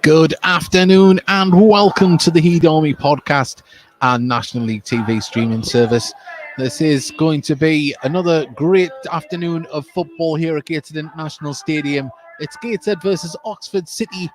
Good afternoon and welcome to the Heed Army podcast and National League TV streaming service. This is going to be another great afternoon of football here at Gateshead International Stadium. It's Gateshead versus Oxford City,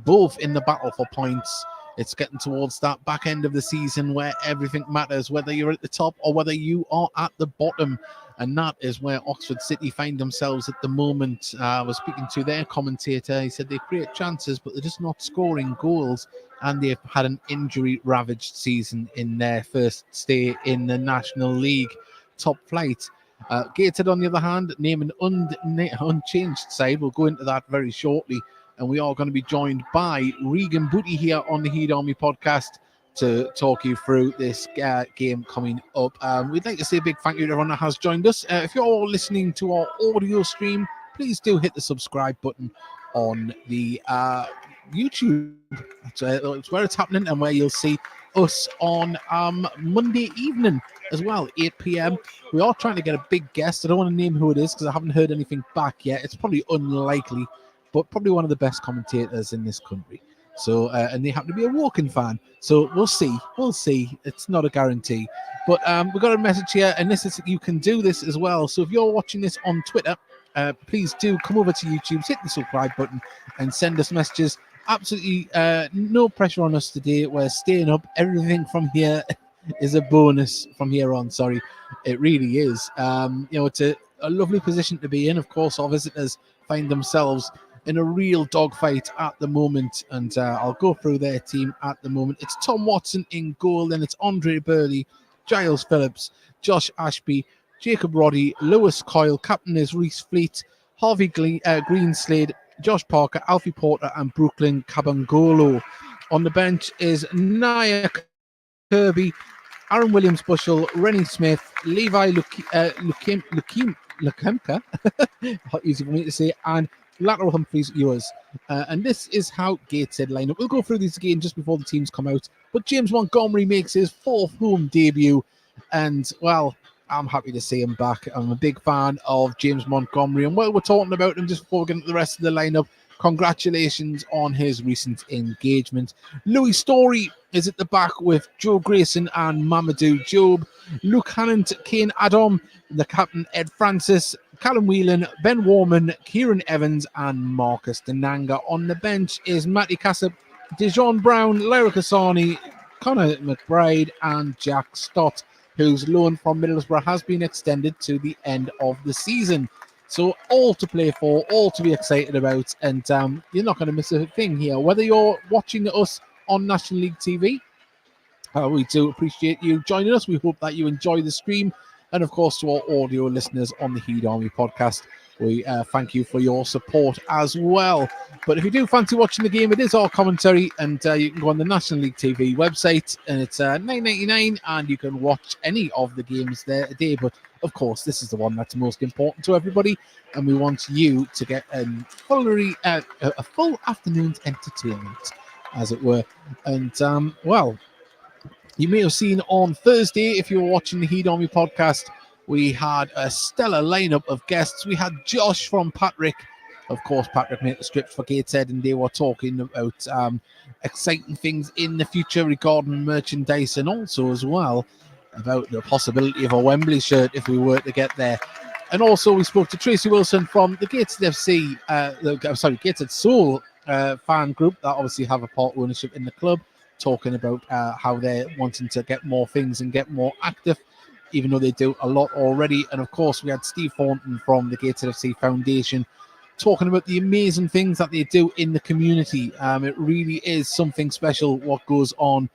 both in the battle for points. It's getting towards that back end of the season where everything matters, whether you're at the top or whether you are at the bottom. And that is where Oxford City find themselves at the moment. I was speaking to their commentator. He said they create chances, but they're just not scoring goals. And they've had an injury-ravaged season in their first stay in the National League top flight. Gateshead, on the other hand, name an unchanged side. We'll go into that very shortly. And we are going to be joined by Regan Booty here on the Heed Army podcast to talk you through this game coming up. We'd like to say a big thank you to everyone that has joined us. If you're all listening to our audio stream, please do hit the subscribe button on the YouTube. It's where it's happening and where you'll see us on Monday evening as well, 8 p.m. We are trying to get a big guest. I don't want to name who it is because I haven't heard anything back yet. It's probably unlikely, but probably one of the best commentators in this country. So, and they happen to be a Woking fan. So we'll see. We'll see. It's not a guarantee. But we've got a message here, and this is, you can do this as well. So if you're watching this on Twitter, please do come over to YouTube, hit the subscribe button, and send us messages. Absolutely no pressure on us today. We're staying up. Everything from here is a bonus from here on. Sorry, it really is. It's a lovely position to be in. Of course, our visitors find themselves in a real dogfight at the moment, and I'll go through their team at the moment. It's Tom Watson in goal, then it's Andre Burley, Giles Phillips, Josh Ashby, Jacob Roddy, Lewis Coyle, captain is Reece Fleet, Harvey Greenslade, Josh Parker, Alfie Porter, and Brooklyn Cabangolo. On the bench is Naya Kirby, Aaron Williams-Bushell, Rennie Smith, Levi Lukemka, easy for me to say, and Lateral Humphreys, yours. And this is how Gateshead line up. We'll go through these again just before the teams come out. But James Montgomery makes his fourth home debut. And, well, I'm happy to see him back. I'm a big fan of James Montgomery. And while we're talking about him, just before we get into the rest of the lineup, congratulations on his recent engagement. Louis Story is at the back with Joe Grayson and Mamadou Job. Luke Hannant, Kane Adam, the captain Ed Francis, Callum Whelan, Ben Warman, Kieran Evans, and Marcus Denanga. On the bench is Matty Cassip, Dijon Brown, Lyra Kasani, Connor McBride, and Jack Stott, whose loan from Middlesbrough has been extended to the end of the season. So all to play for, all to be excited about, and you're not going to miss a thing here. Whether you're watching us on National League TV, we do appreciate you joining us. We hope that you enjoy the stream. And of course, to our audio listeners on the Heed Army podcast, we thank you for your support as well. But if you do fancy watching the game, it is our commentary, and you can go on the National League TV website, and it's $9.99, and you can watch any of the games there a day. But of course, this is the one that's most important to everybody, and we want you to get a full afternoon's entertainment, as it were. And well, you may have seen on Thursday, if you were watching the Heed Army podcast, we had a stellar lineup of guests. We had Josh from Patrick. Of course, Patrick made the script for Gateshead, and they were talking about exciting things in the future regarding merchandise, and also as well about the possibility of a Wembley shirt if we were to get there. And also we spoke to Tracy Wilson from the Gateshead FC, Gateshead Soul fan group that obviously have a part ownership in the club, talking about how they're wanting to get more things and get more active, even though they do a lot already. And of course, we had Steve Thornton from the Gateshead FC Foundation talking about the amazing things that they do in the community. It really is something special what goes on.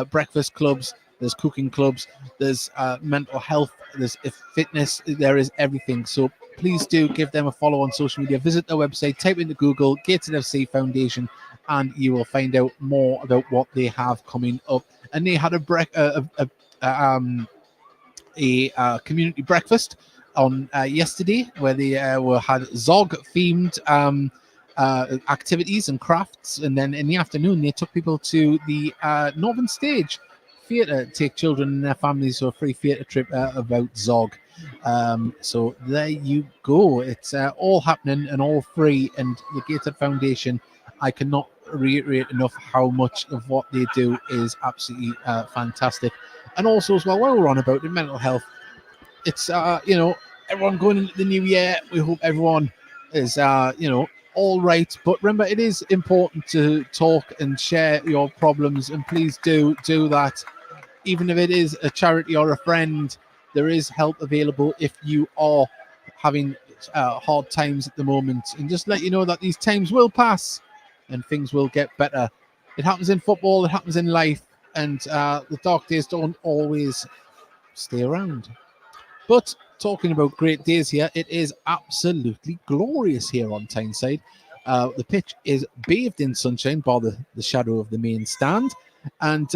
Breakfast clubs, there's cooking clubs, there's mental health, there's fitness, there is everything. So please do give them a follow on social media. Visit their website, type into Google Gateshead FC Foundation, and you will find out more about what they have coming up. And they had a community breakfast on yesterday where they had Zog themed activities and crafts, and then in the afternoon they took people to the Northern Stage Theatre, take children and their families to a free theatre trip about Zog. So there you go. It's all happening and all free, and the Gateshead Foundation, I cannot reiterate enough how much of what they do is absolutely fantastic. And also as well, while we're on about the mental health, it's everyone going into the new year, we hope everyone is all right. But remember, it is important to talk and share your problems, and please do that. Even if it is a charity or a friend, there is help available if you are having hard times at the moment. And just let you know that these times will pass and things will get better. It happens in football, it happens in life, and the dark days don't always stay around. But talking about great days here, it is absolutely glorious here on Tyneside. The pitch is bathed in sunshine by the shadow of the main stand. And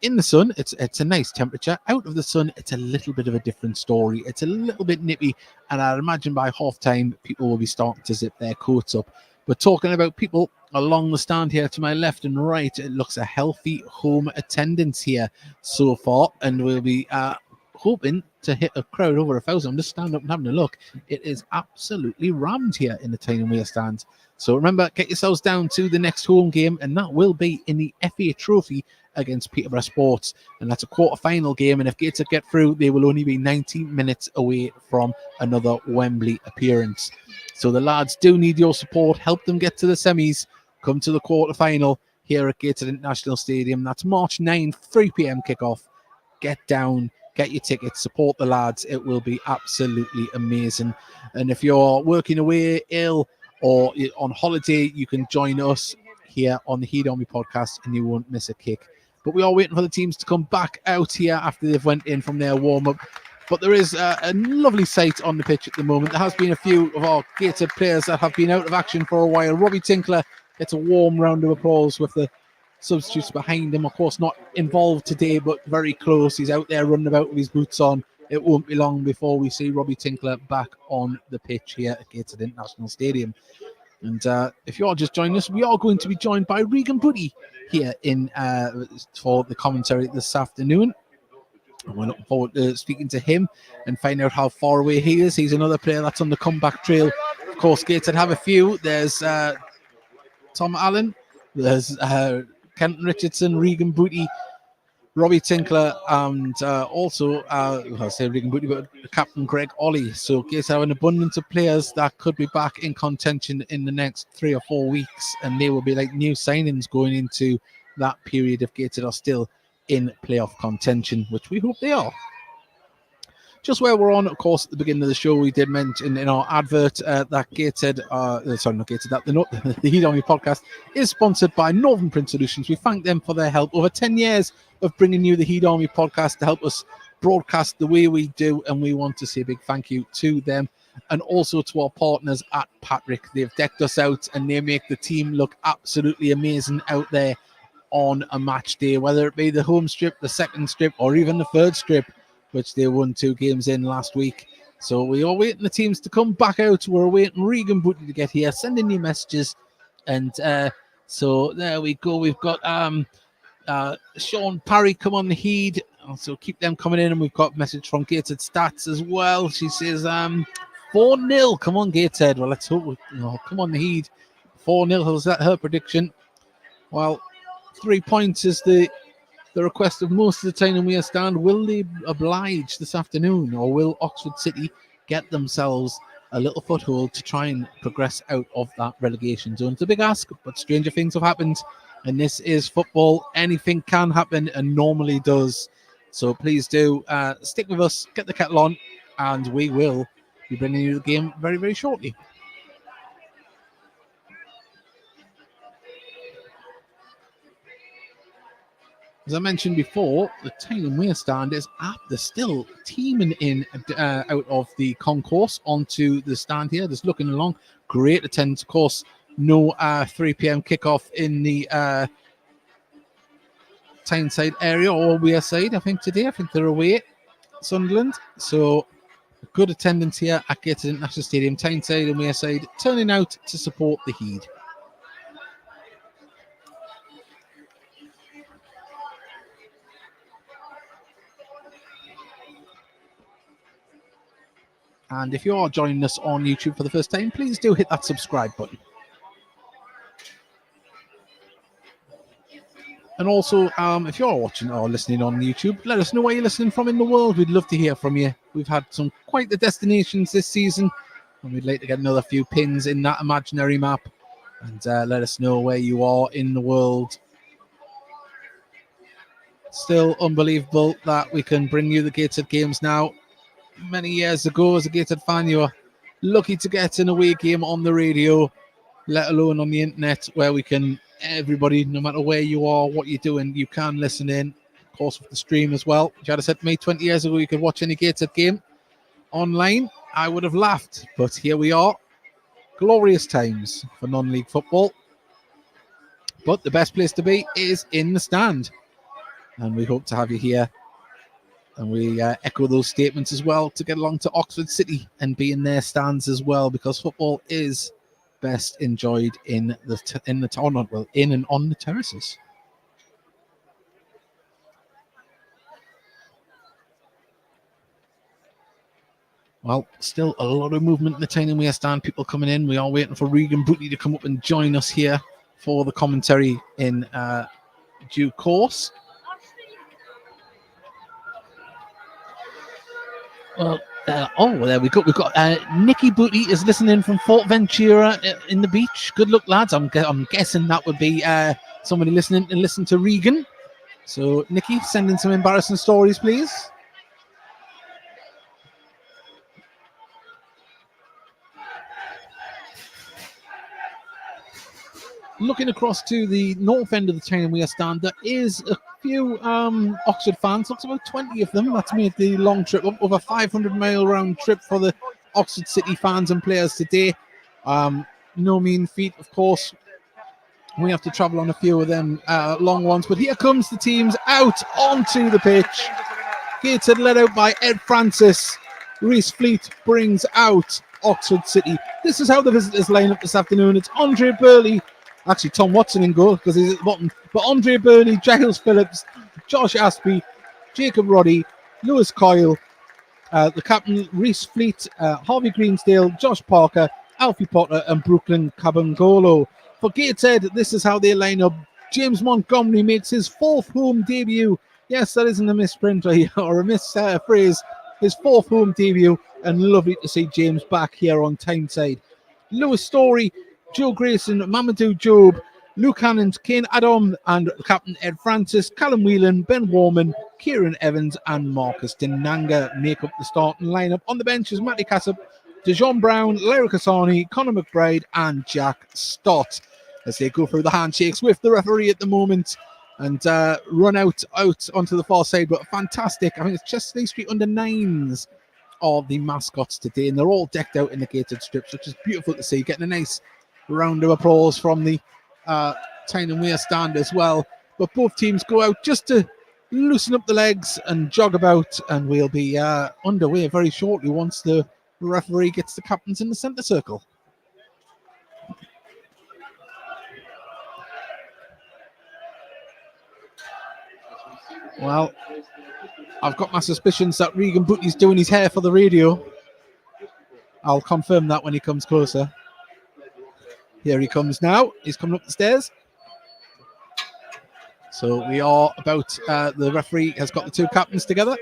in the sun, it's a nice temperature. Out of the sun, it's a little bit of a different story. It's a little bit nippy. And I'd imagine by half time, people will be starting to zip their coats up. But talking about people along the stand here to my left and right, it looks a healthy home attendance here so far. And we'll be hoping to hit a crowd over 1,000. I'm just standing up and having a look. It is absolutely rammed here in the Tyne stand. So remember, get yourselves down to the next home game, and that will be in the FA Trophy against Peterborough Sports. And that's a quarter-final game, and if Gateshead get through, they will only be 90 minutes away from another Wembley appearance. So the lads do need your support. Help them get to the semis. Come to the quarter-final here at Gateshead International Stadium. That's March 9, 3 p.m. kickoff. Get down. Get your tickets, support the lads. It will be absolutely amazing. And if you're working away, ill, or on holiday, you can join us here on the Heed On Me podcast and you won't miss a kick. But we are waiting for the teams to come back out here after they've went in from their warm-up. But there is a lovely sight on the pitch at the moment. There has been a few of our Gateshead players that have been out of action for a while. Robbie Tinkler gets a warm round of applause with the substitutes behind him. Of course, not involved today, but very close. He's out there running about with his boots on. It won't be long before we see Robbie Tinkler back on the pitch here at Gateshead International Stadium. And if you're just joining us, we are going to be joined by Regan Booty here in for the commentary this afternoon. And we're looking forward to speaking to him and find out how far away he is. He's another player that's on the comeback trail. Of course, Gateshead have a few. There's Tom Allen. There's Kenton Richardson, Regan Booty, Robbie Tinkler, and also, I'll say Regan Booty, but Captain Greg Ollie. So Gateshead have an abundance of players that could be back in contention in the next 3 or 4 weeks, and they will be like new signings going into that period if Gateshead are still in playoff contention, which we hope they are. Just where we're on, of course, at the beginning of the show, we did mention in our advert that Gateshead, the Heed On Me podcast is sponsored by Northern Print Solutions. We thank them for their help over 10 years of bringing you the Heed On Me podcast to help us broadcast the way we do, and we want to say a big thank you to them and also to our partners at Patrick. They've decked us out and they make the team look absolutely amazing out there on a match day, whether it be the home strip, the second strip, or even the third strip, which they won 2 games in last week. So we are waiting the teams to come back out. We're waiting Regan Booty to get here, sending you messages. And so there we go. We've got Sean Parry come on the Heed. So keep them coming in. And we've got a message from Gateshead Stats as well. She says 4-0. Come on, Gateshead. Well, let's hope come on the Heed. 4-0. Is that her prediction? Well, 3 points is the request of most of the time we stand. Will they oblige this afternoon, or will Oxford City get themselves a little foothold to try and progress out of that relegation zone. It's a big ask, but stranger things have happened, and this is football. Anything can happen and normally does. So please do stick with us, get the kettle on, and we will be bringing you the game very, very shortly. As I mentioned before, the Tyne Weir stand is up. They're still teaming in out of the concourse onto the stand here. Just looking along. Great attendance, of course. No 3 p.m. kickoff in the Tyneside area or Weir side, I think, today. I think they're away at Sunderland. So good attendance here at Gateshead International Stadium, Tyneside and Weir side, turning out to support the Heed. And if you are joining us on YouTube for the first time, please do hit that subscribe button. And also, if you're watching or listening on YouTube, let us know where you're listening from in the world. We'd love to hear from you. We've had some quite the destinations this season, and we'd like to get another few pins in that imaginary map. And let us know where you are in the world. Still unbelievable that we can bring you the Gateshead games now. Many years ago, as a Gateshead fan, you were lucky to get an away game on the radio, let alone on the internet, where we can, everybody, no matter where you are, what you're doing, you can listen in. Of course, with the stream as well. If you had said to me 20 years ago you could watch any Gateshead game online, I would have laughed. But here we are. Glorious times for non-league football. But the best place to be is in the stand. And we hope to have you here. And we echo those statements as well to get along to Oxford City and be in their stands as well, because football is best enjoyed in and on the terraces. Well, still a lot of movement in the Tyne Weir stand. People coming in. We are waiting for Regan Bootley to come up and join us here for the commentary in due course. Well, there we go. We've got Nicky Booty is listening from Fort Ventura in the beach. Good luck, lads. I'm guessing that would be somebody listening and listen to Regan. So, Nicky, send in some embarrassing stories, please. Looking across to the north end of the Tyne Weir stand, there is a few Oxford fans. Looks about 20 of them. That's made the long trip up, over 500-mile round trip for the Oxford City fans and players today. No mean feat, of course. We have to travel on a few of them long ones. But here comes the teams out onto the pitch. Gateshead led out by Ed Francis. Reese Fleet brings out Oxford City. This is how the visitors line up this afternoon. It's Andre Burley. Actually, Tom Watson in goal because he's at the bottom. But Andre Burley, Giles Phillips, Josh Aspey, Jacob Roddy, Lewis Coyle, the captain, Reese Fleet, Harvey Greensdale, Josh Parker, Alfie Potter, and Brooklyn Cabangolo. For Gateshead, this is how they line up. James Montgomery makes his fourth home debut. Yes, that isn't a misprint or a misphrase. His fourth home debut, and lovely to see James back here on Tyneside. Lewis Story, Joe Grayson, Mamadou Job, Luke Hannon, Kane Adam, and Captain Ed Francis, Callum Whelan, Ben Warman, Kieran Evans, and Marcus Dinanga make up the starting lineup. On the bench is Matty Cassop, Dejon Brown, Larry Cassani, Conor McBride, and Jack Stott, as they go through the handshakes with the referee at the moment and run out onto the far side. But fantastic. I think it's Chesley Street under 9s are the mascots today, and they're all decked out in the Gateshead strips, which is beautiful to see. Getting a nice round of applause from the Tyne Weir stand as well. But both teams go out just to loosen up the legs and jog about, and we'll be underway very shortly once the referee gets the captains in the centre circle. Well, I've got my suspicions that Regan Bootley's doing his hair for the radio. I'll confirm that when he comes closer. Here he comes now. He's coming up the stairs. So we are about, the referee has got the two captains together.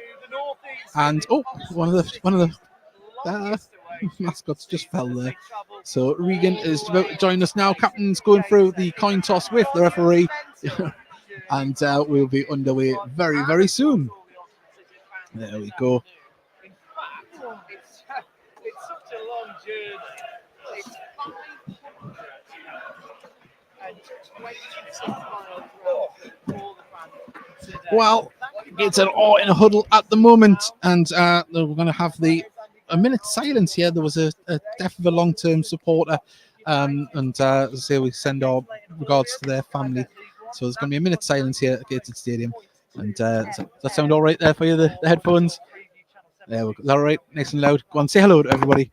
And one of the Mascots just fell there. So Regan is about to join us now. Captain's going through the coin toss with the referee. And we'll be underway very, very soon. There we go. It's such a long journey. It's 526 miles for the fans. Well, it's all in a huddle at the moment, and we're going to have a minute silence here. There was a death of a long-term supporter, and so we send our regards to their family. So there's going to be a minute silence here at Gateshead Stadium. And does that sound all right there for you, the headphones? There we go. Is that all right? Nice and loud. Go on, say hello to everybody.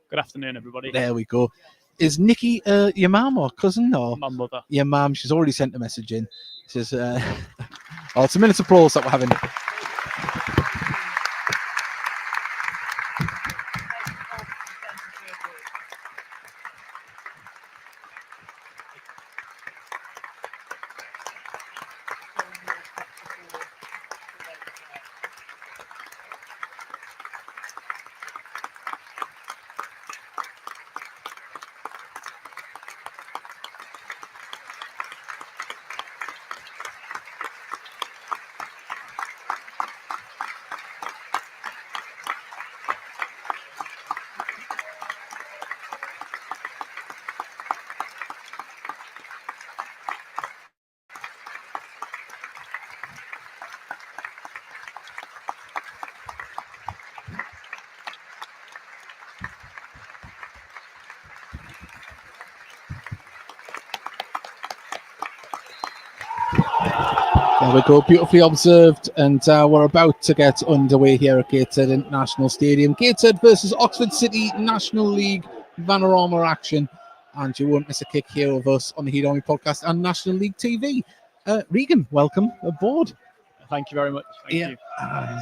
Good afternoon, everybody. There we go. Is Nikki your mum or cousin? Or my mother? Your mum. She's already sent a message in. She says, oh, it's a minute's applause that we're having. There we go, beautifully observed, and we're about to get underway here at Gateshead International Stadium. Gateshead versus Oxford City National League Vanarama action, and you won't miss a kick here with us on the Heat Army podcast and National League TV. Regan, welcome aboard. Thank you very much. Thank you. I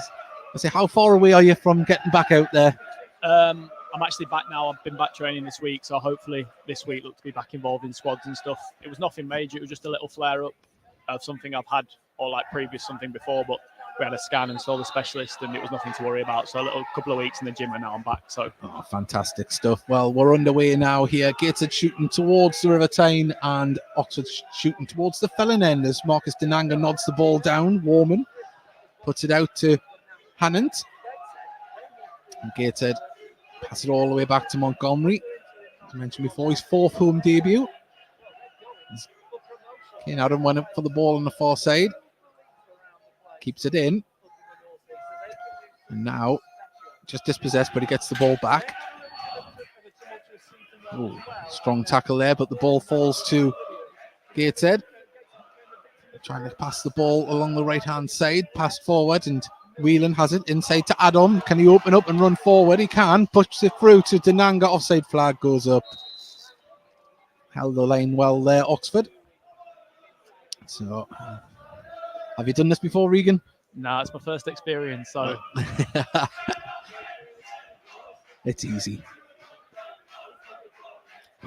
say, how far away are you from getting back out there? I'm actually back now. I've been back training this week, so hopefully this week look to be back involved in squads and stuff. It was nothing major. It was just a little flare-up of something I've had, or like previous something before, but we had a scan and saw the specialist, and it was nothing to worry about. So a couple of weeks in the gym, and now I'm back. So fantastic stuff. Well, we're underway now here. Gateshead shooting towards the River Tyne, and Oxford shooting towards the Felon end as Marcus Denanga nods the ball down. Warman puts it out to Hannant. And Gateshead pass it all the way back to Montgomery. As I mentioned before, his fourth home debut. Kane Adam went up for the ball on the far side. Keeps it in. And now, just dispossessed, but he gets the ball back. Ooh, strong tackle there, but the ball falls to Gateshead. Trying to pass the ball along the right-hand side, passed forward, and Whelan has it inside to Adam. Can he open up and run forward? He can. Pushes it through to Denanga. Offside flag goes up. Held the line well there, Oxford. So, have you done this before, Regan? No, it's my first experience, so it's easy.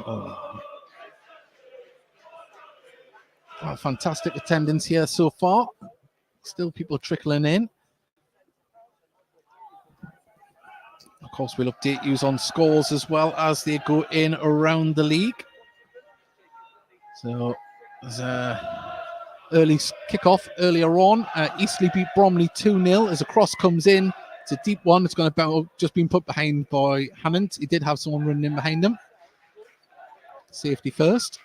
Oh, fantastic attendance here so far. Still people trickling in. Of course, we'll update you on scores as well as they go in around the league. So, there's a early kickoff earlier on. Eastleigh beat Bromley 2-0 as a cross comes in. It's a deep one. It's going to just been put behind by Hannant. He did have someone running in behind him. Safety first.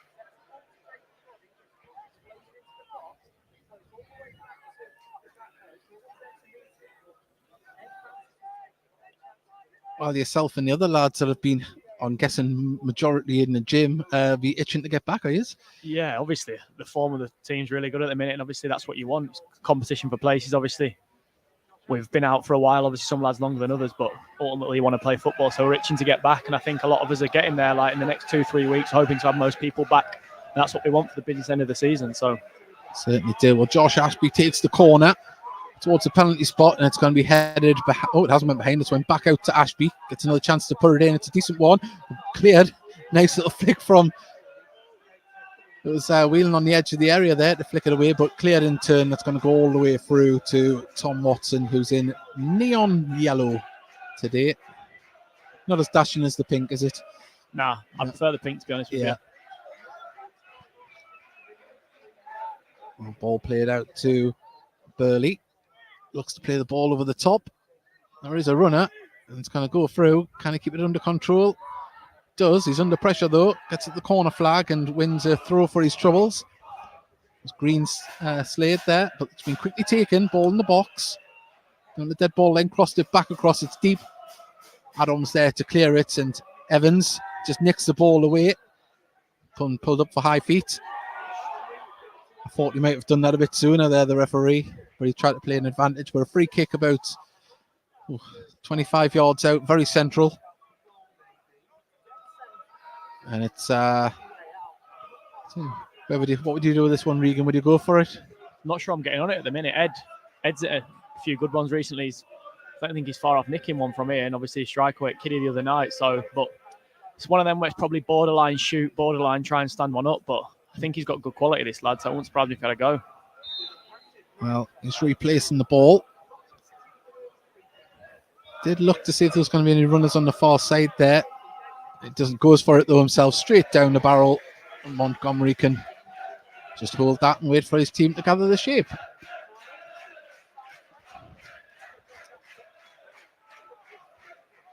Well, yourself and the other lads that have been, I'm guessing, majority in the gym, be itching to get back, are you? Yeah, obviously the form of the team's really good at the minute, and obviously that's what you want. It's competition for places. Obviously, we've been out for a while. Obviously, some lads longer than others, but ultimately you want to play football. So we're itching to get back, and I think a lot of us are getting there. Like in the next 2-3 weeks, hoping to have most people back, and that's what we want for the business end of the season. So certainly do. Well, Josh Ashby takes the corner towards the penalty spot, and it's going to be headed behind. Oh, it hasn't went behind. It's went back out to Ashby. Gets another chance to put it in. It's a decent one. Cleared. Nice little flick from. It was Whelan on the edge of the area there to flick it away, but cleared in turn. That's going to go all the way through to Tom Watson, who's in neon yellow today. Not as dashing as the pink, is it? Nah, I prefer the pink, to be honest with you. Well, ball played out to Burley. Looks to play the ball over the top. There is a runner, and it's going to go through. Can he keep it under control? Does. He's under pressure, though. Gets at the corner flag and wins a throw for his troubles. There's Green's Slade there, but it's been quickly taken. Ball in the box. And the dead ball then crossed it back across. It's deep. Adams there to clear it, and Evans just nicks the ball away. Pulled up for high feet. I thought he might have done that a bit sooner there, the referee, but he tried to play an advantage. But a free kick about 25 yards out, very central. And it's what would you do with this one, Regan? Would you go for it? Not sure I'm getting on it at the minute. Ed's at a few good ones recently. I don't think he's far off nicking one from here, and obviously striker at Kiddie the other night. So, but it's one of them where it's probably borderline shoot, borderline try and stand one up. But I think he's got good quality, this lad. So I won't surprise me if he'd go. Well, he's replacing the ball. Did look to see if there was going to be any runners on the far side there. It doesn't. Goes for it though himself, straight down the barrel. And Montgomery can just hold that and wait for his team to gather the shape.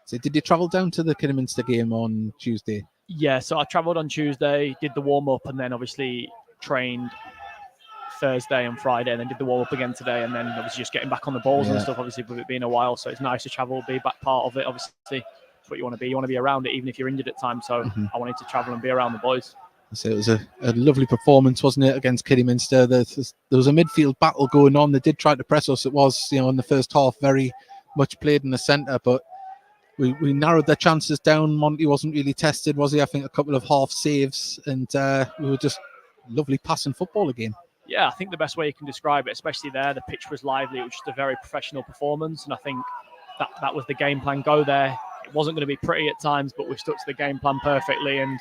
So did you travel down to the Kidderminster game on Tuesday? Yeah, so I travelled on Tuesday, did the warm-up, and then obviously trained Thursday and Friday, and then did the warm-up again today, and then obviously just getting back on the balls and stuff, obviously, with it being a while. So it's nice to travel, be back part of it, obviously. That's what you want to be. You want to be around it, even if you're injured at times. So I wanted to travel and be around the boys. So it was a lovely performance, wasn't it, against Kidderminster? There was a midfield battle going on. They did try to press us. It was, in the first half, very much played in the centre, but we narrowed their chances down. Monty wasn't really tested, was he? I think a couple of half saves, and we were just lovely passing football again. Yeah, I think the best way you can describe it, especially there, the pitch was lively. It was just a very professional performance, and I think that was the game plan. Go there. It wasn't going to be pretty at times, but we stuck to the game plan perfectly, and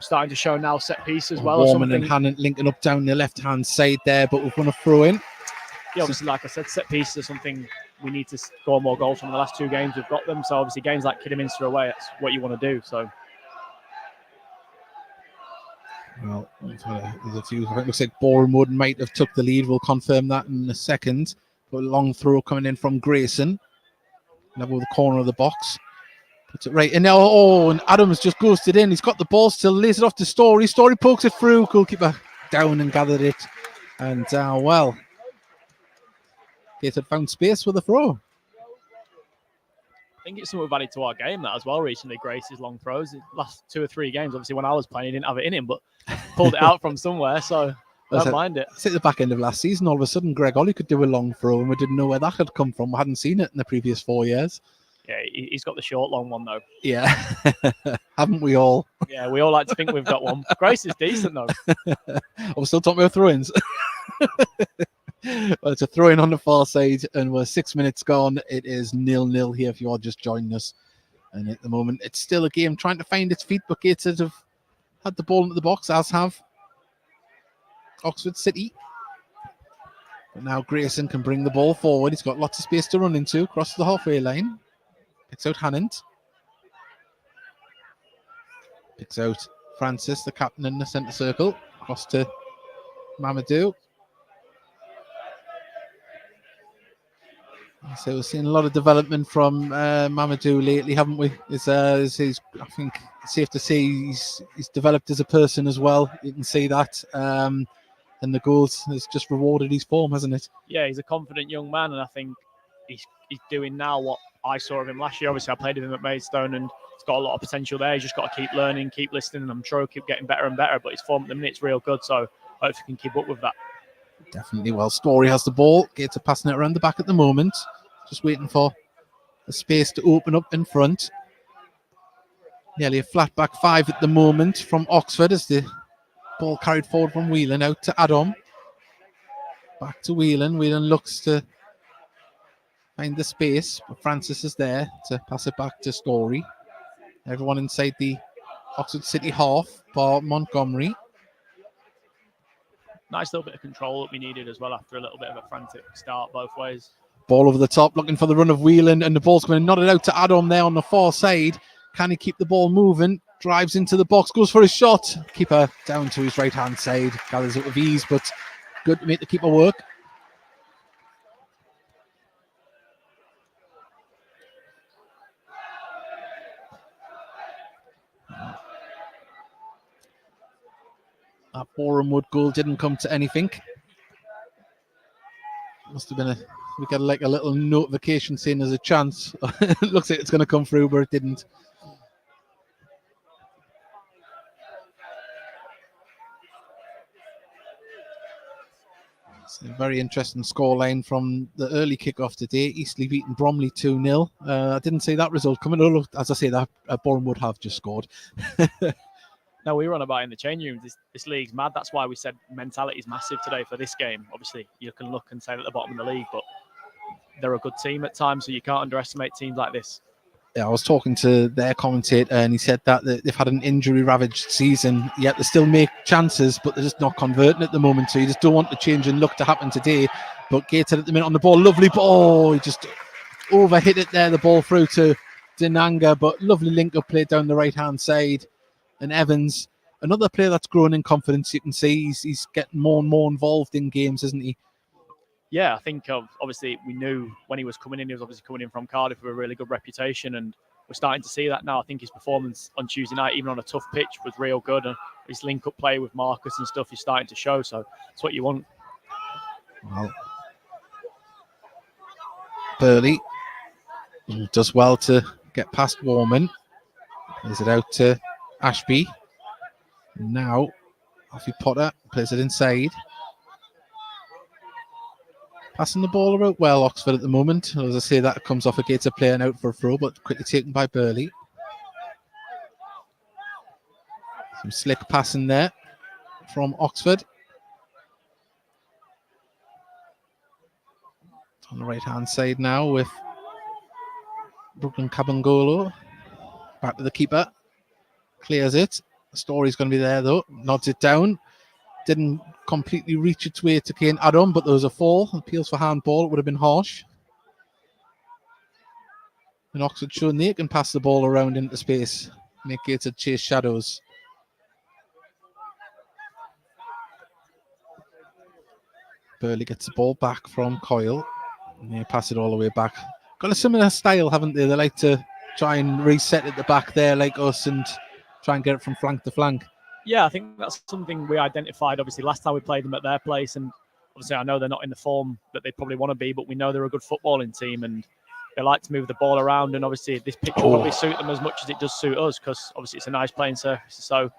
starting to show now set piece as well. Warman and Hannon linking up down the left-hand side there, but we're going to throw in. Yeah, obviously, like I said, set pieces are something we need to score more goals from. The last two games we've got them, so obviously games like Kidderminster away, that's what you want to do. So, well, there's a few. I think it looks like Bournemouth might have took the lead. We'll confirm that in a second. But a long throw coming in from Grayson, level the corner of the box. Puts it right in now. And Adams just ghosted in. He's got the ball still, lays it off to Story. Story pokes it through. Goalkeeper down and gathered it. And Gateshead found space with a throw. I think it's something we've added to our game that as well recently. Grace's long throws. The last 2 or 3 games, obviously when I was playing, he didn't have it in him, but pulled it out from somewhere. So don't mind it. It's at the back end of last season. All of a sudden, Greg Ollie could do a long throw, and we didn't know where that had come from. We hadn't seen it in the previous 4 years. Yeah, he's got the short, long one, though. Yeah. Haven't we all? Yeah, we all like to think we've got one. Grace is decent, though. We're still talking about throw-ins. Well, it's a throw-in on the far side, and we're 6 minutes gone. It is 0-0 here if you are just joining us. And at the moment, it's still a game trying to find its feet, but Gateshead have had the ball into the box, as have Oxford City. But now Grayson can bring the ball forward. He's got lots of space to run into, across the halfway line. Picks out Hannant. Picks out Francis, the captain in the centre circle. Across to Mamadou. So we're seeing a lot of development from Mamadou lately, haven't we? I think it's safe to say he's developed as a person as well. You can see that. And the goals has just rewarded his form, hasn't it? Yeah, he's a confident young man, and I think he's doing now what I saw of him last year. Obviously, I played with him at Maidstone, and he's got a lot of potential there. He's just got to keep learning, keep listening, and I'm sure he'll keep getting better and better. But his form at the minute's real good, so I hope he can keep up with that. Definitely. Well, Story has the ball. Gates are passing it around the back at the moment. Just waiting for a space to open up in front. Nearly a flat back 5 at the moment from Oxford as the ball carried forward from Whelan out to Adam. Back to Whelan. Whelan looks to find the space, but Francis is there to pass it back to Story. Everyone inside the Oxford City half, bar Montgomery. Nice little bit of control that we needed as well after a little bit of a frantic start both ways. Ball over the top, looking for the run of Whelan, and the ball's going to nod it out to Adam there on the far side. Can he keep the ball moving? Drives into the box, goes for a shot. Keeper down to his right-hand side, gathers it with ease, but good to make the keeper work. That Boreham Wood goal didn't come to anything. Must have been we got like a little notification saying there's a chance. It looks like it's going to come through, but it didn't. It's a very interesting scoreline from the early kickoff today. Eastleigh beating Bromley 2-0. I didn't see that result coming. Oh, as I say, that Boreham would have just scored. No, we were on about in the changing room. This league's mad. That's why we said mentality is massive today for this game. Obviously, you can look and say at the bottom of the league, but they're a good team at times, so you can't underestimate teams like this. Yeah, I was talking to their commentator, and he said that they've had an injury-ravaged season, yet they still make chances, but they're just not converting at the moment. So you just don't want the change in luck to happen today. But Gateshead at the minute on the ball, lovely ball. He just overhit it there, the ball through to Dinanga, but lovely link-up play down the right-hand side. And Evans, another player that's grown in confidence. You can see he's getting more and more involved in games, isn't he? Yeah, I think obviously we knew when he was coming in, he was obviously coming in from Cardiff with a really good reputation, and we're starting to see that now. I think his performance on Tuesday night, even on a tough pitch, was real good, and his link-up play with Marcus and stuff is starting to show, so it's what you want. Well, Burley does well to get past Warman. Plays it out to Ashby. Now, Alfie Potter plays it inside. Passing the ball about well, Oxford at the moment. As I say, that comes off a Gateshead player and out for a throw, but quickly taken by Burley. Some slick passing there from Oxford. On the right-hand side now with Brooklyn Cabangolo. Back to the keeper. Clears it. Story's going to be there, though. Nods it down. Didn't completely reach its way to Kane Adam, but there was a fall. Appeals for handball. It would have been harsh. And Oxford showing they can pass the ball around into space. Make Gateshead chase shadows. Burley gets the ball back from Coyle. And they pass it all the way back. Got a similar style, haven't they? They like to try and reset at the back there like us and try and get it from flank to flank. Yeah, I think that's something we identified, obviously, last time we played them at their place. And obviously, I know they're not in the form that they probably want to be, but we know they're a good footballing team and they like to move the ball around. And obviously, this pitch will probably suit them as much as it does suit us because obviously it's a nice playing surface. So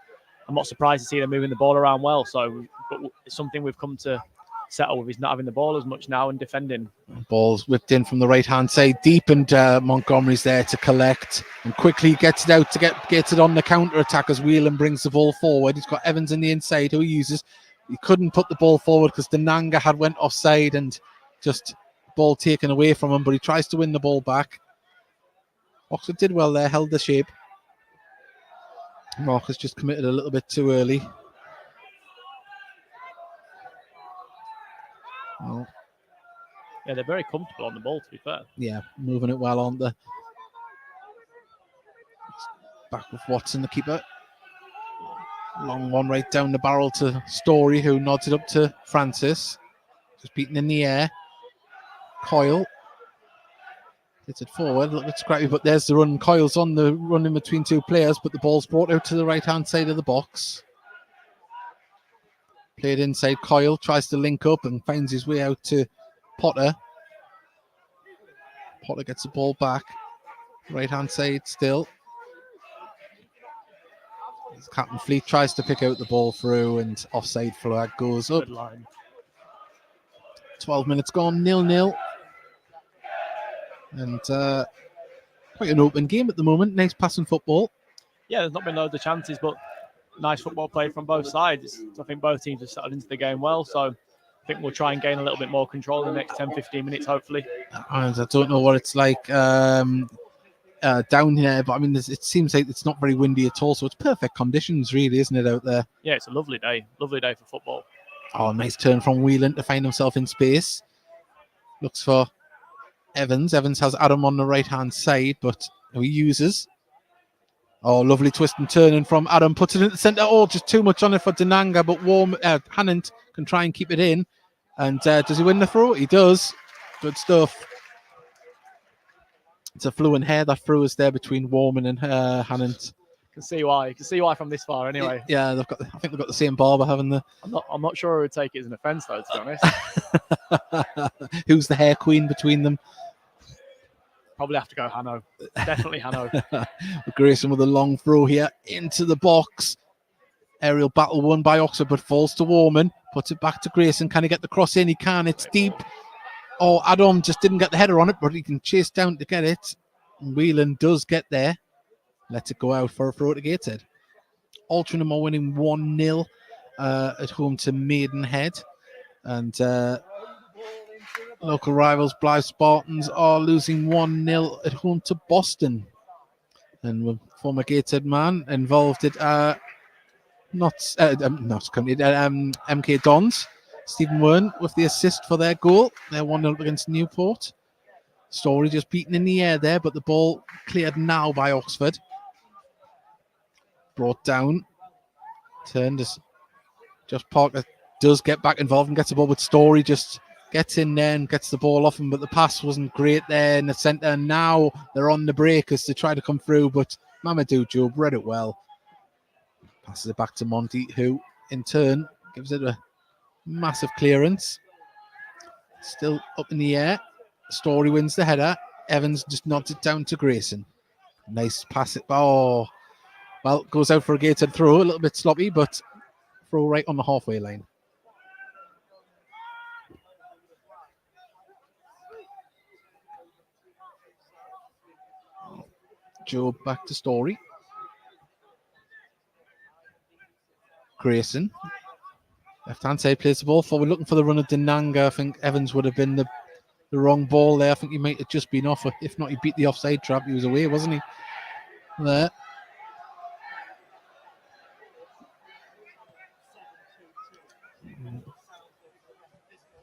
I'm not surprised to see them moving the ball around well. So but it's something we've come to settle with, is not having the ball as much now and defending. Ball's whipped in from the right-hand side deep, and Montgomery's there to collect and quickly gets it out to gets it on the counter-attack as Whelan brings the ball forward. He's got Evans in the inside who he uses. He couldn't put the ball forward because Dinanga had went offside and just ball taken away from him, but he tries to win the ball back. Oxford did well there, held the shape. Marcus just committed a little bit too early. Oh. Yeah, they're very comfortable on the ball, to be fair. Yeah, moving it well on the back with Watson, the keeper. Long one right down the barrel to Story, who nods it up to Francis. Just beaten in the air. Coyle gets it forward, a little bit scrappy, but there's the run. Coyle's on the run in between two players, but the ball's brought out to the right-hand side of the box. Played inside. Coyle tries to link up and finds his way out to Potter. Potter gets the ball back. Right-hand side still. Captain Fleet tries to pick out the ball through and offside flag goes up. Good line. 12 minutes gone, 0-0. And quite an open game at the moment. Nice passing football. Yeah, there's not been loads of chances, but nice football played from both sides. I think both teams have settled into the game well, so I think we'll try and gain a little bit more control in the next 10-15 minutes, hopefully. And I don't know what it's like down here, but I mean, it seems like it's not very windy at all, so it's perfect conditions, really, isn't it, out there? Yeah, it's a lovely day for football. Oh, nice turn from Whelan to find himself in space. Looks for Evans. Evans has Adam on the right-hand side, but he uses. Oh, lovely twist and turning from Adam. Puts it in the centre. Oh, just too much on it for Denanga, but Hannant can try and keep it in. And does he win the throw? He does. Good stuff. It's a fluent hair that threw us there between Warman and Hannant. Can see why. You can see why from this far, anyway. Yeah, I think they've got the same barber, haven't they? I'm not sure I would take it as an offence, though, to be honest. Who's the hair queen between them? Probably have to go Hanno. Definitely Hanno. Grayson with a long throw here into the box. Aerial battle won by Oxford, but falls to Warman. Puts it back to Grayson. Can he get the cross in? He can. It's deep. Oh, Adam just didn't get the header on it, but he can chase down to get it. And Whelan does get there. Lets it go out for a throw to Gateshead. Altrincham are winning 1-0 at home to Maidenhead. And local rivals Blythe Spartans are losing 1-0 at home to Boston. And with former Gateshead man involved at MK Dons. Stephen Wern with the assist for their goal. They're 1-0 against Newport. Story just beaten in the air there, but the ball cleared now by Oxford. Brought down. Turned as just Parker does get back involved and gets the ball, but Story just gets in there and gets the ball off him, but the pass wasn't great there in the centre. And now they're on the break as they try to come through, but Mamadou Job read it well. Passes it back to Monty, who in turn gives it a massive clearance. Still up in the air. Story wins the header. Evans just nods it down to Grayson. Nice pass. Oh, well, goes out for a Gateshead throw. A little bit sloppy, but throw right on the halfway line. Job back to Story. Grayson. Left-hand side plays the ball forward, looking for the run of Denanga. I think Evans would have been the wrong ball there. I think he might have just been off. If not, he beat the offside trap. He was away, wasn't he? There.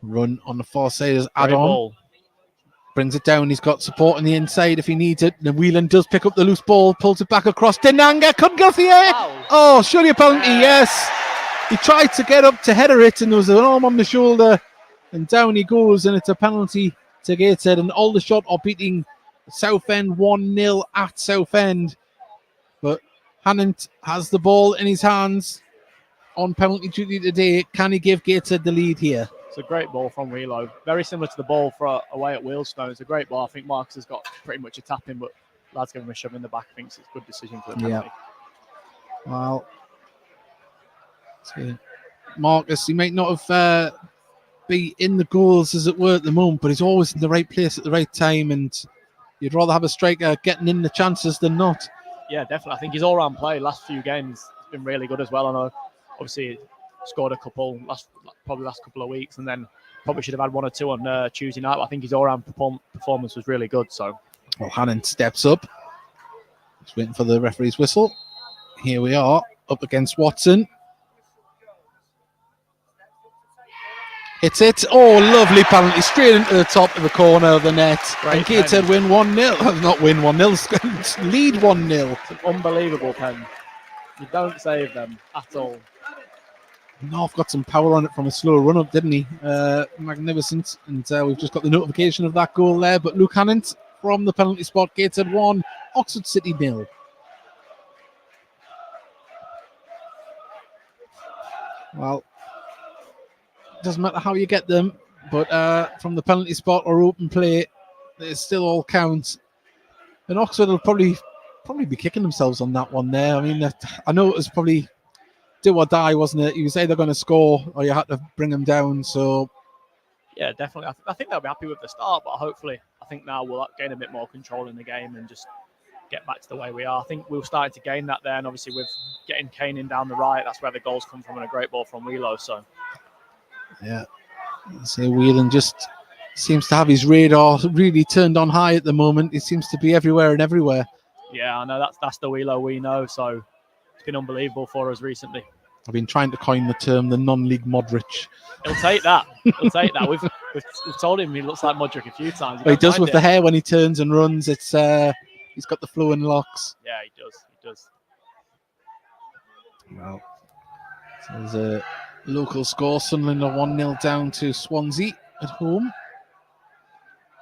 Run on the far side as Adam brings it down. He's got support on the inside if he needs it. And Whelan does pick up the loose ball, pulls it back across. Denanga couldn't go for the air. Wow. Oh, surely a penalty, yes. He tried to get up to header it, and there was an arm on the shoulder, and down he goes, and it's a penalty to Gateshead. And Aldershot are beating Southend 1-0 at Southend. But Hannant has the ball in his hands on penalty duty today. Can he give Gateshead the lead here? It's a great ball from Wheelo. Very similar to the ball for away at Wealdstone. It's a great ball. I think Marcus has got pretty much a tap in, but lads give him a shove in the back. I think it's a good decision for the penalty. Yeah. Well, Marcus, he might not have be in the goals as it were at the moment, but he's always in the right place at the right time, and you'd rather have a striker getting in the chances than not. Yeah, definitely. I think his all-round play last few games has been really good as well. I know, obviously, scored a couple last couple of weeks, and then probably should have had one or two on Tuesday night. But I think his all-round performance was really good. So, well, Hannon steps up. Just waiting for the referee's whistle. Here we are, up against Watson. It's it. Oh, lovely penalty straight into the top of the corner of the net. Great and Gateshead win 1-0. Not win 1-0, lead 1-0. It's an unbelievable pen. You don't save them at all. North got some power on it from a slow run up, didn't he? Magnificent. And we've just got the notification of that goal there. But Luke Hannant from the penalty spot. Gateshead 1, Oxford City 0. Well, doesn't matter how you get them, but from the penalty spot or open play, they still all count. And Oxford will probably be kicking themselves on that one there. I mean, I know it was probably do or die, wasn't it? You was either going to score or you had to bring them down. So yeah, definitely. I think they'll be happy with the start, but hopefully, I think now we'll gain a bit more control in the game and just get back to the way we are. I think we're starting to gain that there, and obviously with getting Kane in down the right, that's where the goals come from, and a great ball from Wheelo. So. Yeah, so Whelan just seems to have his radar really turned on high at the moment. He seems to be everywhere and everywhere. Yeah, I know that's the Wheelo we know. So it's been unbelievable for us recently. I've been trying to coin the term the non-league Modric. He'll take that. He'll take that. We've told him he looks like Modric a few times. He does with the hair when he turns and runs. It's he's got the flowing locks. Yeah, he does. does. Well, so there's a local score. Sunderland are 1-0 down to Swansea at home.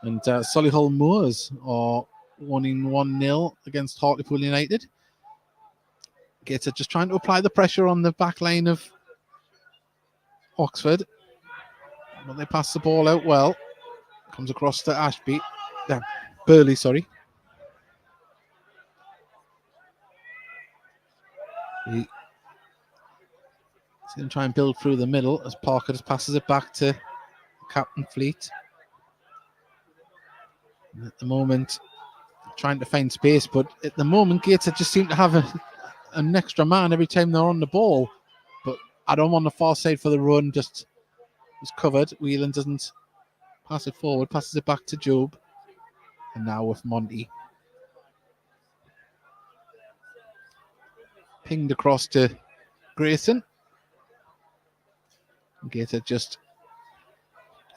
And Solihull Moors are winning 1-0 against Hartlepool United. Gateshead just trying to apply the pressure on the back line of Oxford. But they pass the ball out well. Comes across to Ashby. Burley, sorry. He going to try and build through the middle as Parker just passes it back to Captain Fleet. And at the moment, trying to find space, but at the moment, Gateshead just seem to have an extra man every time they're on the ball. But Adam on the far side for the run just was covered. Whelan doesn't pass it forward, passes it back to Job. And now with Monty. Pinged across to Grayson. Gateshead just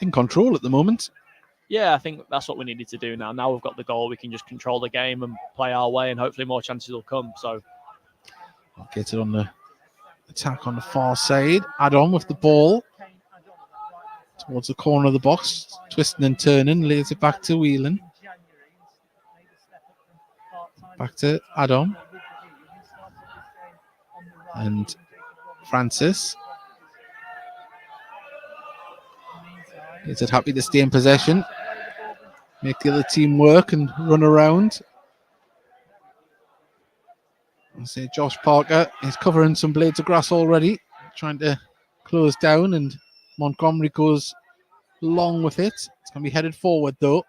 in control at the moment. Yeah, I think that's what we needed to do now. Now we've got the goal, we can just control the game and play our way, and hopefully more chances will come. So Gateshead on the attack on the far side. Adam with the ball towards the corner of the box, twisting and turning, lays it back to Whelan. Back to Adam. And Francis. Is it happy to stay in possession? Make the other team work and run around. I say Josh Parker is covering some blades of grass already, trying to close down, and Montgomery goes long with it. It's going to be headed forward though.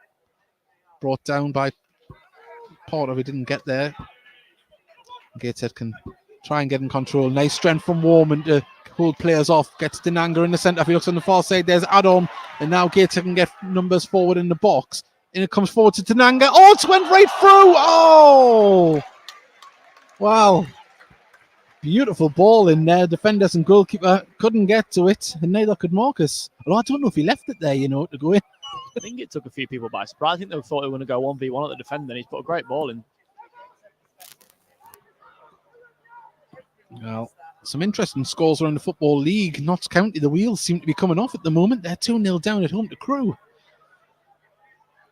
Brought down by Porter, who didn't get there. Gateshead can try and get in control. Nice strength from Warman to hold players off. Gets Denanga in the centre. If he looks on the far side, there's Adam. And now Gateshead can get numbers forward in the box. And it comes forward to Denanga. Oh, it's went right through. Oh! Wow. Beautiful ball in there. Defenders and goalkeeper couldn't get to it. And neither could Marcus. Although I don't know if he left it there, to go in. I think it took a few people by surprise. I think they thought they were going to go 1v1 at the defender, and he's put a great ball in. Well, some interesting scores around the Football League. Notts County, the wheels seem to be coming off at the moment. They're 2-0 down at home to Crewe.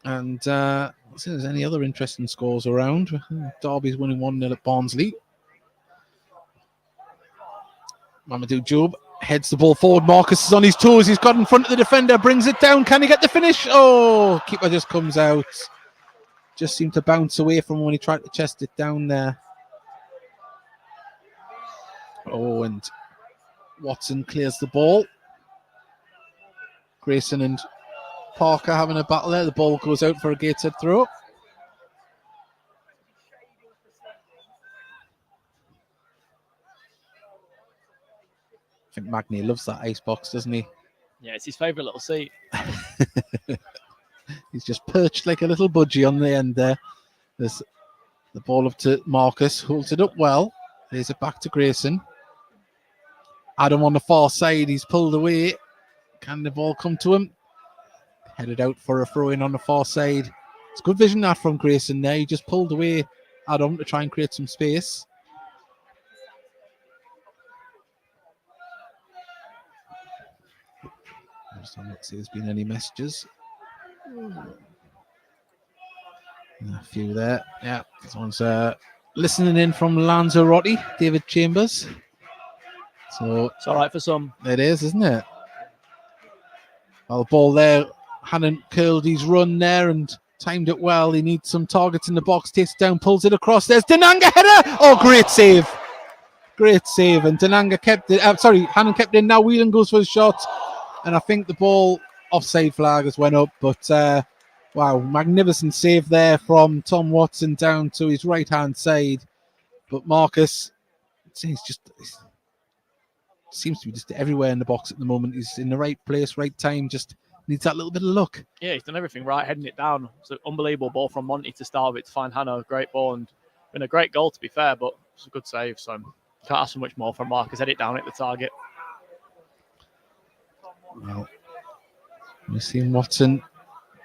And let's see if there's any other interesting scores around. Derby's winning 1-0 at Barnsley. Mamadou Job heads the ball forward. Marcus is on his toes. He's got in front of the defender, brings it down. Can he get the finish? Oh, keeper just comes out. Just seemed to bounce away from when he tried to chest it down there. Oh, and Watson clears the ball. Grayson and Parker having a battle there. The ball goes out for a Gateshead throw. I think Magni loves that ice box, doesn't he? Yeah, it's his favourite little seat. He's just perched like a little budgie on the end there. There's the ball up to Marcus, holds it up well. Lays it back to Grayson. Adam on the far side, he's pulled away. Can the ball come to him? Headed out for a throw in on the far side. It's good vision that from Grayson there. He just pulled away Adam to try and create some space. I just don't see there's been any messages. A few there. Yeah, someone's listening in from Lanzarote, David Chambers. So it's all right for some. It is, isn't it? Well, the ball there, hadn't curled his run there and timed it well. He needs some targets in the box, takes it down, pulls it across. There's Denanga header. Oh, great save. Great save. And Denanga kept it. Hannon kept it in. Now Whelan goes for the shot. And I think the ball offside flag has went up. But wow, magnificent save there from Tom Watson down to his right-hand side. But Marcus, he's just... seems to be just everywhere in the box at the moment. He's in the right place, right time, just needs that little bit of luck. Yeah, he's done everything right, heading it down. It's an unbelievable ball from Monty to start with to find Hanno. Great ball and been a great goal to be fair, but it's a good save. So can't ask for much more from Marcus. Head it down at the target. Well, we've seen Watson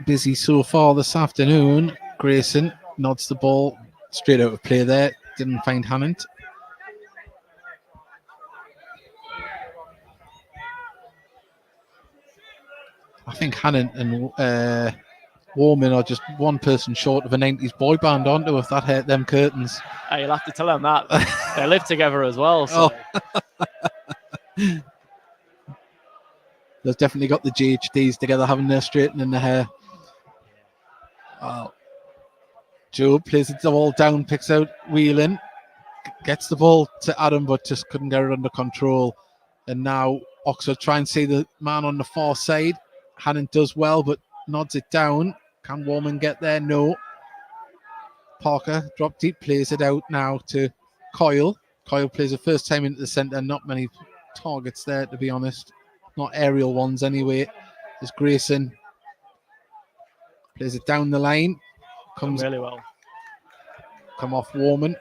busy so far this afternoon. Grayson nods the ball straight out of play there. Didn't find Hannant. I think Hannant and Warman are just one person short of a 90s boy band, aren't they, if that hurt them curtains? Hey, you'll have to tell them that. They live together as well. So. Oh. They've definitely got the GHDs together, having their straightening their hair. Oh. Joe plays the ball down, picks out Whelan, gets the ball to Adam, but just couldn't get it under control. And now Oxford try and see the man on the far side. Hannon does well, but nods it down. Can Warman get there? No. Parker drop deep, plays it out now to Coyle. Coyle plays the first time into the centre. Not many targets there, to be honest. Not aerial ones anyway. There's Grayson. Plays it down the line. Comes really well. Come off Warman.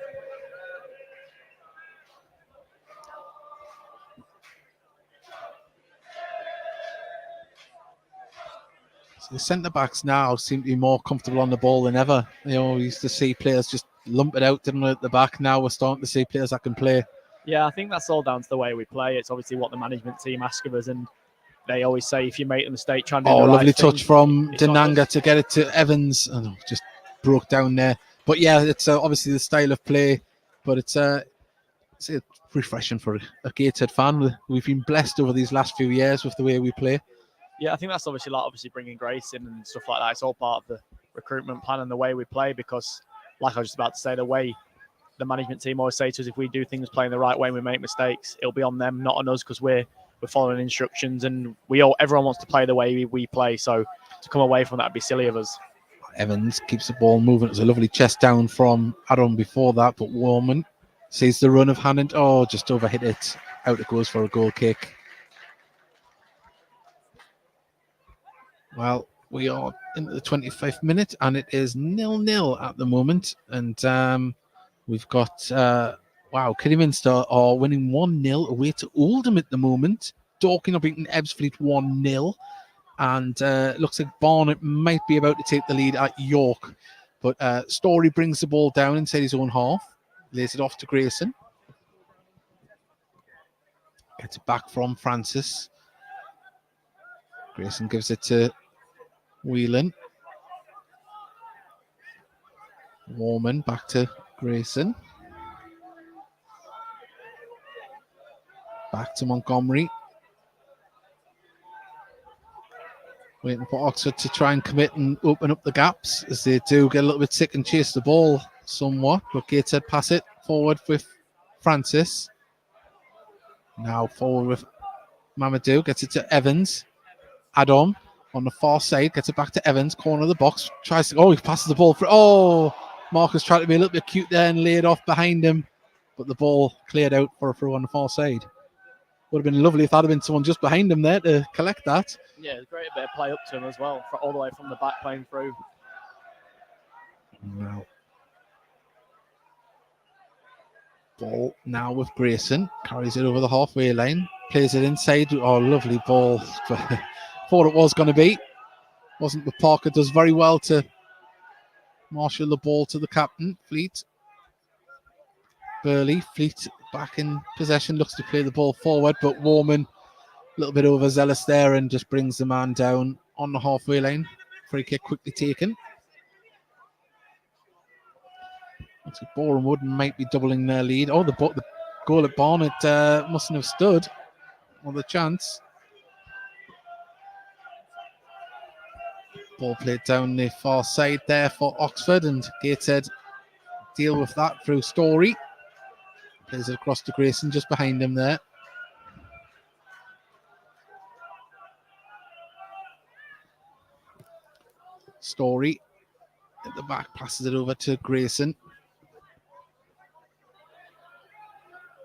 So the centre-backs now seem to be more comfortable on the ball than ever. You know, we used to see players just lump it out, didn't we, at the back. Now we're starting to see players that can play. Yeah, I think that's all down to the way we play. It's obviously what the management team ask of us, and they always say if you make a mistake, try and do the right lovely thing. Touch from Denanga to get it to Evans. Oh, just broke down there. But yeah, it's obviously the style of play, but it's refreshing for a Gateshead fan. We've been blessed over these last few years with the way we play. Yeah, I think that's obviously bringing Grace in and stuff like that. It's all part of the recruitment plan and the way we play, because like I was just about to say, the way the management team always say to us, if we do things playing the right way and we make mistakes, it'll be on them, not on us, because we're following instructions, and everyone wants to play the way we play. So to come away from that would be silly of us. Evans keeps the ball moving. It was a lovely chest down from Adam before that, but Warman sees the run of Hannant. Oh, just overhit it. Out it goes for a goal kick. Well, we are into the 25th minute, and it is 0-0 at the moment. And we've got, Kidderminster are winning 1-0 away to Oldham at the moment. Dorking are beating Ebbsfleet 1-0. And looks like Barnet might be about to take the lead at York. But Story brings the ball down inside his own half. Lays it off to Grayson. Gets it back from Francis. Grayson gives it to Whelan. Warman back to Grayson. Back to Montgomery. Waiting for Oxford to try and commit and open up the gaps, as they do get a little bit sick and chase the ball somewhat. But Gateshead pass it forward with Francis. Now forward with Mamadou. Gets it to Evans. Adam on the far side. Gets it back to Evans. Corner of the box. Tries to... he passes the ball through. Oh! Marcus tried to be a little bit cute there and laid off behind him. But the ball cleared out for a throw on the far side. Would have been lovely if that had been someone just behind him there to collect that. Yeah, it's a great bit of play up to him as well, all the way from the back playing through. Now, ball now with Grayson. Carries it over the halfway line. Plays it inside. Oh, lovely ball. Thought it was going to be. Wasn't, but Parker does very well to marshal the ball to the captain, Fleet. Burley, Fleet back in possession, looks to play the ball forward, but Warman a little bit overzealous there and just brings the man down on the halfway line. Free kick quickly taken. Looks like Boreham Wood might be doubling their lead. Oh, the goal at Barnet mustn't have stood. Or the chance. Ball played down the far side there for Oxford, and Gateshead deal with that through Story. Plays it across to Grayson just behind him there. Story at the back, passes it over to Grayson.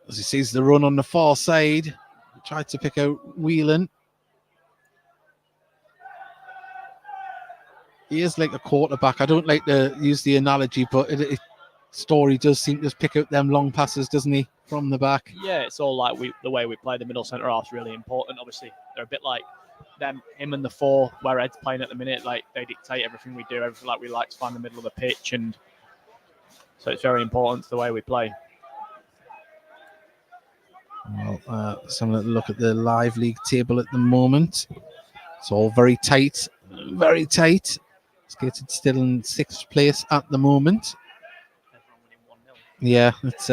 As he sees the run on the far side, tried to pick out Whelan. He is like a quarterback. I don't like to use the analogy, but Story does seem to pick out them long passes, doesn't he, from the back? Yeah, it's all like the way we play. The middle centre half is really important. Obviously, they're a bit like him and the four, where Ed's playing at the minute. Like, they dictate everything we do. Everything, like, we like to find the middle of the pitch, and So it's very important to the way we play. Well, let's have a look at the live league table at the moment. It's all very tight, very tight. Gateshead still in 6th place at the moment. Yeah, it's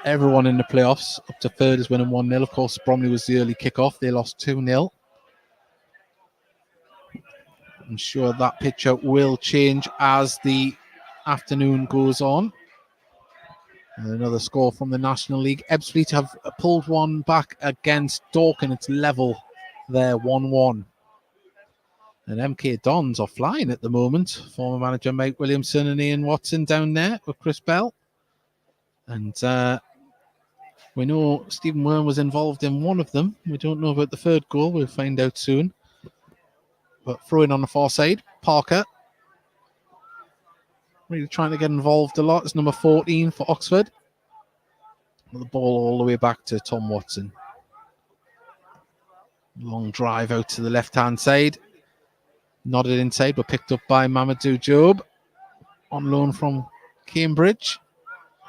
everyone in the playoffs up to 3rd is winning 1-0. Of course, Bromley was the early kickoff. They lost 2-0. I'm sure that picture will change as the afternoon goes on. And another score from the National League. Ebbsfleet have pulled one back against Dorking. It's level there, 1-1. And MK Dons are flying at the moment. Former manager Mike Williamson and Ian Watson down there with Chris Bell. And we know Stephen Wern was involved in one of them. We don't know about the third goal. We'll find out soon. But throwing on the far side, Parker. Really trying to get involved a lot. It's number 14 for Oxford. The ball all the way back to Tom Watson. Long drive out to the left-hand side. Nodded inside, but picked up by Mamadou Job. On loan from Cambridge.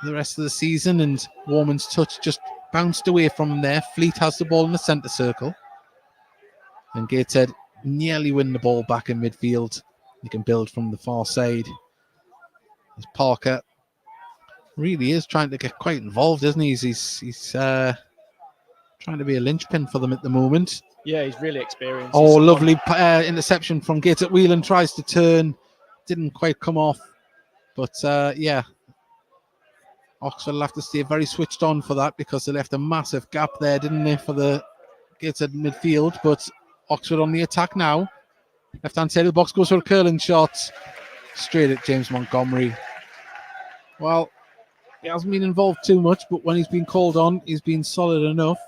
The rest of the season, and Warman's touch just bounced away from him there. Fleet has the ball in the centre circle. And Gateshead nearly win the ball back in midfield. He can build from the far side. As Parker really is trying to get quite involved, isn't he? He's trying to be a linchpin for them at the moment. Yeah, he's really experienced. Oh, lovely interception from Gateshead. Whelan tries to turn. Didn't quite come off. But yeah, Oxford will have to stay very switched on for that because they left a massive gap there, didn't they, for the Gateshead midfield. But Oxford on the attack now. Left-hand side of the box goes for a curling shot. Straight at James Montgomery. Well, he hasn't been involved too much, but when he's been called on, he's been solid enough.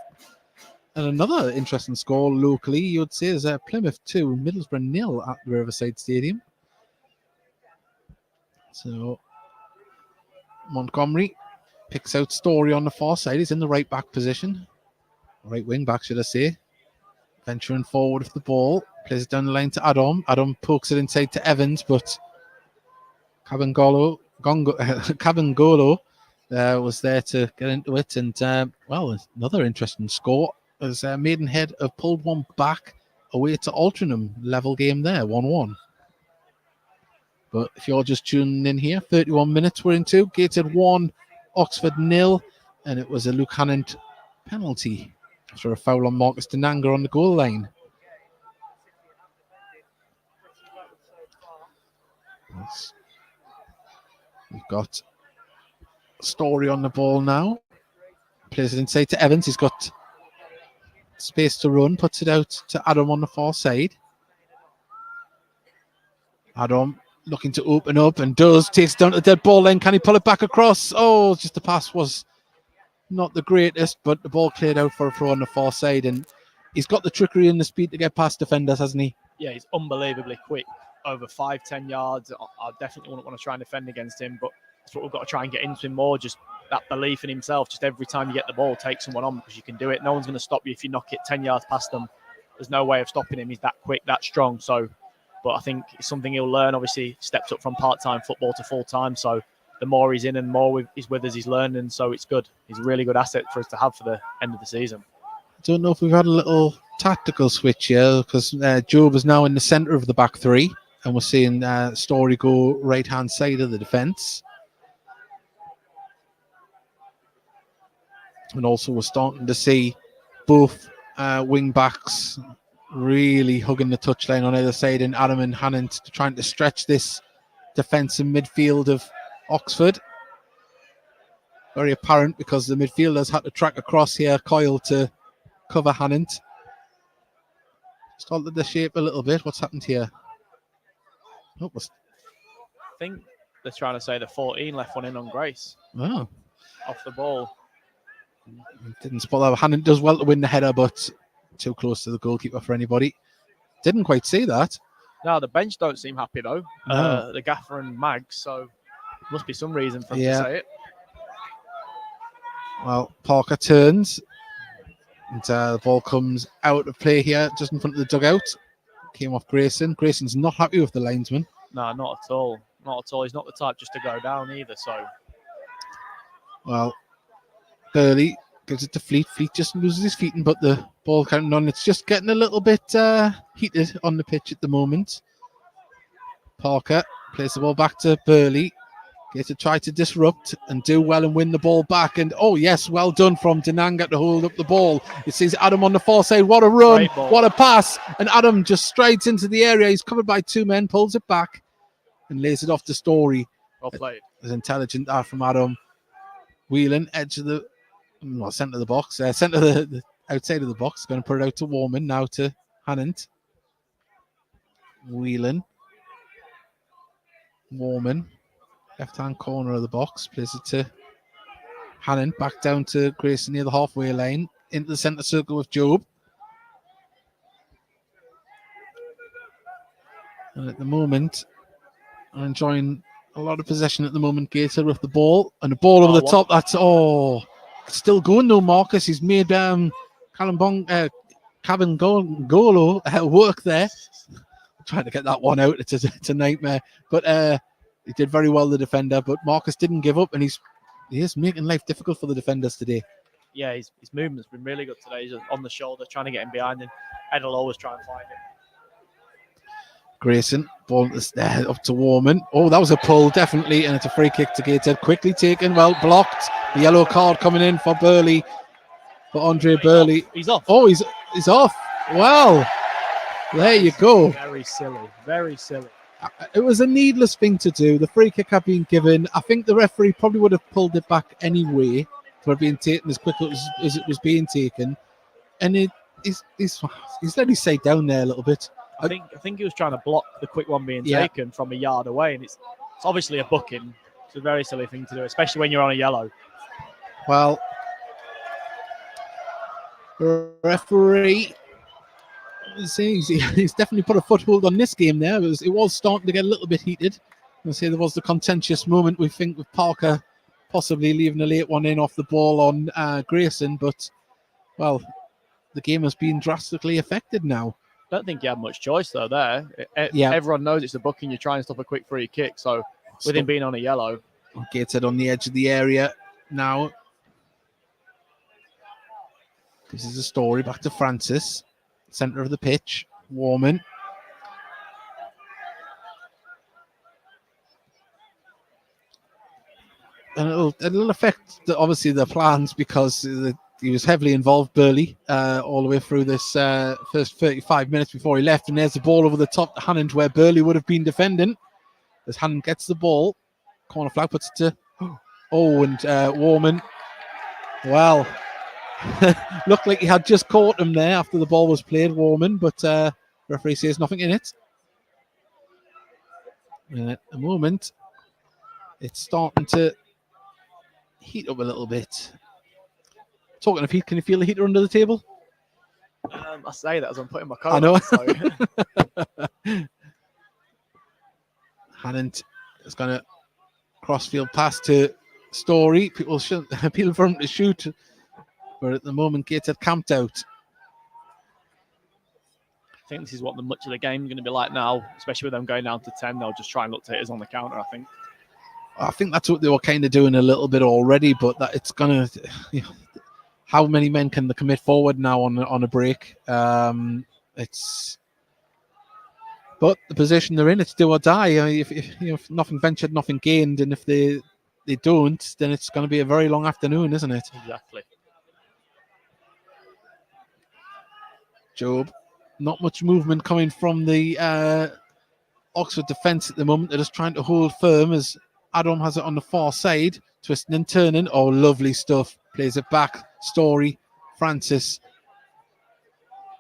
And another interesting score locally, you would say, is Plymouth 2, Middlesbrough 0 at the Riverside Stadium. So Montgomery picks out Story on the far side. He's in the right back position. Right wing back, should I say. Venturing forward with the ball. Plays it down the line to Adam. Adam pokes it inside to Evans, but Cabangolo was there to get into it. And, well, another interesting score as Maidenhead have pulled one back away to Altrincham. Level game there, 1-1. But if you're just tuning in here, 31 minutes we're into. Gateshead 1, Oxford 0. And it was a Luke Hannant penalty after a foul on Marcus Denanga on the goal line. We've got Story on the ball now. Plays it inside to Evans. He's got space to run. Puts it out to Adam on the far side. Adam looking to open up and does. Takes down to the dead ball line. Can he pull it back across? Oh, just the pass was not the greatest, but the ball cleared out for a throw on the far side. And he's got the trickery and the speed to get past defenders, hasn't he? Yeah, he's unbelievably quick. Over 5-10 yards. I definitely wouldn't want to try and defend against him, but that's what we've got to try and get into him more. Just that belief in himself. Just every time you get the ball, take someone on because you can do it. No one's going to stop you if you knock it 10 yards past them. There's no way of stopping him. He's that quick, that strong. So, but I think it's something he'll learn. Obviously, stepped up from part-time football to full-time. So the more he's in and more he's with us, he's learning. So it's good. He's a really good asset for us to have for the end of the season. I don't know if we've had a little tactical switch here because Job is now in the centre of the back three. And we're seeing Story go right-hand side of the defence. And also we're starting to see both wing-backs really hugging the touchline on either side. And Adam and Hannant trying to stretch this defensive midfield of Oxford. Very apparent because the midfielders had to track across here, Coyle to cover Hannant. Just altered the shape a little bit. What's happened here? I think they're trying to say the 14 left one in on Grace. Oh. Off the ball. Didn't spot that. Hannant does well to win the header, but too close to the goalkeeper for anybody. Didn't quite see that. No, the bench don't seem happy though. No. The gaffer and Mags, so must be some reason for them to say it. Well, Parker turns. And the ball comes out of play here, just in front of the dugout. Came off Grayson. Grayson's not happy with the linesman. No, not at all. Not at all. He's not the type just to go down either. So Well, Burley gives it to Fleet. Fleet just loses his feet, but the ball counting on. It's just getting a little bit heated on the pitch at the moment. Parker plays the ball back to Burley. Gets to try to disrupt and do well and win the ball back. And oh yes, well done from Denanga to hold up the ball. It sees Adam on the far side. What a run! What a pass! And Adam just strides into the area. He's covered by two men, pulls it back, and lays it off to Story. Well played. It's intelligent from Adam. Whelan, edge of the centre of the box, centre of the outside of the box. Going to put it out to Warman, now to Hannant. Whelan. Warman. Left-hand corner of the box. Plays it to Hannant. Back down to Grayson near the halfway line. Into the centre circle with Job. And at the moment, I'm enjoying a lot of possession at the moment. Gateshead with the ball. And the ball over the top. That's still going though, Marcus. He's made Cabin Golo work there. I'm trying to get that one out. It's a nightmare. But he did very well, the defender. But Marcus didn't give up, and he is making life difficult for the defenders today. Yeah, his movement's been really good today. He's on the shoulder, trying to get him behind him. Ed will always try and find him. Grayson, ball up to Warman. Oh, that was a pull, definitely, and it's a free kick to Gateshead. Quickly taken, well blocked. The yellow card coming in for Burley, for Andre Burley. He's off. Oh, he's off. Well, there you go. Very silly, very silly. It was a needless thing to do. The free kick had been given. I think the referee probably would have pulled it back anyway for it being taken as quickly as it was being taken. And he's let his side down there a little bit. I think he was trying to block the quick one being taken from a yard away, and it's obviously a booking. It's a very silly thing to do, especially when you're on a yellow. Well, the referee, he's definitely put a foothold on this game there. It was starting to get a little bit heated. I say there was the contentious moment, we think, with Parker possibly leaving a late one in off the ball on Grayson, but, well, the game has been drastically affected now. I don't think you had much choice, though, there. Everyone knows it's a booking. You're trying to stop a quick free kick, so with him being on a yellow. Gateshead on the edge of the area now. This is a Story back to Francis. Centre of the pitch. Warman. And it'll affect, obviously, the plans because he was heavily involved, Burley, all the way through this first 35 minutes before he left. And there's the ball over the top to Hannant, where Burley would have been defending. As Hannant gets the ball, corner flag puts it to Warman. Well, looked like he had just caught him there after the ball was played, Warman, but referee says nothing in it. And at the moment, it's starting to heat up a little bit. Talking of heat, can you feel the heater under the table? I say that as I'm putting my coat I know. on, Hannant is going to crossfield pass to Story. People for him to shoot, but at the moment, Gateshead camped out. I think this is what much of the game is going to be like now, especially with them going down to 10. They'll just try and look to hit us on the counter, I think that's what they were kind of doing a little bit already, but that it's going to... how many men can they commit forward now on a break? But the position they're in, it's do or die. I mean, if nothing ventured, nothing gained, and if they don't, then it's going to be a very long afternoon, isn't it? Exactly. Job, not much movement coming from the Oxford defence at the moment. They're just trying to hold firm as Adam has it on the far side, twisting and turning. Oh, lovely stuff. Plays it back. Story, Francis,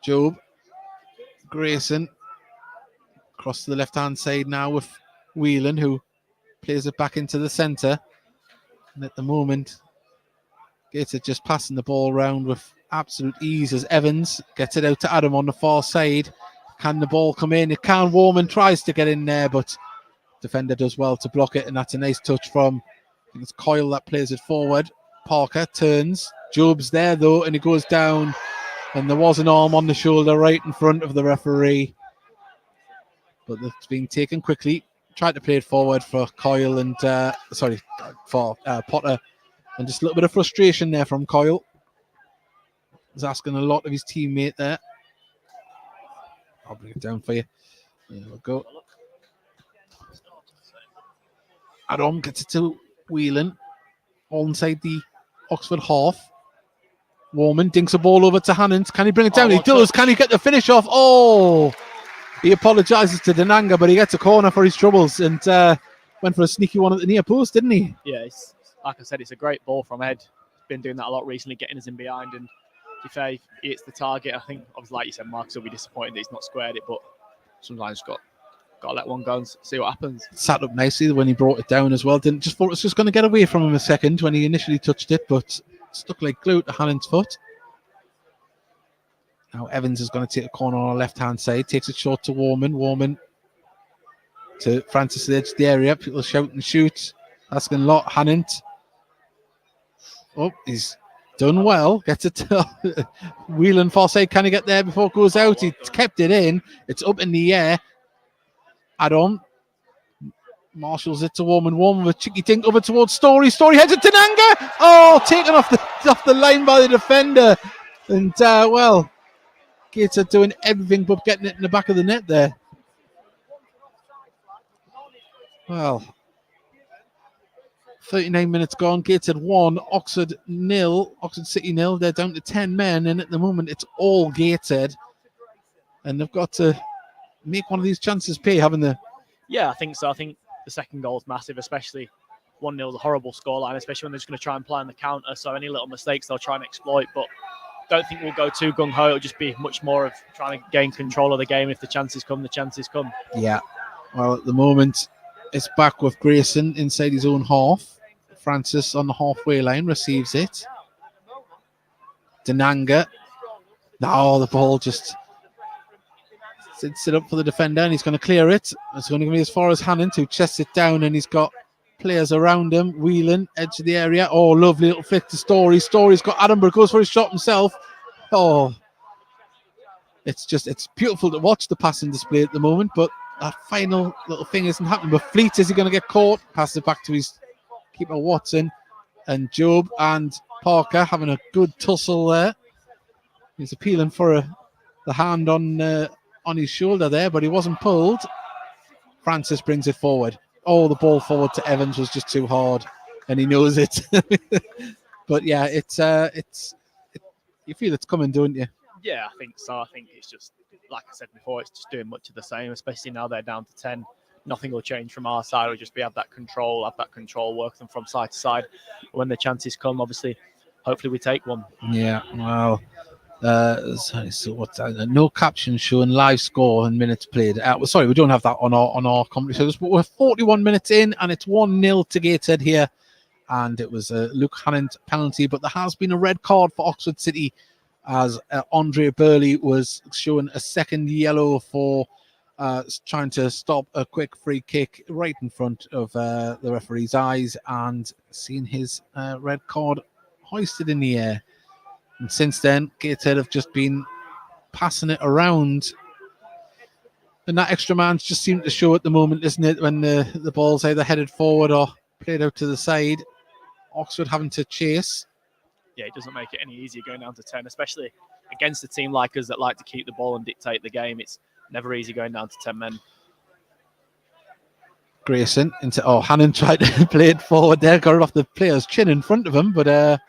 Job, Grayson. Across to the left-hand side now with Whelan, who plays it back into the centre. And at the moment, Gateshead just passing the ball around with absolute ease as Evans gets it out to Adam on the far side. Can the ball come in? It can. Warman tries to get in there, but defender does well to block it, and that's a nice touch from, I think it's Coyle that plays it forward. Parker turns. Job's there, though, and he goes down, and there was an arm on the shoulder right in front of the referee. But it's being taken quickly. Tried to play it forward for Coyle and, for Potter. And just a little bit of frustration there from Coyle. He's asking a lot of his teammate there. I'll bring it down for you. There we go. Adam gets it to Whelan. All inside the Oxford half. Warman dinks a ball over to Hannant. Can he bring it down? He does. Can he get the finish off? Oh! He apologises to Denanga, but he gets a corner for his troubles and went for a sneaky one at the near post, didn't he? Yeah, like I said, it's a great ball from Ed. He's been doing that a lot recently, getting us in behind. And if he hits the target, I think, obviously, like you said, Marcus will be disappointed that he's not squared it, but sometimes got to let one go and see what happens. Sat up nicely when he brought it down as well. Didn't just thought it was just going to get away from him a second when he initially touched it, but stuck like glue to Hannant's foot. Now Evans is going to take a corner on our left-hand side. Takes it short to Warman. Warman to Francis at the edge of the area. People shout and shoot. Asking a lot. Hannant. Oh, he's done well. Gets it to Whelan far side. Can he get there before it goes out? He kept it in. It's up in the air. Adam marshals it to Warman. Warman with a cheeky dink over towards Story. Story heads it to Nanga. Oh, taken off the line by the defender. And, well, Gateshead doing everything but getting it in the back of the net there. Well, 39 minutes gone. Gateshead 1, Oxford 0, Oxford City 0. They're down to 10 men, and at the moment it's all Gateshead. And they've got to make one of these chances pay, haven't they? Yeah, I think so. I think the second goal is massive, especially 1-0 is a horrible scoreline, especially when they're just going to try and play on the counter. So any little mistakes they'll try and exploit. But don't think we'll go too gung-ho. It'll just be much more of trying to gain control of the game. If the chances come, the chances come. Yeah. Well, at the moment, it's back with Grayson inside his own half. Francis on the halfway line receives it. Denanga. Now the ball just sits it up for the defender and he's going to clear it. It's going to be as far as Hannant, who chests it down, and he's got players around him. Whelan, edge of the area. Oh, lovely little flick to Story. Story's got Attenborough, goes for his shot himself. Oh, it's beautiful to watch the passing display at the moment, but that final little thing isn't happening. But Fleet, is he going to get caught? Passes it back to his keeper Watson, and Job and Parker having a good tussle there. He's appealing for the hand on his shoulder there, but he wasn't pulled. Francis brings it forward. Oh, the ball forward to Evans was just too hard, and he knows it. But yeah, you feel it's coming, don't you? Yeah, I think so. I think it's just, like I said before, it's just doing much of the same, especially now they're down to 10. Nothing will change from our side. It'll just be have that control, work them from side to side. When the chances come, obviously, hopefully we take one. Yeah, well, so what's that? No caption showing live score and minutes played. Sorry, we don't have that on our commentary shows, but we're 41 minutes in and it's 1-0 to Gateshead here. And it was a Luke Hannant penalty, but there has been a red card for Oxford City as Andre Burley was showing a second yellow for trying to stop a quick free kick right in front of the referee's eyes, and seeing his red card hoisted in the air. And since then, Gateshead have just been passing it around. And that extra man's just seemed to show at the moment, isn't it? When the ball's either headed forward or played out to the side. Oxford having to chase. Yeah, it doesn't make it any easier going down to 10, especially against a team like us that like to keep the ball and dictate the game. It's never easy going down to 10 men. Grayson into Hannon tried to play it forward there, got it off the player's chin in front of him, but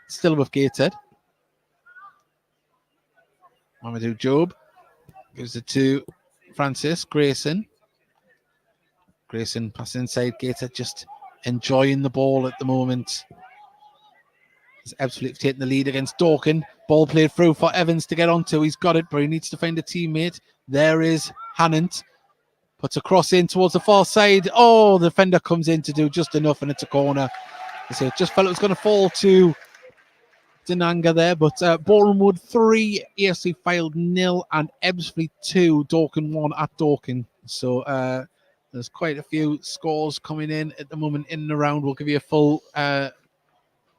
still with Gateshead. Mamadou Job gives it to Francis. Grayson passes inside. Gateshead just enjoying the ball at the moment. He's absolutely taking the lead against Dorkin. Ball played through for Evans to get onto. He's got it, but he needs to find a teammate. There is Hannant. Puts a cross in towards the far side. Oh, the defender comes in to do just enough, and it's a corner. So it just felt it was going to fall to Denanga there, but Bournemouth 3, AFC Fylde 0, and Ebbsfleet 2, Dorkin 1 at Dorkin. So there's quite a few scores coming in at the moment in and around. We'll give you a full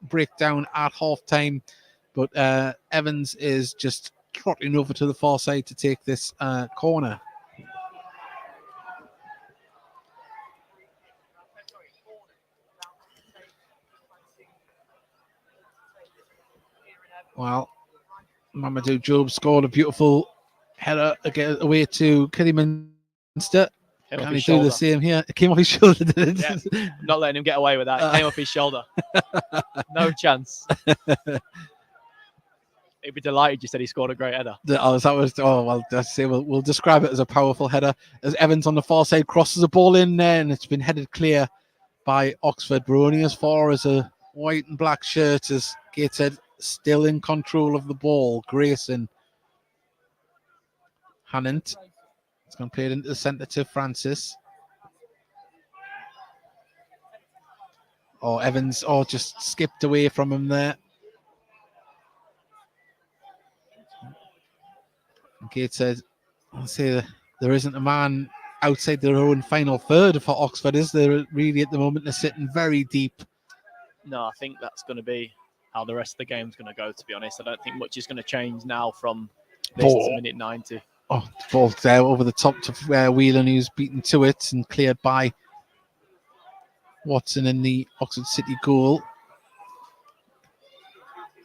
breakdown at half time, but Evans is just trotting over to the far side to take this corner. Well, Mamadou Job scored a beautiful header away to Kidderminster. Can he do the same here? It came off his shoulder, did it? Yeah, I'm not letting him get away with that. It came off his shoulder. No chance. He'd be delighted you said he scored a great header. We'll describe it as a powerful header. As Evans on the far side crosses a ball in there, and it's been headed clear by Oxford. We're only as far as a white and black shirt as Gateshead still in control of the ball. Grayson. Hannant. It's going to play it into the centre to Francis. Evans, just skipped away from him there. Gateshead, I'll say there isn't a man outside their own final third for Oxford, is there really at the moment? They're sitting very deep. No, I think that's going to be how the rest of the game's going to go, to be honest. I don't think much is going to change now from this to minute 90. Ball there over the top to Whelan, who's beaten to it and cleared by Watson in the Oxford City goal.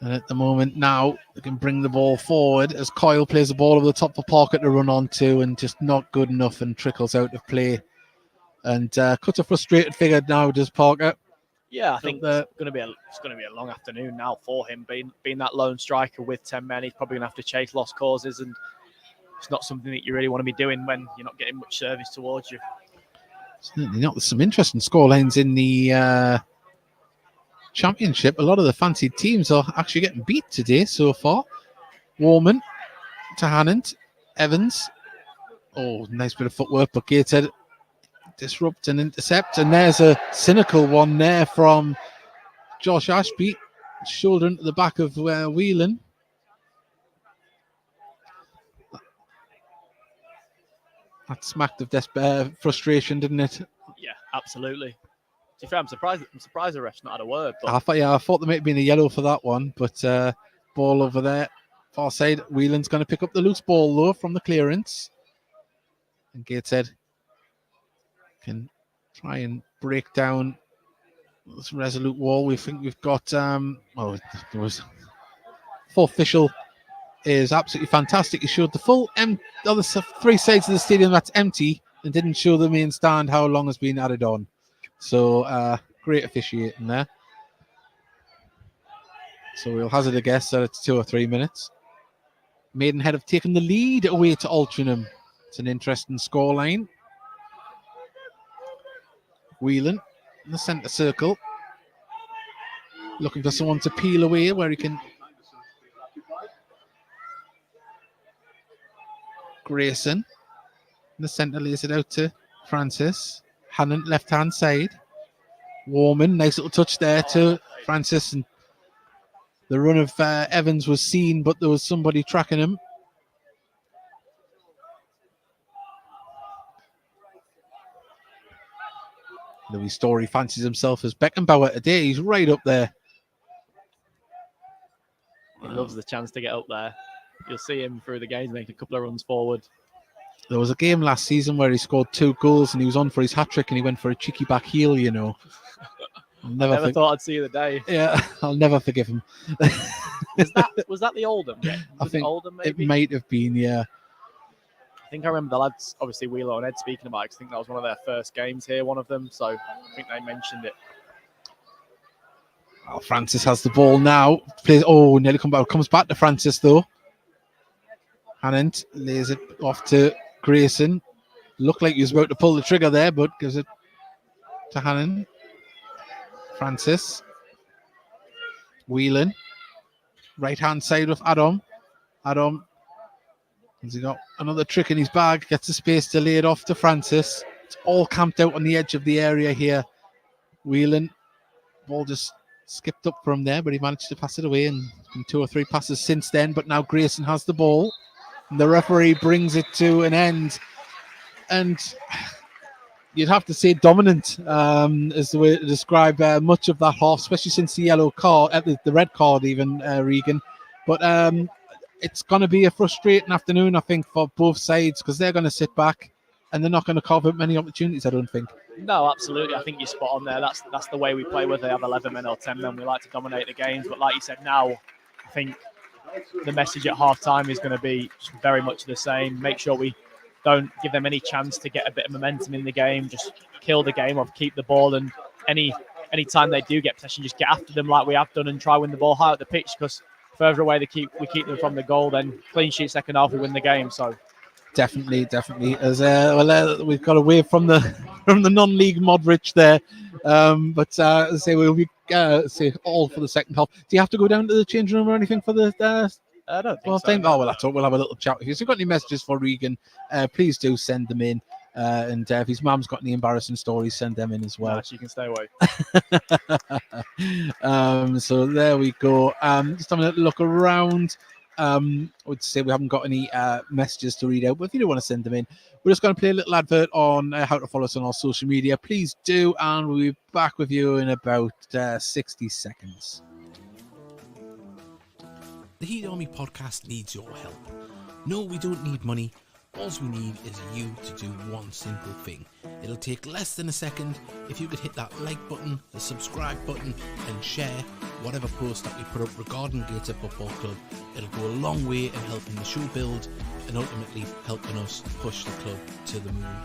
And at the moment now, they can bring the ball forward as Coyle plays the ball over the top for Parker to run onto, and just not good enough and trickles out of play. And cuts a frustrated figure now, does Parker. Yeah, I think it's going to be a long afternoon now for him. Being that lone striker with 10 men, he's probably going to have to chase lost causes, and it's not something that you really want to be doing when you're not getting much service towards you. Certainly not. There's some interesting scorelines in the Championship. A lot of the fancied teams are actually getting beat today so far. Warman to Hannant. Evans. Nice bit of footwork, but Gateshead disrupt and intercept. And there's a cynical one there from Josh Ashby. Shoulder into the back of Whelan. That smacked of frustration, didn't it? Yeah, absolutely. To be fair, I'm surprised the ref's not had a word. But I thought there might have been a yellow for that one, but ball over there, far side. Whelan's going to pick up the loose ball though from the clearance, and Gateshead can try and break down this resolute wall. We think we've got there was fourth official is absolutely fantastic. He showed the full other three sides of the stadium that's empty and didn't show the main stand how long has been added on. So great officiating there. So we'll hazard a guess that it's 2 or 3 minutes. Maidenhead have taken the lead away to Altrincham. It's an interesting scoreline. Whelan in the centre circle. Looking for someone to peel away where he can. Grayson in the centre lays it out to Francis. Hannant left hand side. Warman, nice little touch there to Francis, and the run of Evans was seen, but there was somebody tracking him. Louis Story fancies himself as Beckenbauer today. He's right up there. He loves the chance to get up there. You'll see him through the games making a couple of runs forward. There was a game last season where he scored 2 goals and he was on for his hat-trick and he went for a cheeky back heel, you know. I never thought I'd see the day. Yeah, I'll never forgive him. Was that the Oldham game? I think Oldham, maybe? It might have been, yeah. I think I remember the lads, obviously Wheeler and Ed, speaking about it. I think that was one of their first games here, one of them. So I think they mentioned it. Well, Francis has the ball now. Plays. Nearly comes back to Francis though. Hannant lays it off to Grayson. Looked like he was about to pull the trigger there, but gives it to Hannant. Francis. Whelan. Right hand side with Adam. Adam. Has he got another trick in his bag? Gets the space to lay it off to Francis. It's all camped out on the edge of the area here. Whelan. Ball just skipped up from there, but he managed to pass it away, and 2 or 3 passes since then. But now Grayson has the ball. And the referee brings it to an end. And you'd have to say dominant is the way to describe much of that half, especially since the yellow card, the red card even, Regan. But it's going to be a frustrating afternoon, I think, for both sides, because they're going to sit back and they're not going to carve out many opportunities, I don't think. No, absolutely. I think you're spot on there. That's the way we play, whether they have 11 men or 10 men. We like to dominate the games. But like you said, now I think the message at half time is going to be very much the same. Make sure we don't give them any chance to get a bit of momentum in the game. Just kill the game off, keep the ball, and any time they do get possession, just get after them like we have done and try win the ball high up the pitch. Because further away we keep them from the goal, then clean sheet second half, we win the game. So definitely. As we've got away from the from the non-league Modric there, but as I say, we'll be say all for the second half. Do you have to go down to the changing room or anything for the I don't think well, so. time? Oh well, that's all. We'll have a little chat. If you've got any messages for Regan, please do send them in. And if his mum's got any embarrassing stories, send them in as well. Nah, she can stay away. So there we go. Just having a look around. I would say we haven't got any messages to read out, but if you do want to send them in, we're just going to play a little advert on how to follow us on our social media. Please do, and we'll be back with you in about 60 seconds. The Heat Army podcast needs your help. No, we don't need money. All we need is you to do one simple thing. It'll take less than a second. If you could hit that like button, the subscribe button, and share whatever post that we put up regarding Gateshead Football Club, it'll go a long way in helping the show build and ultimately helping us push the club to the moon.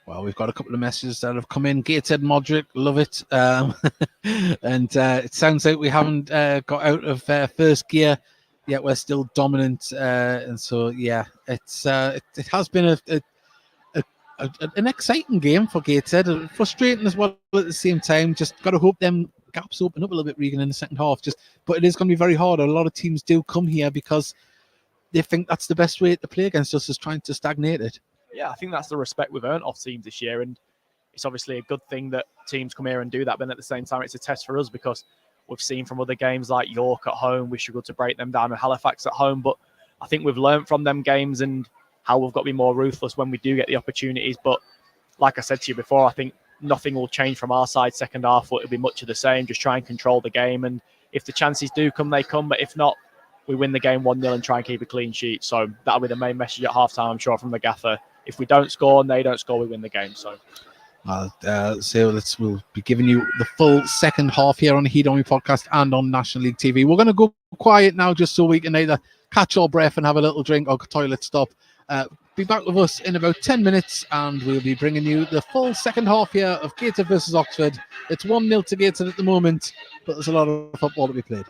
Well, we've got a couple of messages that have come in. Gateshead Modric, love it. And it sounds like we haven't got out of first gear yet. We're still dominant. And so, yeah, it has been an exciting game for Gateshead. Frustrating as well at the same time. Just got to hope them gaps open up a little bit, Regan, in the second half. But it is going to be very hard. A lot of teams do come here because they think that's the best way to play against us, is trying to stagnate it. Yeah, I think that's the respect we've earned off teams this year, and it's obviously a good thing that teams come here and do that. But at the same time, it's a test for us because we've seen from other games like York at home, we struggled to break them down, and Halifax at home. But I think we've learned from them games and how we've got to be more ruthless when we do get the opportunities. But like I said to you before, I think nothing will change from our side second half. It'll be much of the same. Just try and control the game, and if the chances do come, they come. But if not, we win the game 1-0 and try and keep a clean sheet. So that'll be the main message at halftime, I'm sure, from the gaffer. If we don't score and they don't score, we win the game. So we'll be giving you the full second half here on the Heat Army podcast and on National League TV. We're going to go quiet now just so we can either catch our breath and have a little drink or toilet stop. Be back with us in about 10 minutes and we'll be bringing you the full second half here of Gateshead versus Oxford. It's 1-0 to Gateshead at the moment, but there's a lot of football to be played.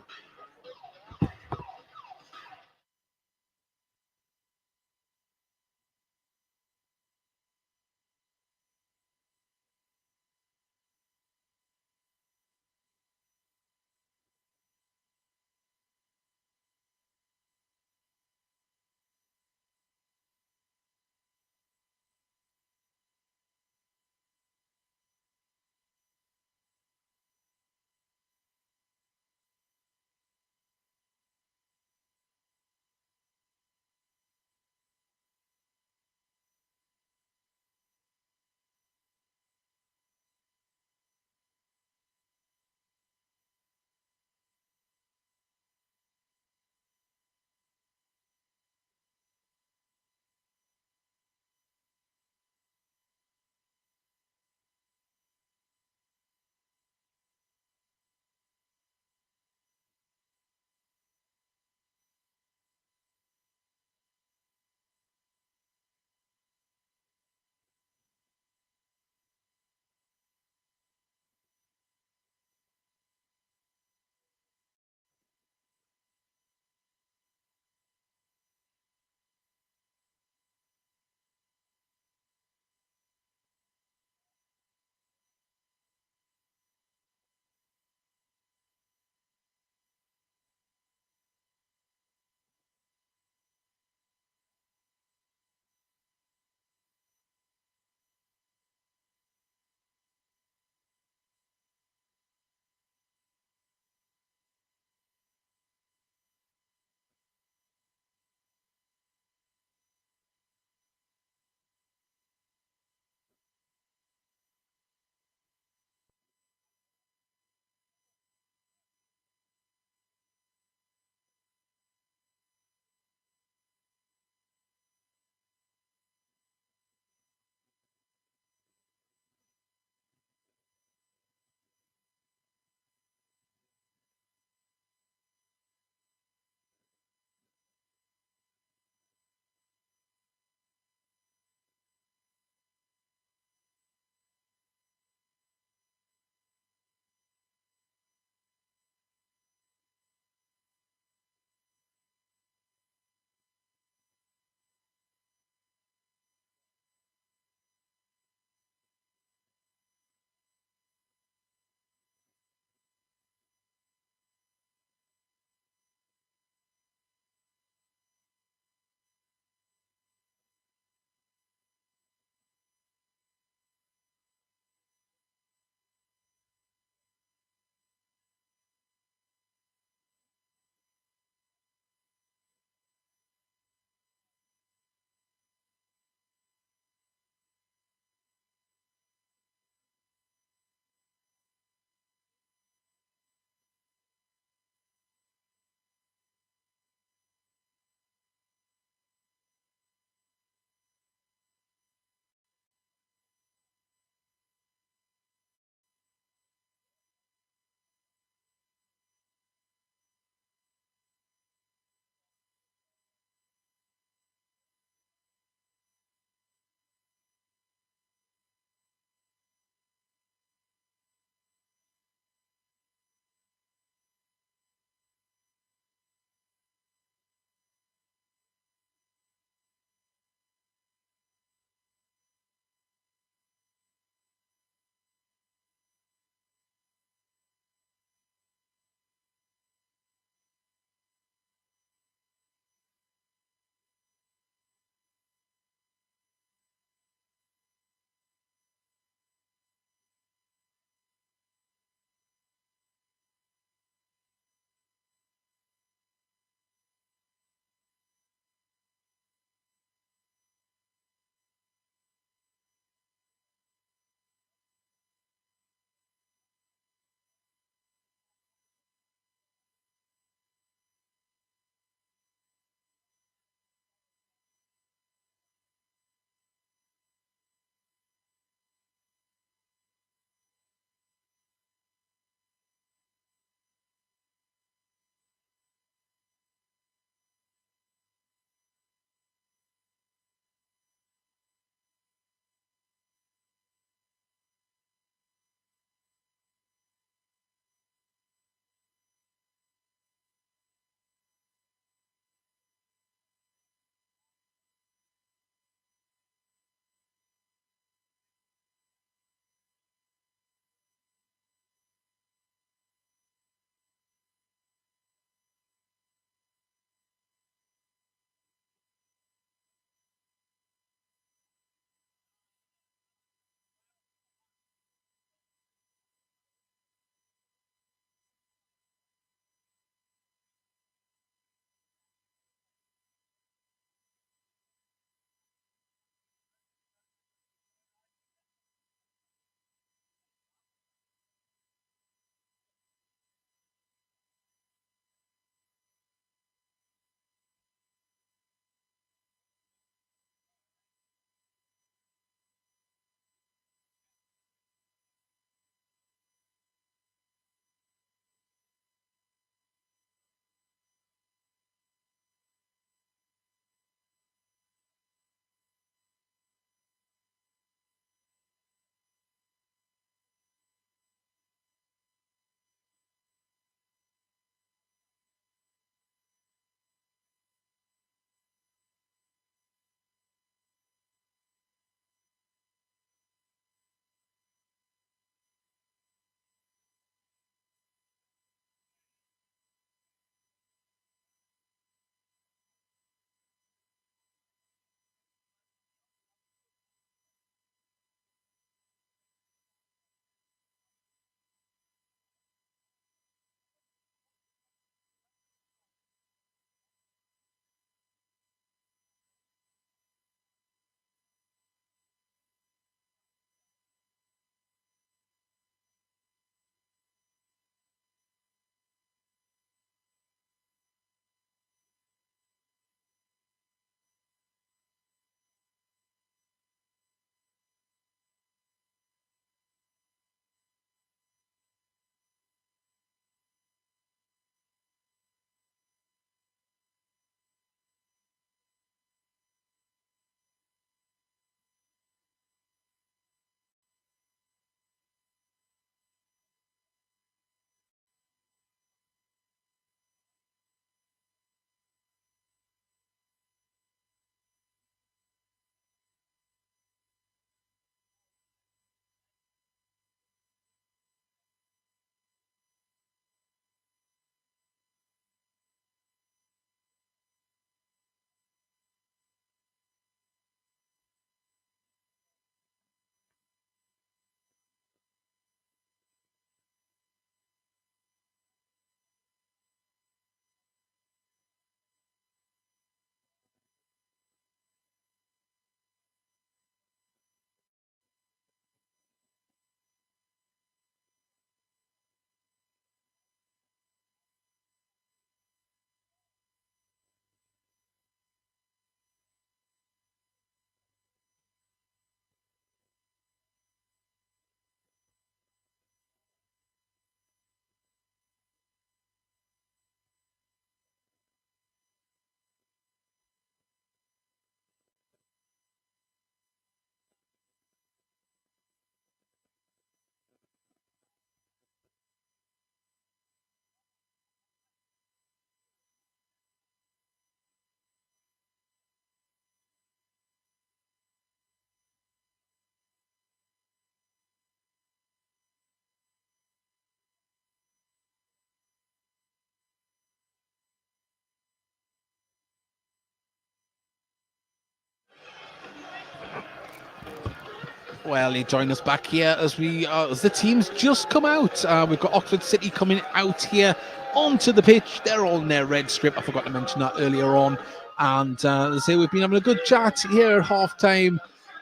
Well, you join us back here as as the teams just come out. We've got Oxford City coming out here onto the pitch. They're all in their red strip. I forgot to mention that earlier on. And as I say, we've been having a good chat here at half time.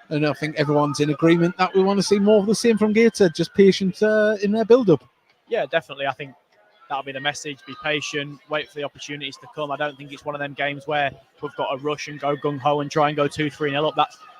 And I think everyone's in agreement that we want to see more of the same from Gateshead, just patient in their build-up. Yeah, definitely. I think that'll be the message. Be patient, wait for the opportunities to come. I don't think it's one of them games where we've got to rush and go gung-ho and try and go 2-3-0 up.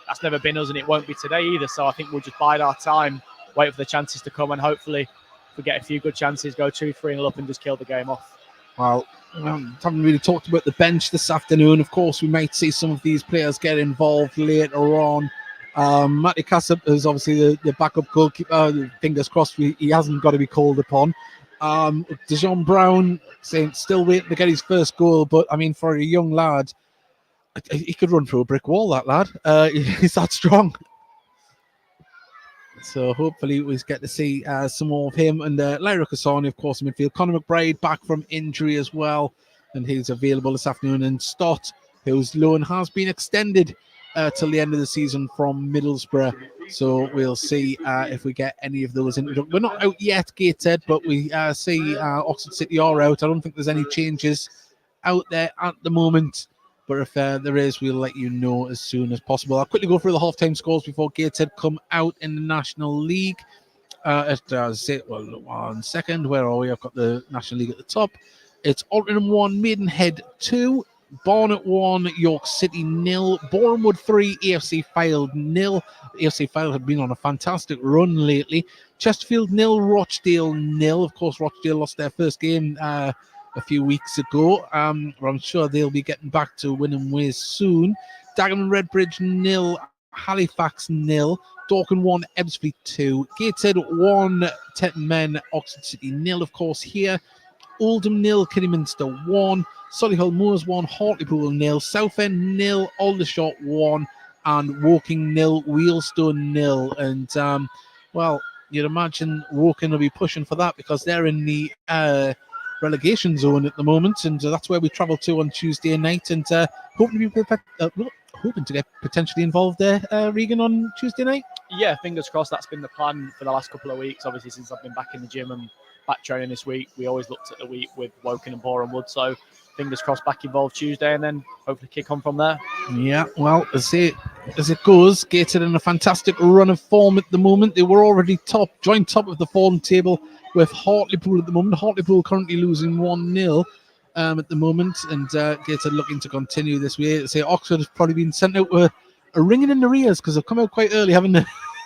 That's never been us, and it won't be today either. So I think we'll just bide our time, wait for the chances to come, and hopefully if we get a few good chances, go 2-3-0 up and just kill the game off. Well, we haven't really talked about the bench this afternoon. Of course, we might see some of these players get involved later on. Matty Cassip is obviously the backup goalkeeper. Fingers crossed he hasn't got to be called upon. Dejon Brown saying still waiting to get his first goal, but I mean, for a young lad, he could run through a brick wall, that lad. He's that strong. So hopefully we get to see some more of him. And Lyra Kasani, of course, in midfield. Conor McBride back from injury as well. And he's available this afternoon. And Stott, whose loan has been extended till the end of the season from Middlesbrough. So we'll see if we get any of those introductions. We're not out yet, Gateshead, but we see Oxford City are out. I don't think there's any changes out there at the moment. But if there is, we'll let you know as soon as possible. I'll quickly go through the half-time scores before Gateshead come out in the National League. One second. Where are we? I've got the National League at the top. It's Altrincham 1, Maidenhead 2, Barnet 1, York City 0, Bournemouth 3, AFC Fylde 0. AFC Fylde have been on a fantastic run lately. Chesterfield 0, Rochdale 0. Of course, Rochdale lost their first game a few weeks ago. But I'm sure they'll be getting back to winning ways soon. Dagenham Redbridge 0, Halifax 0, Dorking 1, Ebbsfleet 2, Gateshead 1, Tetton Men, Oxford City 0, of course, here. Oldham 0, Kidderminster 1, Solihull Moors 1, Hartlepool 0, Southend 0, Aldershot 1, and Woking 0, Wheelstone 0. And, well, you'd imagine Woking will be pushing for that because they're in the relegation zone at the moment, and that's where we travel to on Tuesday night, and hoping to get potentially involved there, Regan, on Tuesday night. Yeah, fingers crossed. That's been the plan for the last couple of weeks. Obviously, since I've been back in the gym and back training this week, we always looked at the week with Woking and Boreham Wood. So fingers crossed, back involved Tuesday, and then hopefully kick on from there. Yeah, well, as it goes, Gateshead in a fantastic run of form at the moment. They were already joint top of the form table with Hartlepool at the moment. Hartlepool currently losing 1-0 at the moment, and Gateshead looking to continue this way. Say Oxford has probably been sent out with a ringing in their ears because they've come out quite early, haven't they?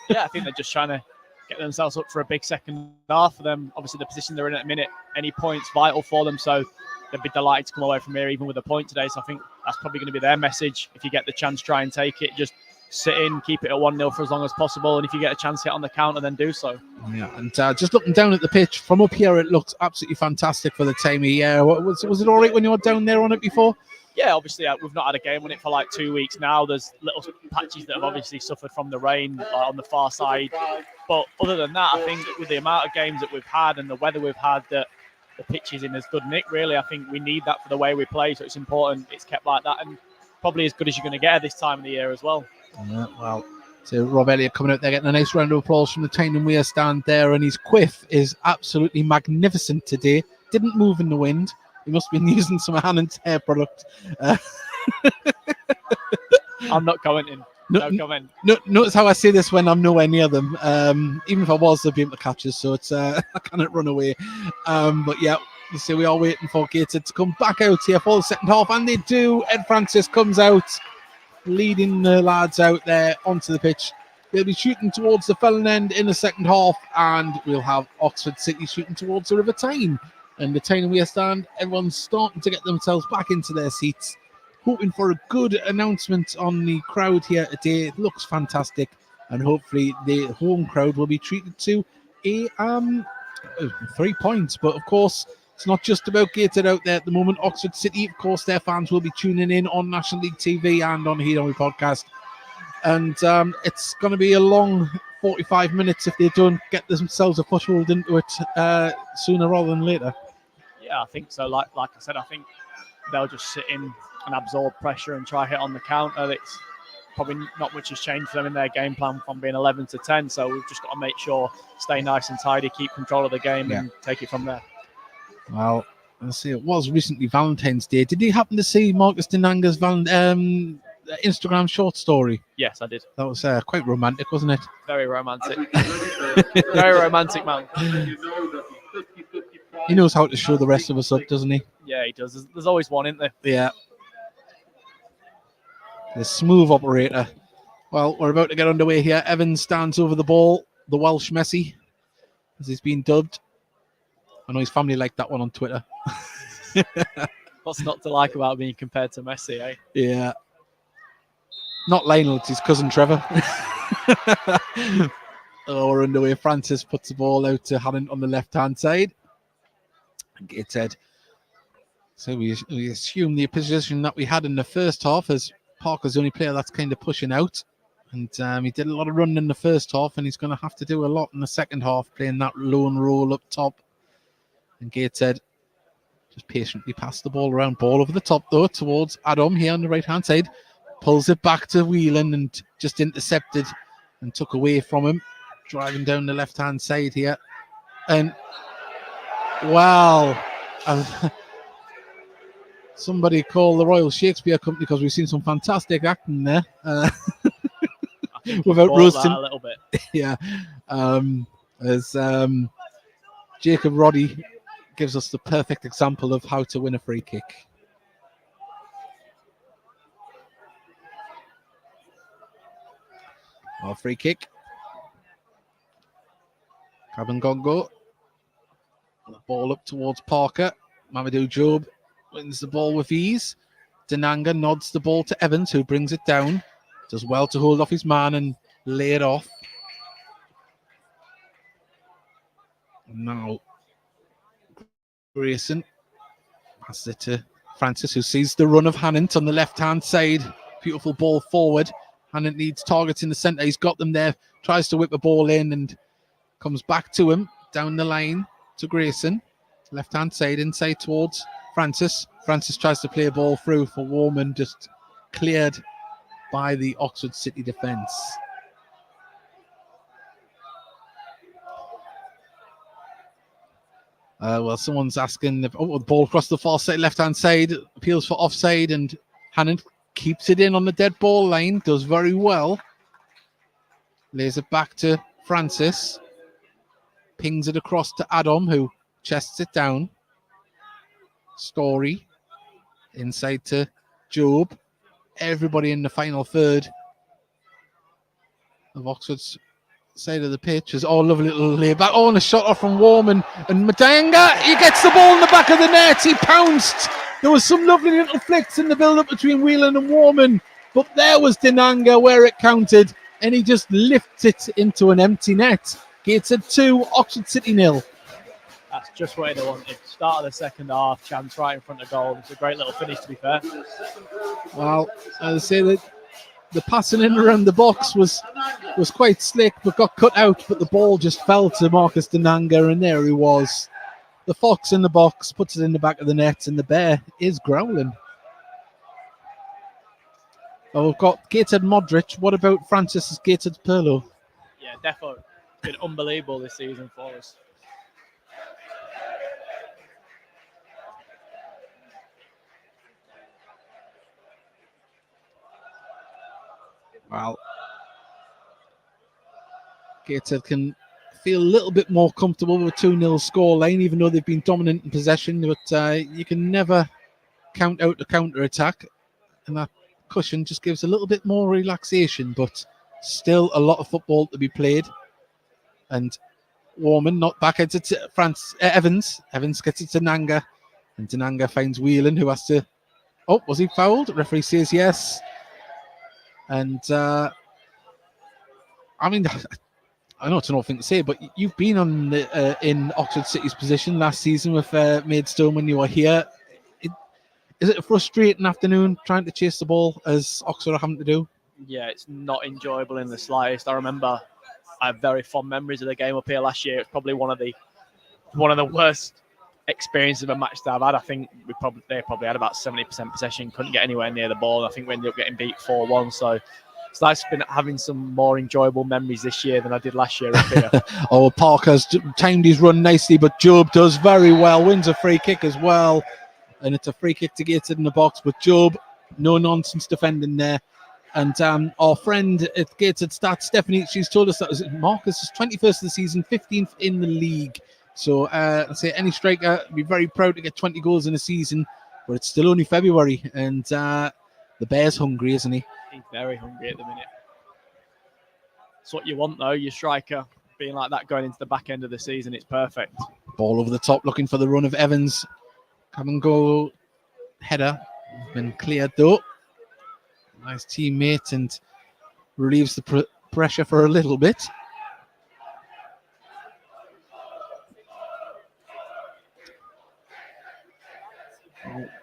Yeah, I think they're just trying to get themselves up for a big second half for them. Obviously, the position they're in at the minute, any points vital for them, so they'd be delighted to come away from here even with a point today. So I think that's probably going to be their message. If you get the chance, try and take it. Just sit in, keep it at 1-0 for as long as possible, and if you get a chance, hit on the counter, then do so. Yeah, and just looking down at the pitch from up here, it looks absolutely fantastic for the time of year. Was it all right when you were down there on it before? Yeah, obviously we've not had a game on it for like 2 weeks now. There's little patches that have obviously suffered from the rain on the far side, but other than that, I think with the amount of games that we've had and the weather we've had, that the pitch is in as good nick. Really, I think we need that for the way we play, so it's important it's kept like that, and probably as good as you're going to get at this time of the year as well. Yeah, well, so Rob Elliott coming out there getting a nice round of applause from the Tyne and Weir stand there, and his quiff is absolutely magnificent today. Didn't move in the wind. He must have been using some Hannon's hair product. I'm not commenting. No comment. Notice how I say this when I'm nowhere near them. Even if I was, they'd be able to catch us, so it's I cannot run away. But yeah, you see, we are waiting for Gateshead to come back out here for the second half, and they do. Ed Francis comes out, leading the lads out there onto the pitch. They'll be shooting towards the Felon end in the second half, and we'll have Oxford City shooting towards the River Tyne. And the Tyne and Weir stand, everyone's starting to get themselves back into their seats, hoping for a good announcement on the crowd here today. It looks fantastic, and hopefully the home crowd will be treated to a 3 points. But of course, it's not just about Gateshead out there at the moment. Oxford City, of course, their fans will be tuning in on National League TV and on Heat On podcast. And it's going to be a long 45 minutes if they don't get themselves a foothold into it sooner rather than later. Yeah, I think so. Like I said, I think they'll just sit in and absorb pressure and try hit on the counter. probably not much has changed for them in their game plan from being 11 to 10. So we've just got to make sure, stay nice and tidy, keep control of the game, and take it from there. Well, let's see. It was recently Valentine's Day. Did you happen to see Marcus Dinanga's Instagram short story? Yes, I did. That was quite romantic, wasn't it? Very romantic. Very romantic man. He knows how to show the rest of us up, doesn't he? Yeah, he does. There's always one, isn't there? Yeah. The smooth operator. Well, we're about to get underway here. Evans stands over the ball. The Welsh Messi, as he's been dubbed. I know his family liked that one on Twitter. What's not to like about being compared to Messi, eh? Yeah. Not Lionel, it's his cousin Trevor. We're underway. Francis puts the ball out to Hannon on the left-hand side. Gateshead. So we assume the position that we had in the first half, as Parker's the only player that's kind of pushing out. And he did a lot of running in the first half, and he's going to have to do a lot in the second half, playing that lone roll up top. And Gateshead just patiently passed the ball around. Ball over the top, though, towards Adam here on the right-hand side. Pulls it back to Whelan and just intercepted and took away from him. Driving down the left-hand side here. And, wow. Somebody call the Royal Shakespeare Company, because we've seen some fantastic acting there. Without roasting. A little bit. Yeah. As Jacob Roddy gives us the perfect example of how to win a free kick. Our free kick. Kabangongo. The ball up towards Parker. Mamadou Job wins the ball with ease. Dinanga nods the ball to Evans, who brings it down. Does well to hold off his man and lay it off. Now, Grayson passes it to Francis, who sees the run of Hannant on the left-hand side. Beautiful ball forward. Hannant needs targets in the centre. He's got them there. Tries to whip the ball in and comes back to him. Down the line to Grayson. Left-hand side, inside towards Francis. Francis tries to play a ball through for Warman, just cleared by the Oxford City defence. Well, someone's asking if the ball across the far side, left-hand side, appeals for offside, and Hannon keeps it in on the dead ball line, does very well. Lays it back to Francis. Pings it across to Adam, who chests it down. Story. Inside to Job. Everybody in the final third of Oxford's side of the pitch is lovely little layback. And a shot off from Warman, and Madanga, he gets the ball in the back of the net. He pounced. There was some lovely little flicks in the build-up between Whelan and Warman, but there was Dinanga where it counted, and he just lifts it into an empty net. Gateshead 2, Oxford City 0. That's just what they wanted. Start of the second half, chance right in front of goal. It's a great little finish, to be fair. Well, I say that the passing in around the box was quite slick, but got cut out. But the ball just fell to Marcus Dinanga, and there he was. The fox in the box puts it in the back of the net, and the bear is growling. Well, we've got Gateshead Modric. What about Francis Gateshead Perlo? Yeah, defo. Been unbelievable this season for us. Well, Gateshead can feel a little bit more comfortable with a 2-0 scoreline, even though they've been dominant in possession. But you can never count out the counter-attack. And that cushion just gives a little bit more relaxation, but still a lot of football to be played. And Warman not back into Evans. Evans gets it to Nanga. And Dinanga finds Whelan, who has to... Oh, was he fouled? Referee says yes. And I mean, I know it's an awful thing to say, but you've been on in Oxford City's position last season with Maidstone when you were here. Is it a frustrating afternoon trying to chase the ball as Oxford are having to do? Yeah, it's not enjoyable in the slightest. I remember I have very fond memories of the game up here last year. It's probably one of the worst experiences of a match that I've had. I think they probably had about 70% possession, couldn't get anywhere near the ball. I think we ended up getting beat 4-1. So It's nice been having some more enjoyable memories this year than I did last year up here. Oh, Parker's timed his run nicely, but Job does very well, wins a free kick as well. And it's a free kick to Gateshead in the box, but Job, no nonsense defending there. And our friend at Gateshead Stats, Stephanie, she's told us that Marcus is 21st of the season, 15th in the league. So I'd say any striker would be very proud to get 20 goals in a season, but it's still only February, and the Bear's hungry, isn't he? He's very hungry at the minute. It's what you want, though, your striker being like that going into the back end of the season. It's perfect. Ball over the top, looking for the run of Evans. Come and go header. Been cleared, though. Nice teammate, and relieves the pressure for a little bit.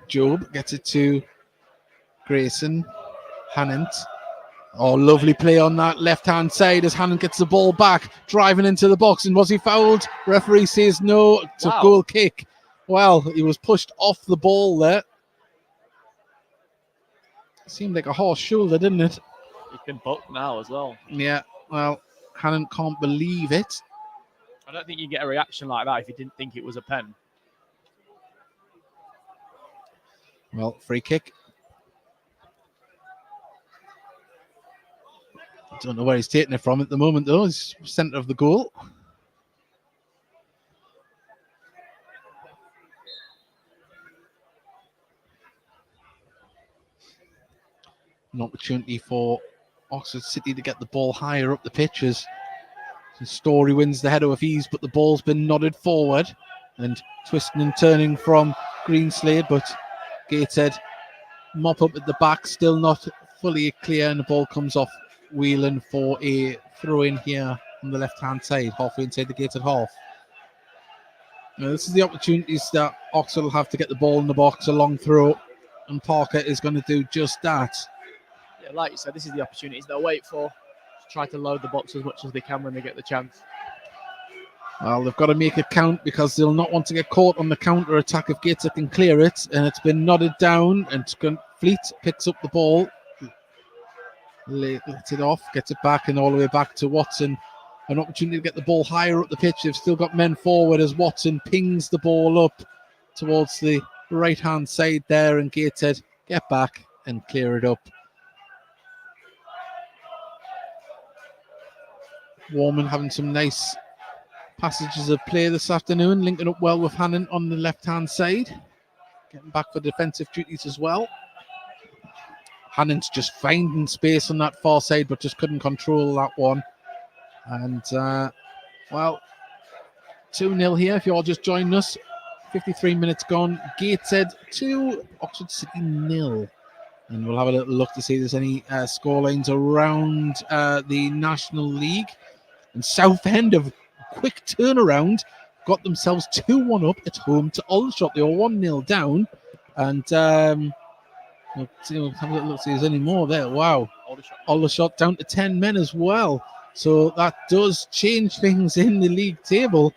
Job gets it to Grayson. Hannant. Oh, lovely play on that left-hand side as Hannant gets the ball back, driving into the box. And was he fouled? Referee says no. It's a goal kick. Well, he was pushed off the ball there. Seemed like a horse shoulder, didn't it? He can book now as well. Yeah, well, Hannant can't believe it. I don't think you get a reaction like that if you didn't think it was a pen. Well, free kick. Don't know where he's taking it from at the moment, though. He's centre of the goal. An opportunity for Oxford City to get the ball higher up the pitches. Story wins the header with ease, but the ball's been nodded forward and twisting and turning from Greenslade, but Gateshead mop up at the back, still not fully clear, and the ball comes off Whelan for a throw-in here on the left-hand side, halfway inside the Gateshead half. Now, this is the opportunities that Oxford will have to get the ball in the box, a long throw, and Parker is going to do just that. Yeah, like you said, this is the opportunities they'll wait for. Just try to load the box as much as they can when they get the chance. Well, they've got to make it count because they'll not want to get caught on the counter-attack if Gateshead can clear it. And it's been nodded down, and Fleet picks up the ball, lets it off, gets it back, and all the way back to Watson. An opportunity to get the ball higher up the pitch. They've still got men forward as Watson pings the ball up towards the right-hand side there, and Gateshead get back and clear it up. Warman having some nice passages of play this afternoon, linking up well with Hannon on the left-hand side. Getting back for defensive duties as well. Hannon's just finding space on that far side, but just couldn't control that one. And, well, 2-0 here if you're all just joining us. 53 minutes gone. Gateshead 2, Oxford City 0. And we'll have a little look to see if there's any scorelines around the National League. And Southend have quick turnaround, got themselves 2-1 up at home to Aldershot. They were 1-0 down. And we'll have a little look to see if there's any more there. Wow. Aldershot down to 10 men as well. So that does change things in the league table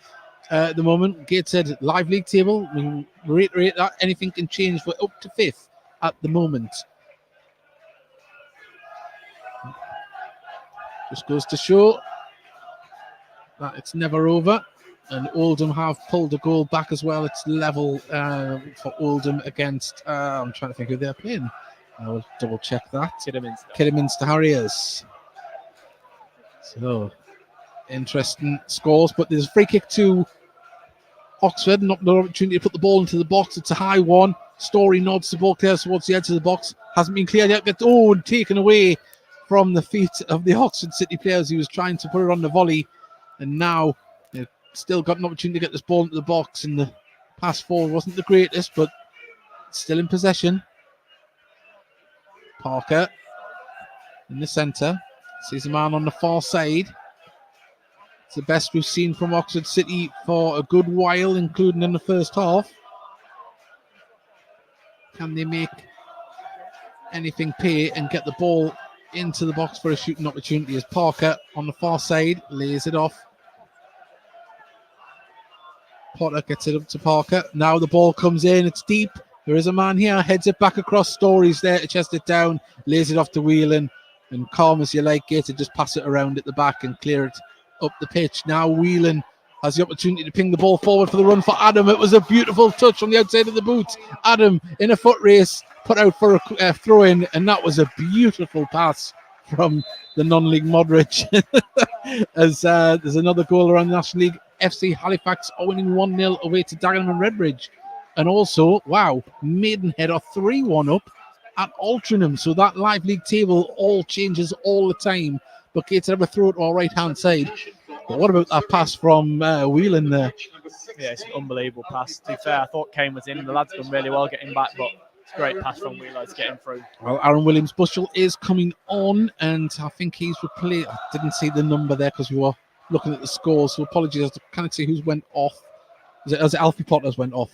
at the moment. Gateshead live league table. We reiterate that anything can change. We're up to 5th at the moment. Just goes to show that it's never over. And Oldham have pulled a goal back as well. It's level for Oldham against, I'm trying to think who they're playing. I will double check that. Kidderminster Harriers. So, interesting scores. But there's a free kick to Oxford. Not an opportunity to put the ball into the box. It's a high one. Story nods the ball clear towards the edge of the box. Hasn't been cleared yet. Gets taken away from the feet of the Oxford City players. He was trying to put it on the volley. And now they've still got an opportunity to get this ball into the box. And the pass forward wasn't the greatest, but still in possession. Parker in the centre. Sees a man on the far side. It's the best we've seen from Oxford City for a good while, including in the first half. Can they make anything pay and get the ball into the box for a shooting opportunity? As Parker on the far side lays it off. Potter gets it up to Parker. Now the ball comes in. It's deep. There is a man here. Heads it back across. Stories there to chest it down. Lays it off to Whelan. and calm as you like, Gateshead just pass it around at the back and clear it up the pitch. Now Whelan has the opportunity to ping the ball forward for the run for Adam. It was a beautiful touch on the outside of the boot. Adam in a foot race put out for a throw in, and that was a beautiful pass from the non-league Modric. As there's another goal around the National League. FC Halifax are winning 1-0 away to Dagenham and Redbridge. And also, wow, Maidenhead are 3-1 up at Altrincham. So that live league table all changes all the time. But Gateshead have a throw to our right-hand side. But what about that pass from Whelan there? Yeah, it's an unbelievable pass. To be fair, I thought Kane was in. The lad's done really well getting back, but it's a great pass from Whelan to get him through. Well, Aaron Williams-Bushell is coming on, and I think he's replaced. I didn't see the number there because we were looking at the scores, so apologies. I can't see who's went off. As Alfie Potter's went off.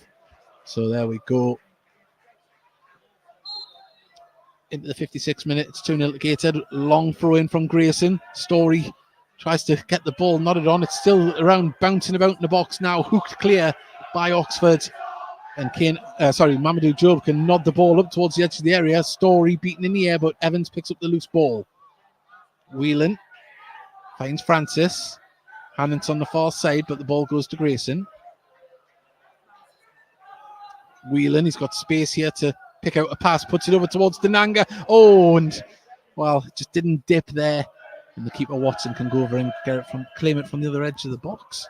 So there we go. Into the 56th minute, it's 2-0 to Gateshead. Long throw in from Grayson. Story tries to get the ball nodded on. It's still around, bouncing about in the box now. Hooked clear by Oxford. And Mamadou Job can nod the ball up towards the edge of the area. Story beaten in the air, but Evans picks up the loose ball. Whelan finds Francis. Hannant's on the far side, but the ball goes to Grayson. Whelan, he's got space here to pick out a pass, puts it over towards Denanga. Oh, and well, just didn't dip there. And the keeper Watson can go over and claim it from the other edge of the box.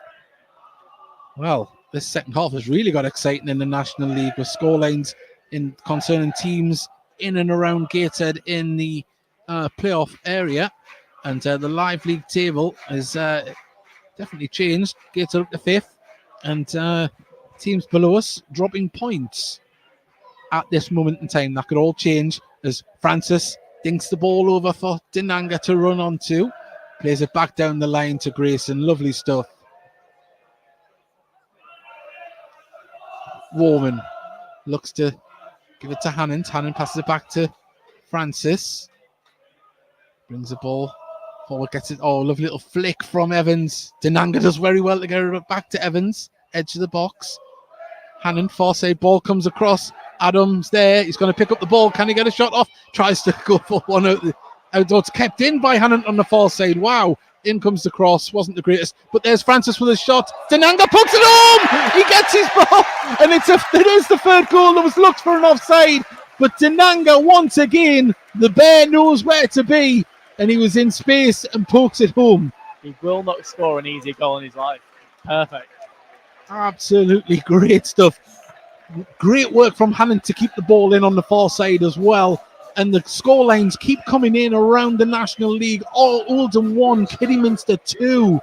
Well, this second half has really got exciting in the National League with scorelines concerning teams in and around Gateshead in the playoff area. And the live league table is definitely changed. Gateshead up to 5th. And teams below us dropping points at this moment in time. That could all change as Francis dinks the ball over for Denanga to run onto. Plays it back down the line to Grayson. Lovely stuff. Warman looks to give it to Hannant. Hannant passes it back to Francis. Brings the ball forward, gets it. Oh, lovely little flick from Evans. Denanga does very well to get it back to Evans. Edge of the box. Hannant, far side ball comes across. Adams there. He's going to pick up the ball. Can he get a shot off? Tries to go for one out. It's kept in by Hannant on the far side. Wow. In comes the cross. Wasn't the greatest. But there's Francis with a shot. Denanga puts it home. He gets his ball. And it is the third goal. There was looked for an offside. But Denanga, once again, the bear knows where to be. And he was in space and pokes it home. He will not score an easy goal in his life. Perfect. Absolutely great stuff. Great work from Hannant to keep the ball in on the far side as well. And the score lines keep coming in around the National League. Oldham 1, Kidderminster 2.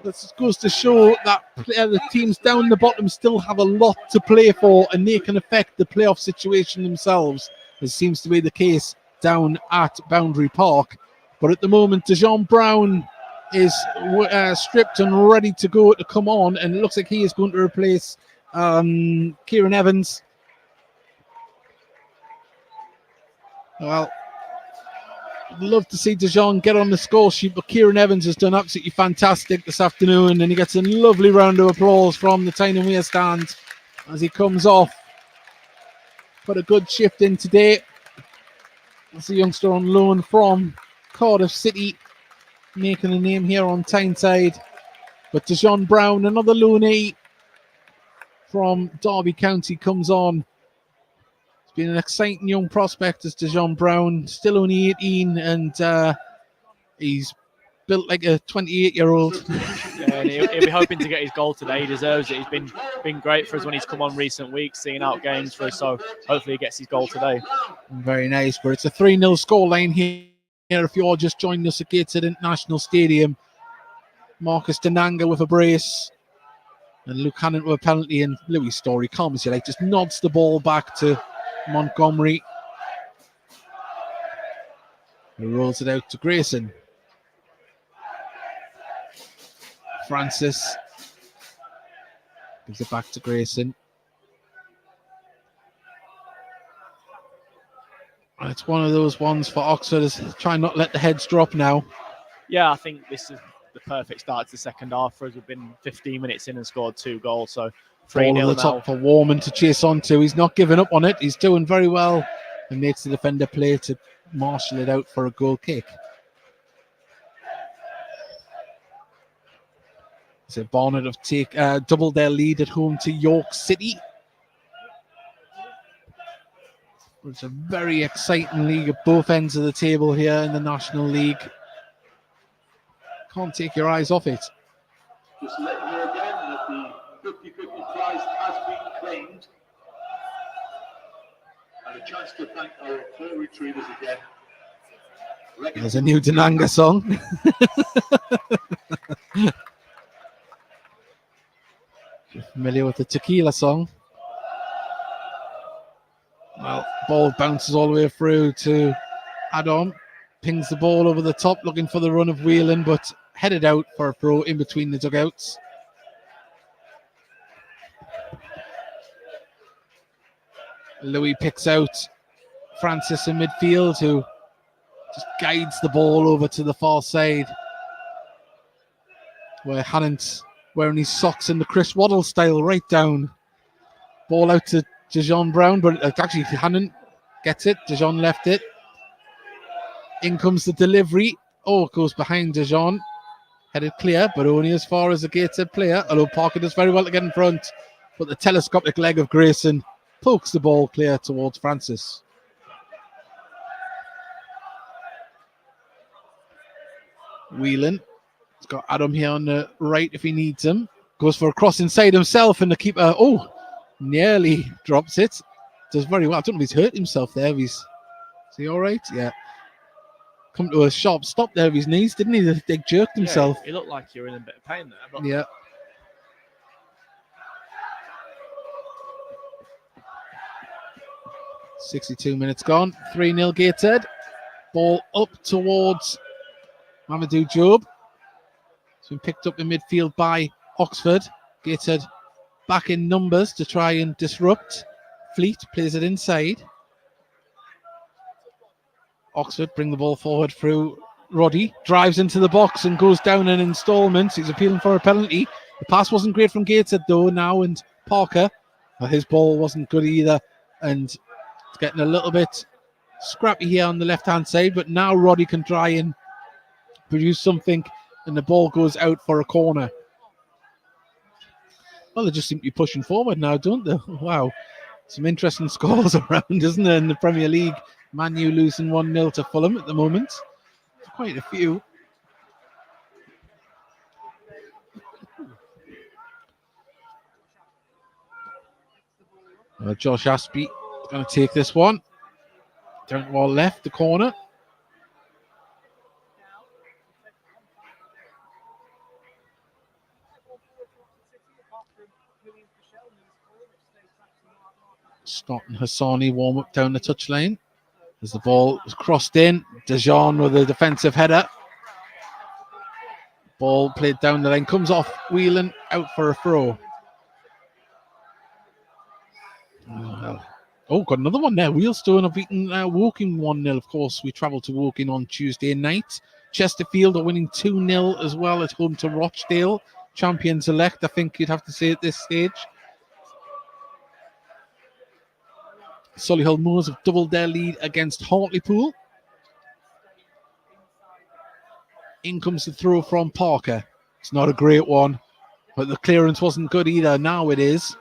This goes to show that the teams down the bottom still have a lot to play for, and they can affect the playoff situation themselves, as seems to be the case down at Boundary Park. But at the moment, Dejon Brown is stripped and ready to go to come on, and it looks like he is going to replace Kieran Evans. Well, I'd love to see Dejon get on the score sheet, but Kieran Evans has done absolutely fantastic this afternoon, and he gets a lovely round of applause from the Tyne and Wear stand as he comes off. Put a good shift in today. That's a youngster on loan from Cardiff City, making a name here on Tyneside. But Dejon Brown, another loanee from Derby County, comes on. It's been an exciting young prospect as Dejon Brown, still only 18, and he's built like a 28-year-old. Yeah, and he'll be hoping to get his goal today. He deserves it. He's been great for us when he's come on recent weeks, seeing out games for us. So hopefully he gets his goal today. Very nice. But it's a 3-0 scoreline here. If you're just joining us at Gateshead International Stadium, Marcus Denanga with a brace, and Luke Hannant with a penalty, and Louis Story, calm as you like, just nods the ball back to Montgomery, who rolls it out to Grayson. Francis gives it back to Grayson. And it's one of those ones for Oxford, is trying not to let the heads drop now. Yeah, I think this is the perfect start to the second half for us. We've been 15 minutes in and scored 2 goals, so 3-0 Ball now. at the top for Warman to chase on to. He's not giving up on it. He's doing very well and makes the defender play to marshal it out for a goal kick. So Barnet have doubled their lead at home to York City. It's a very exciting league at both ends of the table here in the National League. Can't take your eyes off it. Just to let you know again that the 50-50 prize has been claimed. And a chance to thank our four retrievers again. There's a new Denanga song. You're familiar with the Tequila song? Well, ball bounces all the way through to Adam. Pings the ball over the top, looking for the run of Whelan, but headed out for a throw in between the dugouts. Louis picks out Francis in midfield, who just guides the ball over to the far side, where Hannant's wearing his socks in the Chris Waddle style right down. Ball out to Dejon Brown, but actually Hannant gets it. Dejon left it. In comes the delivery. Oh, it goes behind Dejon. Headed clear, but only as far as the Gateshead player. Although Parker does very well to get in front. But the telescopic leg of Grayson pokes the ball clear towards Francis. Whelan. He's got Adam here on the right if he needs him. Goes for a cross inside himself, and the keeper, nearly drops it. Does very well. I don't know if he's hurt himself there. Is he all right? Yeah. Come to a sharp stop there of his knees, didn't he? They jerked himself. Yeah, he looked like you were in a bit of pain there. But yeah. .62 minutes gone. 3-0 Gateshead. Ball up towards Mamadou Job. It's been picked up in midfield by Oxford. Gateshead back in numbers to try and disrupt. Fleet plays it inside. Oxford bring the ball forward through Roddy. Drives into the box and goes down in installments. He's appealing for a penalty. The pass wasn't great from Gateshead though now, and Parker, his ball wasn't good either. And it's getting a little bit scrappy here on the left-hand side, but now Roddy can try and produce something, and the ball goes out for a corner. Well, they just seem to be pushing forward now, don't they? Wow. Some interesting scores around, isn't there, in the Premier League? Man U losing 1-0 to Fulham at the moment. Quite a few. Josh Aspie is going to take this one. Down to our left, the corner. Scott and Hassani warm up down the touchline. As the ball was crossed in, Dejon with a defensive header. Ball played down the lane, comes off Whelan, out for a throw. Got another one there. Wheelstone have beaten Woking 1-0. Of course, we travelled to Woking on Tuesday night. Chesterfield are winning 2-0 as well at home to Rochdale. Champions elect, I think you'd have to say at this stage. Solihull Moors have doubled their lead against Hartlepool. In comes the throw from Parker. It's not a great one, but the clearance wasn't good either. Now it is.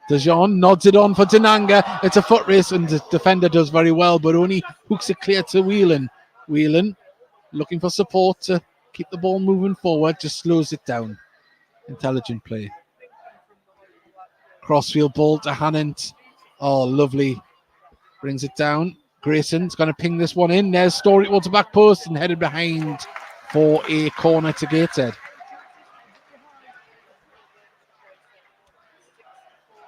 Dejon nods it on for Denanga. It's a foot race, and the defender does very well, but only hooks it clear to Whelan. Whelan looking for support to keep the ball moving forward, just slows it down. Intelligent play. Crossfield ball to Hannant. Oh, lovely. Brings it down. Grayson's going to ping this one in. There's Story towards the back post and headed behind for a corner to Gateshead.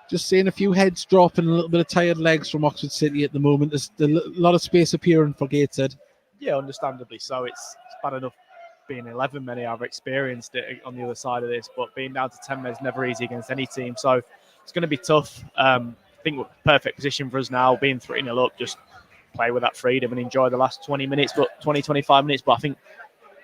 Just seeing a few heads drop and a little bit of tired legs from Oxford City at the moment. There's a lot of space appearing for Gateshead. Yeah, understandably so. It's bad enough being 11 men. I've experienced it on the other side of this, but being down to 10 men is never easy against any team. So it's going to be tough. I think we're perfect position for us now, being 3-0 up, just play with that freedom and enjoy the last 20 minutes, but 20-25 minutes. But I think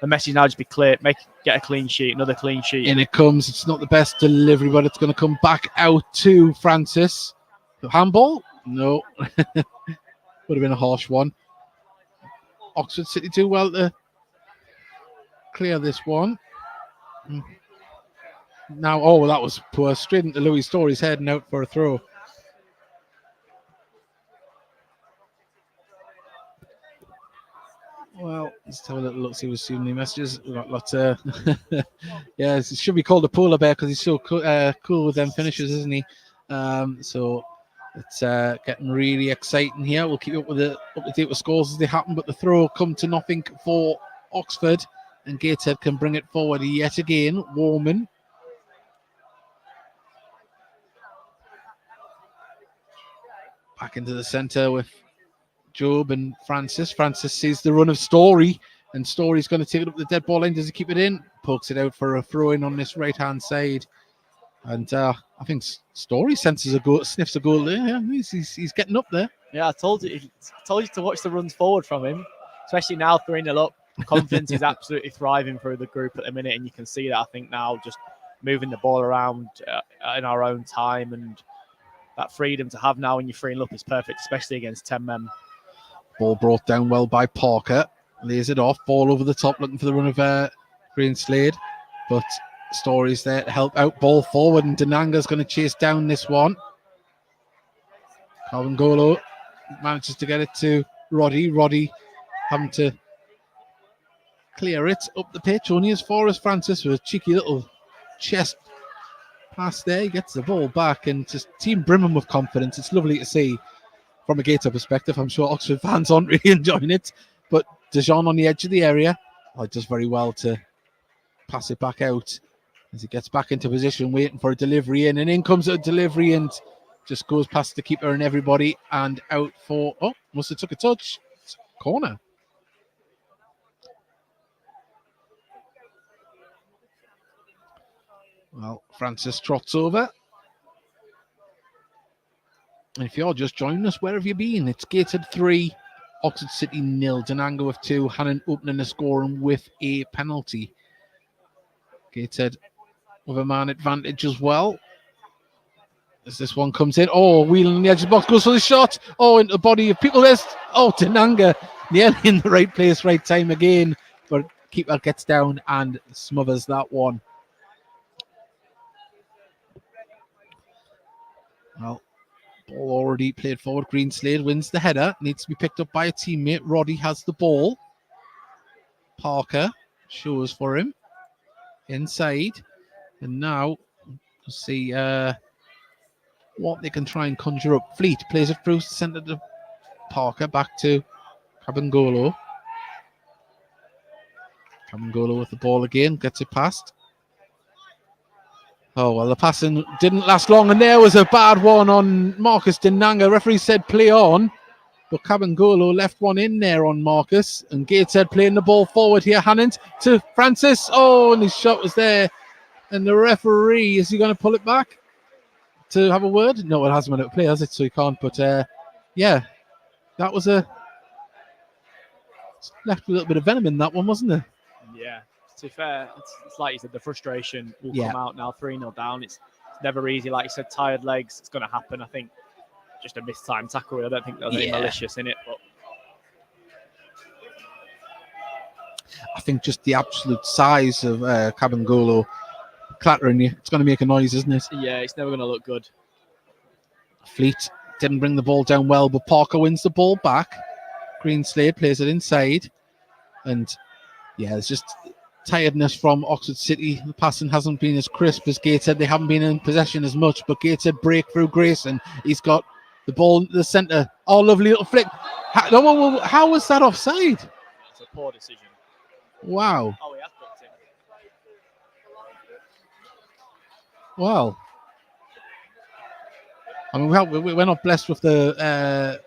the message now just be clear, get a clean sheet, another clean sheet. In it comes. It's not the best delivery, but it's going to come back out to Francis. The handball? No. Would have been a harsh one. Oxford City do well to clear this one. Now, oh, that was poor. Straight into Louis Story's head and out for a throw. Well, let's have a little look, see what's too many messages. We've got lots of... yeah, it should be called a polar bear because he's so cool with them finishes, isn't he? So it's getting really exciting here. We'll keep you up to date with scores as they happen, but the throw come to nothing for Oxford, and Gateshead can bring it forward yet again. Warman. Back into the centre with Job and Francis. Francis sees the run of Story, and Story's going to take it up the dead ball line. Does he keep it in? Pokes it out for a throw in on this right-hand side. And I think Story senses a goal, sniffs a goal there. Yeah, he's getting up there. Yeah, I told you to watch the runs forward from him, especially now 3-0 up. Confidence is absolutely thriving through the group at the minute, and you can see that. I think now just moving the ball around in our own time, and that freedom to have now when you're 3-0 up is perfect, especially against 10 men. Ball brought down well by Parker. Lays it off. Ball over the top, looking for the run of Greenslade. But Story's there to help out. Ball forward, and Denanga's going to chase down this one. Calvin-Golo manages to get it to Roddy. Roddy having to clear it up the pitch, only as far as Francis with a cheeky little chest pass there. He gets the ball back and just team brimming with confidence. It's lovely to see. From a Gator perspective, I'm sure Oxford fans aren't really enjoying it, but Dejan on the edge of the area does very well to pass it back out as he gets back into position, waiting for a delivery in, and in comes a delivery and just goes past the keeper and everybody and out for, must have took a touch. Corner. Well, Francis trots over. And if you're just joining us, where have you been? It's Gateshead 3, Oxford City 0. Denanga with 2, Hannon opening the scoring with a penalty. Gateshead with a man advantage as well. As this one comes in, wheeling on the edge of the box, goes for the shot. Into the body of people. Denanga nearly in the right place, right time again. But keeper gets down and smothers that one. Well, ball already played forward. Greenslade wins the header. Needs to be picked up by a teammate. Roddy has the ball. Parker shows for him. Inside. And now, we'll see what they can try and conjure up. Fleet plays it through centre to Parker. Back to Cabangolo. Cabangolo with the ball again. Gets it past. The passing didn't last long, and there was a bad one on Marcus Denanga. Referee said play on, but Cabangolo left one in there on Marcus, and Gateshead playing the ball forward here. Hannant to Francis. And his shot was there, and the referee, is he going to pull it back to have a word? No, it hasn't been out of play, has it? So he can't, but that was left with a little bit of venom in that one, wasn't it? Yeah. To be fair, it's like you said, the frustration will come out now. 3-0 down. It's never easy. Like you said, tired legs. It's going to happen. I think just a mistimed tackle. I don't think there's any malicious in it. But I think just the absolute size of Cabangolo clattering you, it's going to make a noise, isn't it? Yeah, it's never going to look good. Fleet didn't bring the ball down well, but Parker wins the ball back. Greenslade plays it inside. And it's just tiredness from Oxford City. The passing hasn't been as crisp as Gateshead. They haven't been in possession as much, but Gateshead break through Grayson. He's got the ball into the centre. Lovely little flick. How was that offside? It's a poor decision. Wow. He has booked it. Well, I mean, we're not blessed with the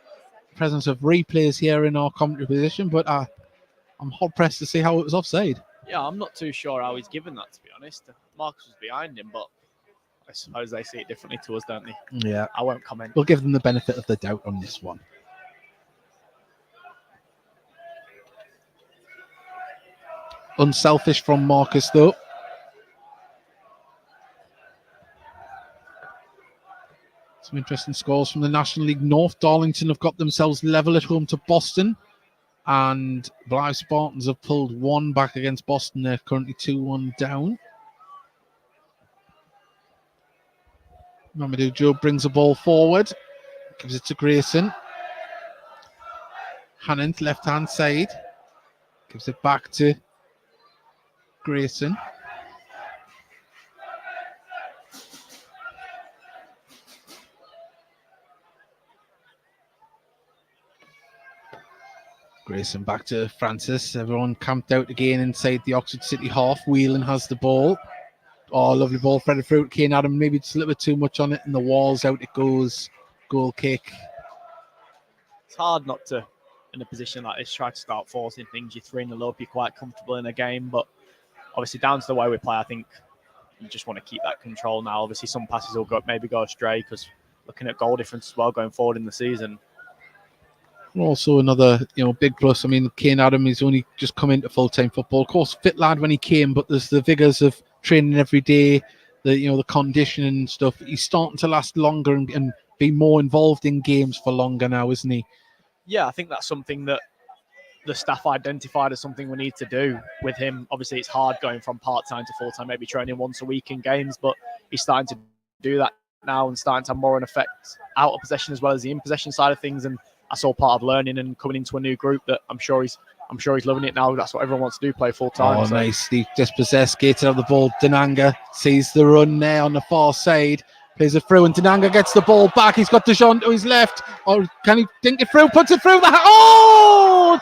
presence of replays here in our commentary position, but I'm hard pressed to see how it was offside. Yeah, I'm not too sure how he's given that, to be honest. Marcus was behind him, but I suppose they see it differently to us, don't they? Yeah. I won't comment. We'll give them the benefit of the doubt on this one. Unselfish from Marcus, though. Some interesting scores from the National League North. Darlington have got themselves level at home to Boston. And Blythe Spartans have pulled one back against Boston. They're currently 2-1 down. Mamadou Joe brings the ball forward. Gives it to Grayson. Hannant, left-hand side. Gives it back to Grayson. Grayson back to Francis. Everyone camped out again inside the Oxford City half. Whelan has the ball. Oh, lovely ball. Threaded through. Kane Adam maybe just a little bit too much on it. And the wall's out it goes. Goal kick. It's hard not to, in a position like this, try to start forcing things. You're 3-0 up. You're quite comfortable in a game. But obviously down to the way we play, I think you just want to keep that control now. Obviously some passes will maybe go astray because looking at goal difference as well going forward in the season. Also another, big plus. I mean, Kane Adam is only just come into full-time football. Of course, fit lad when he came, but there's the vigours of training every day, the conditioning and stuff. He's starting to last longer and be more involved in games for longer now, isn't he? Yeah, I think that's something that the staff identified as something we need to do with him. Obviously, it's hard going from part-time to full-time, maybe training once a week in games, but he's starting to do that now and starting to have more an effect out of possession as well as the in-possession side of things. And that's all part of learning and coming into a new group that I'm sure he's loving it now. That's what everyone wants to do, play full time. Oh, so. Nicely dispossessed, gated out the ball. Denanga sees the run there on the far side, plays it through, and Denanga gets the ball back. He's got Dijon to his left. Or can he dink it through? Puts it through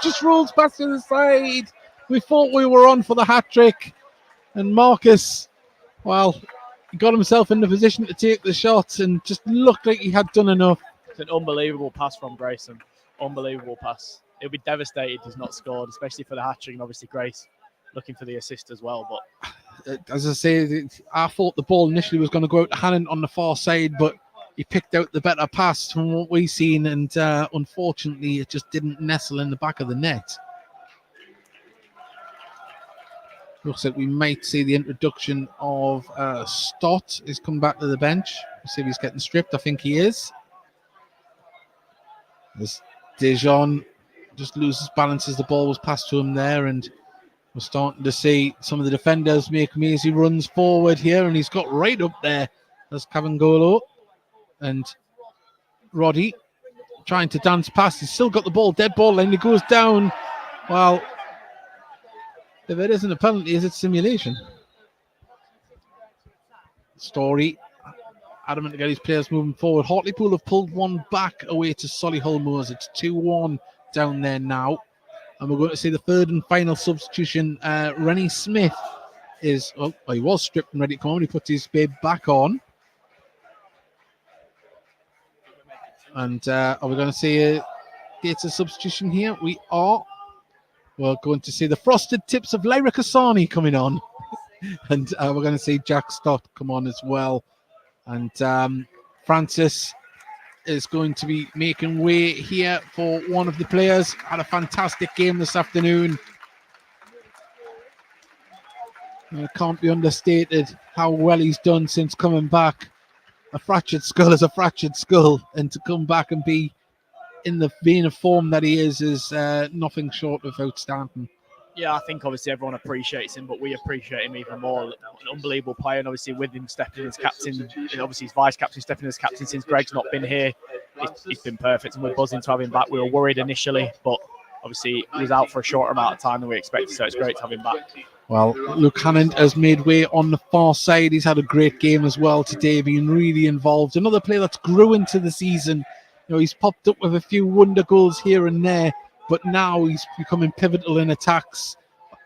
just rolls past to the side. We thought we were on for the hat trick, and Marcus, he got himself in the position to take the shot and just looked like he had done enough. It's an unbelievable pass from Grayson. Unbelievable pass. He'll be devastated he's not scored, especially for the hat-trick, and obviously Grace looking for the assist as well. But as I say, I thought the ball initially was going to go out to Hannon on the far side, but he picked out the better pass from what we've seen, and unfortunately it just didn't nestle in the back of the net. Looks like we might see the introduction of Stott. He's come back to the bench. We'll see if he's getting stripped. I think he is. As Dijon just loses balance as the ball was passed to him there, and we're starting to see some of the defenders make amazing runs forward here, and he's got right up there as Cavangolo and Roddy trying to dance past. He's still got the ball, dead ball line. He goes down. Well, if it isn't a penalty, is it simulation? Story adamant to get his players moving forward. Hartlepool have pulled one back away to Solihull Moors. It's 2-1 down there now. And we're going to see the third and final substitution. Rennie Smith is, he was stripped and ready to come on. He puts his bib back on. And are we going to see a Gateshead substitution here? We are. We're going to see the frosted tips of Lyra Kasani coming on. And we're going to see Jack Stott come on as well. And Francis is going to be making way here for one of the players. Had a fantastic game this afternoon. It can't be understated how well he's done since coming back. A fractured skull is a fractured skull, and to come back and be in the vein of form that he is nothing short of outstanding. Yeah, I think obviously everyone appreciates him, but we appreciate him even more. An unbelievable player, and obviously with him stepping in as captain, and obviously his vice captain stepping in as captain since Greg's not been here, he's been perfect, and we're buzzing to have him back. We were worried initially, but obviously he was out for a shorter amount of time than we expected, so it's great to have him back. Well, Luke Hannon has made way on the far side. He's had a great game as well today, being really involved. Another player that's grew into the season. He's popped up with a few wonder goals here and there, but now he's becoming pivotal in attacks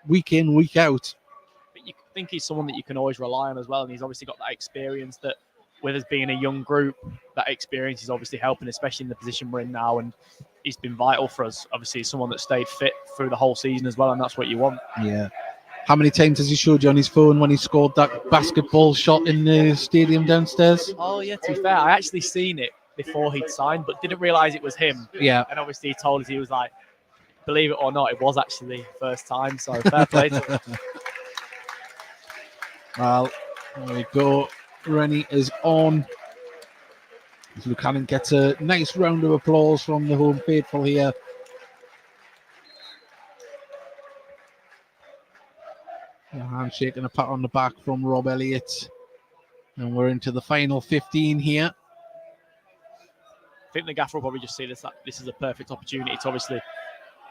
week in, week out. But you think he's someone that you can always rely on as well, and he's obviously got that experience that, with us being a young group, that experience is obviously helping, especially in the position we're in now, and he's been vital for us. Obviously, he's someone that stayed fit through the whole season as well, and that's what you want. Yeah. How many times has he showed you on his phone when he scored that basketball shot in the stadium downstairs? Oh, yeah, to be fair, I actually seen it before he'd signed, but didn't realise it was him. Yeah. And obviously he told us, he was like, believe it or not, it was actually the first time, so fair play to him. Well, there we go. Rennie is on Lucannon gets a nice round of applause from the home faithful here. A handshake and a pat on the back from Rob Elliott. And we're into the final 15 here. I think the gaffer will probably just see this is a perfect opportunity to obviously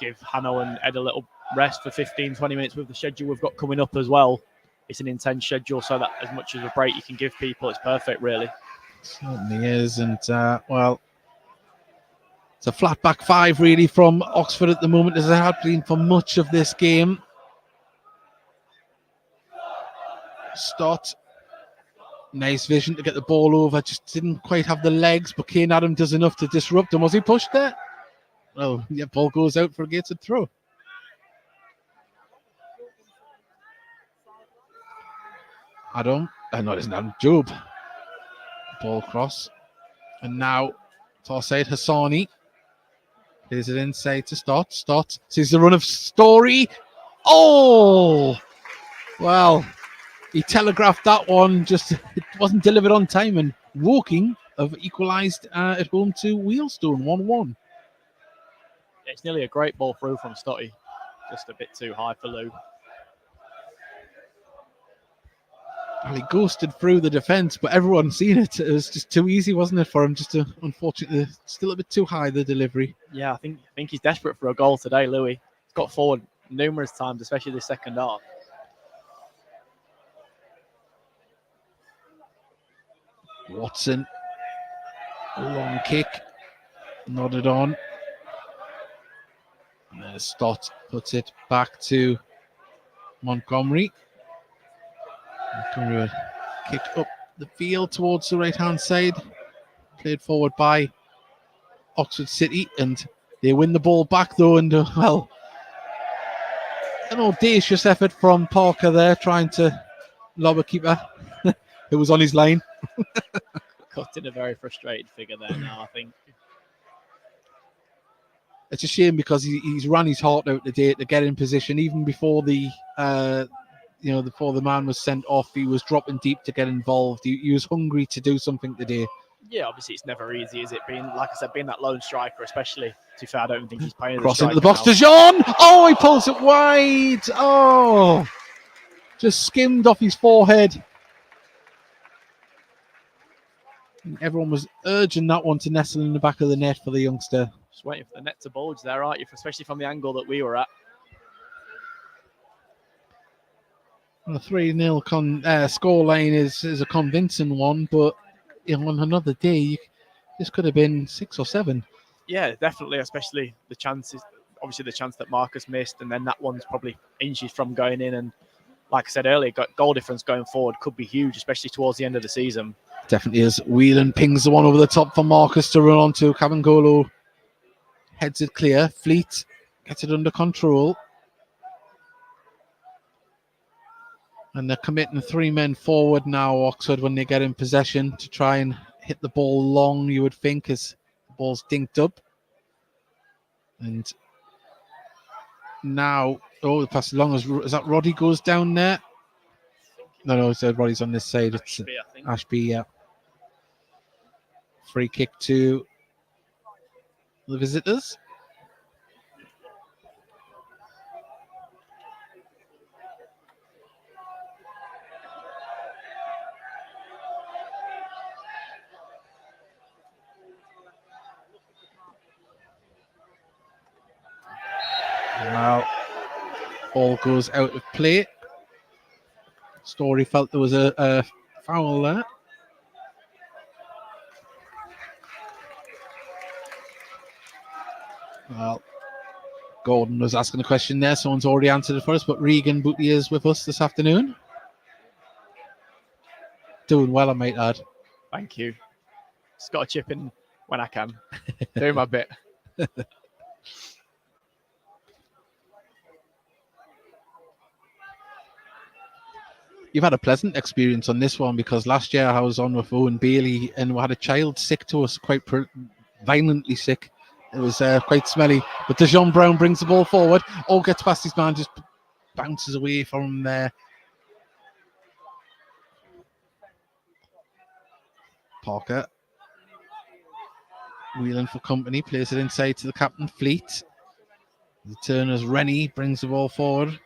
give Hanno and Ed a little rest for 15, 20 minutes with the schedule we've got coming up as well. It's an intense schedule, so that as much as a break you can give people, it's perfect, really. Certainly is. And, well, it's a flat back five, really, from Oxford at the moment, as it had been for much of this game. Stott. Nice vision to get the ball over. Just didn't quite have the legs, but Kane Adam does enough to disrupt him. Was he pushed there? Oh, yeah, ball goes out for a Gateshead throw. Adam. No, it isn't Adam. Job. Ball cross. And now, Torsade Hassani. Plays it inside to Stott. Stott sees the run of Story. Oh! Well, he telegraphed that one, just it wasn't delivered on time, and Woking have equalised at home to Wheelstone 1-1. It's nearly a great ball through from Stotty, just a bit too high for Lou. Well, he ghosted through the defence, but everyone's seen it. It was just too easy, wasn't it, for him? Just unfortunately, still a bit too high, the delivery. Yeah, I think he's desperate for a goal today, Louis. He's got forward numerous times, especially this second half. Watson, long kick, nodded on. And Stott puts it back to Montgomery. Montgomery kicked up the field towards the right-hand side. Played forward by Oxford City, and they win the ball back, though. And, well, an audacious effort from Parker there, trying to lob a keeper who was on his line. Cut in a very frustrated figure there now, I think. It's a shame because he's run his heart out today to get in position. Even before the before the man was sent off, he was dropping deep to get involved. He was hungry to do something today. Yeah, obviously it's never easy, is it? Being, like I said, being that lone striker, especially, to be fair, I don't think he's playing. Cross into the box to Jean. Oh, he pulls it wide. Oh, just skimmed off his forehead. And everyone was urging that one to nestle in the back of the net for the youngster. Just waiting for the net to bulge there, aren't you? Especially from the angle that we were at. Well, the 3-0 score line is a convincing one, but on another day, this could have been 6 or 7. Yeah, definitely, especially the chances. Obviously, the chance that Marcus missed, and then that one's probably inches from going in. And like I said earlier, goal difference going forward could be huge, especially towards the end of the season. Definitely is. Whelan pings the one over the top for Marcus to run onto. Cabangolo heads it clear. Fleet gets it under control. And they're committing 3 men forward now, Oxford, when they get in possession to try and hit the ball long, you would think, as the ball's dinked up. And now, the pass along, is that Roddy goes down there? No, it's Roddy's on this side. It's Ashby, yeah. Free kick to the visitors. Now, ball goes out of play. Story felt there was a foul there. Well, Gordon was asking a question there. Someone's already answered it for us, but Regan Booty is with us this afternoon. Doing well, I might add. Thank you. Just got to chip in when I can. Doing my bit. You've had a pleasant experience on this one, because last year I was on with Owen Bailey and we had a child sick to us, quite violently sick. It was quite smelly. But Dejon Brown brings the ball forward. All gets past his man, just bounces away from him there. Parker Wheeling for company, plays it inside to the captain Fleet. The turn as Rennie brings the ball forward.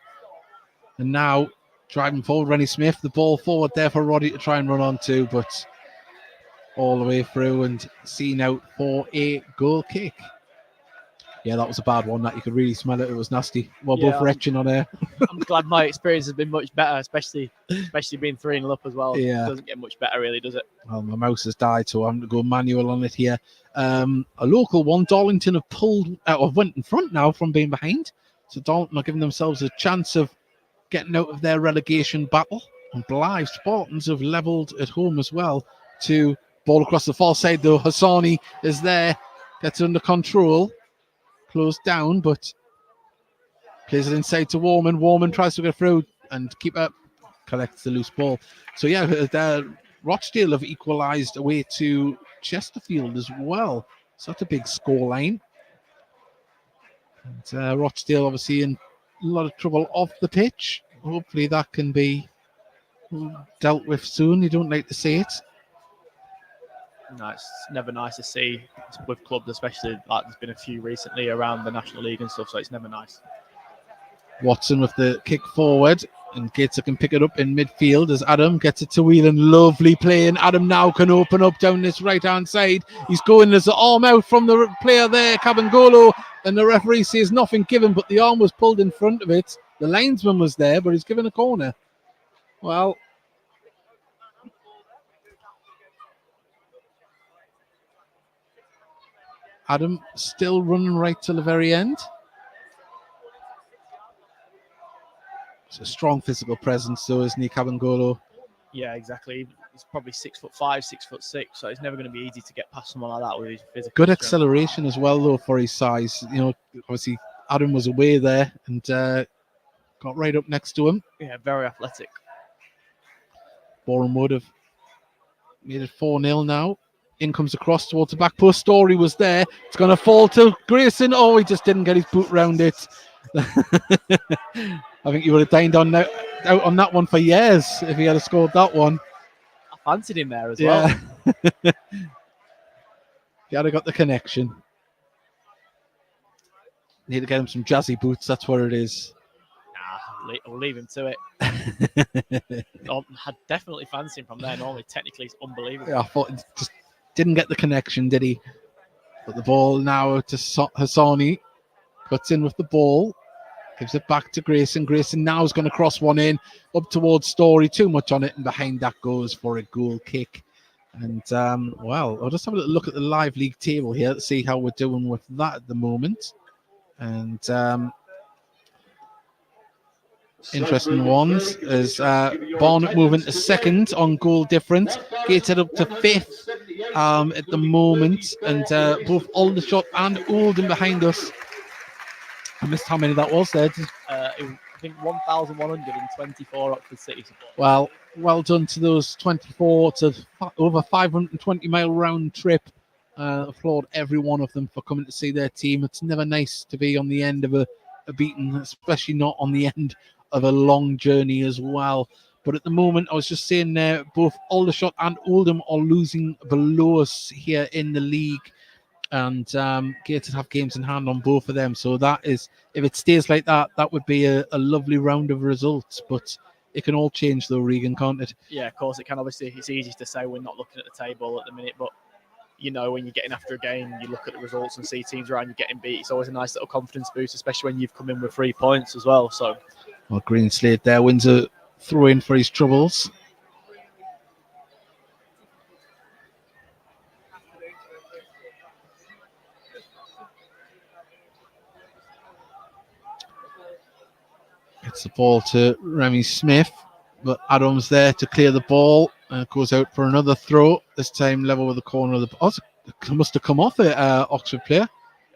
And now driving forward, Rennie Smith, the ball forward there for Roddy to try and run onto, but all the way through and seen out for a goal kick. Yeah, that was a bad one. That you could really smell it. It was nasty. Well, Yeah, both retching on air. I'm glad my experience has been much better, especially being 3-0 up as well. Yeah. It doesn't get much better, really, does it? Well, my mouse has died, so I'm going to go manual on it here. A local one, Darlington have pulled out or went in front now from being behind. So Darlington are giving themselves a chance of getting out of their relegation battle. And Blythe Spartans have levelled at home as well. To ball across the far side, though. Hassani is there, gets it under control. Closed down, but plays it inside to Warman. Warman tries to get through and keeper collects the loose ball. So yeah, Rochdale have equalised away to Chesterfield as well. So that's a big scoreline. And Rochdale obviously in a lot of trouble off the pitch. Hopefully that can be dealt with soon. You don't like to see it. No, it's never nice to see with clubs, especially like there's been a few recently around the National League and stuff, so it's never nice. Watson with the kick forward, and Gates can pick it up in midfield as Adam gets it to Whelan. Lovely play, and Adam now can open up down this right-hand side. He's going as an arm out from the player there, Cabangolo, and the referee says nothing given, but the arm was pulled in front of it. The linesman was there, but he's given a corner. Well, Adam still running right till the very end. It's a strong physical presence, though, isn't he, Cabangolo? Yeah, exactly. He's probably 6'5", 6'6", so it's never going to be easy to get past someone like that with his physical Good strength. acceleration as well, though, for his size. You know, obviously Adam was away there and got right up next to him. Yeah, very athletic. Boreham Wood have made it 4-0 now. In comes across towards the back post. Story was there. It's going to fall to Grayson. Oh, he just didn't get his boot round it. I think he would have dined out on that one for years if he had scored that one. I fancied him there as well. He had got the connection. Need to get him some jazzy boots. That's what it is. Nah, we'll leave him to it. I definitely fancied him from there. Normally, technically, it's unbelievable. Yeah, I thought he just didn't get the connection, did he? But the ball now to Hassani. Cuts in with the ball. Gives it back to Grayson. Grayson now is going to cross one in up towards Story. Too much on it, and behind that goes for a goal kick. And, well, I'll just have a little look at the live league table here to see how we're doing with that at the moment. And interesting ones is Barnet moving to second on goal difference. Gateshead up to fifth at the moment. And both Aldershot and Oldham behind us. I missed how many that was there. I think 1,124 Oxford City support. Well done to those 24 to over 520 mile round trip. Applaud every one of them for coming to see their team. It's never nice to be on the end of a beating, especially not on the end of a long journey as well. But at the moment, I was just saying there, both Aldershot and Oldham are losing below us here in the league. And Gateshead have games in hand on both of them. So that is, if it stays like that, that would be a lovely round of results. But it can all change though, Regan, can't it? Yeah, of course it can. Obviously, it's easy to say we're not looking at the table at the minute, but you know, when you're getting after a game, you look at the results and see teams around you getting beat. It's always a nice little confidence boost, especially when you've come in with 3 points as well. So, well, Green Slade there wins a throw in for his troubles. Gets the ball to Remy Smith, but Adams there to clear the ball and goes out for another throw. This time level with the corner of the. Oh, it must have come off it, Oxford player.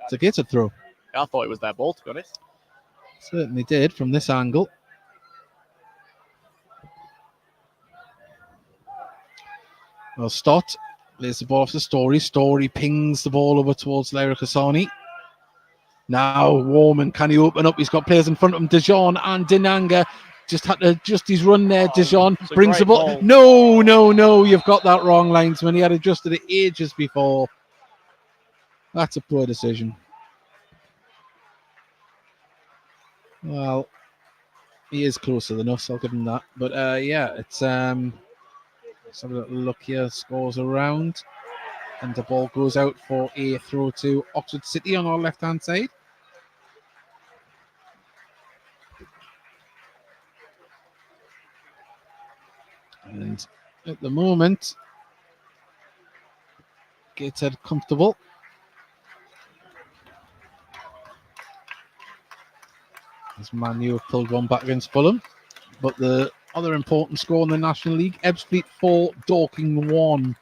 It's a Gateshead throw. I thought it was their ball, to be honest. Certainly did from this angle. Well, Stott lays the ball off the Story. Story pings the ball over towards Lyra Kasani. Now Warman, can he open up? He's got players in front of him. Dijon and Dinanga just had to adjust his run there. Dijon brings the ball. No, you've got that wrong, linesman. He had adjusted it ages before. That's a poor decision. Well, he is closer than us, I'll give him that. But yeah, it's let's have a little look here. Scores around, and the ball goes out for a throw to Oxford City on our left-hand side. And at the moment, Gateshead comfortable. As Man U have pulled one back against Fulham. But the other important score in the National League, Ebbsfleet 4, Dorking 1.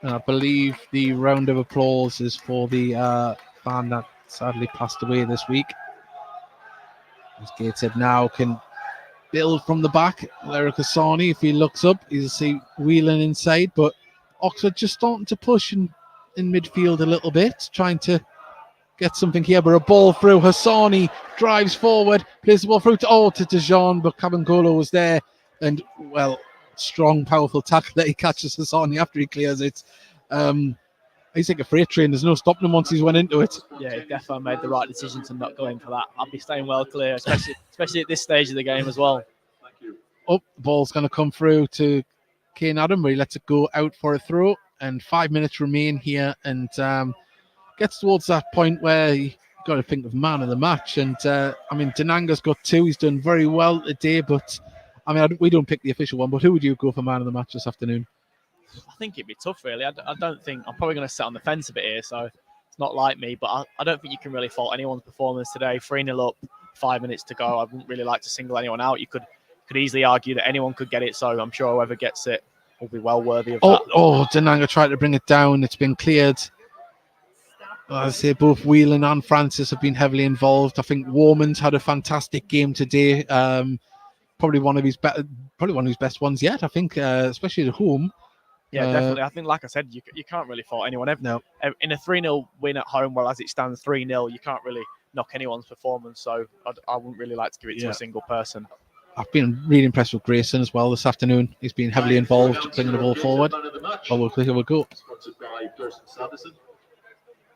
And I believe the round of applause is for the fan that sadly passed away this week. As Gateshead now can build from the back. Larry Cassani, if he looks up, he'll see wheeling inside. But Oxford just starting to push in midfield a little bit, trying to get something here. But a ball through. Hassani drives forward, plays the ball through to Dijon, but Cabangolo was there. And, well, strong, powerful tackle that he catches Hassani after he clears it. He's like a freight train. There's no stopping him once he's went into it. Yeah, he definitely made the right decision to not go in for that. I'd be staying well clear, especially at this stage of the game as well. Oh, the ball's going to come through to Kane Adam, where he lets it go out for a throw. And 5 minutes remain here, and gets towards that point where you got to think of man of the match. And I mean, Denanga's got 2. He's done very well today, but I mean, we don't pick the official one. But who would you go for man of the match this afternoon? I think it'd be tough, really. I don't think I'm probably going to sit on the fence a bit here, so it's not like me. But I don't think you can really fault anyone's performance today. 3-0 up, 5 minutes to go. I wouldn't really like to single anyone out. You could easily argue that anyone could get it. So I'm sure whoever gets it will be well worthy of that. Oh, Denanga tried to bring it down. It's been cleared. I say both Whelan and Francis have been heavily involved. I think Warman's had a fantastic game today. Probably one of his best ones yet. I think, especially at home. Yeah, definitely. I think, like I said, you can't really fault anyone. No. In a 3-0 win at home, well, as it stands 3-0, you can't really knock anyone's performance. So I wouldn't really like to give it to a single person. I've been really impressed with Grayson as well this afternoon. He's been heavily involved, bringing the ball forward. We'll go. Sponsored by Thurston Sanderson.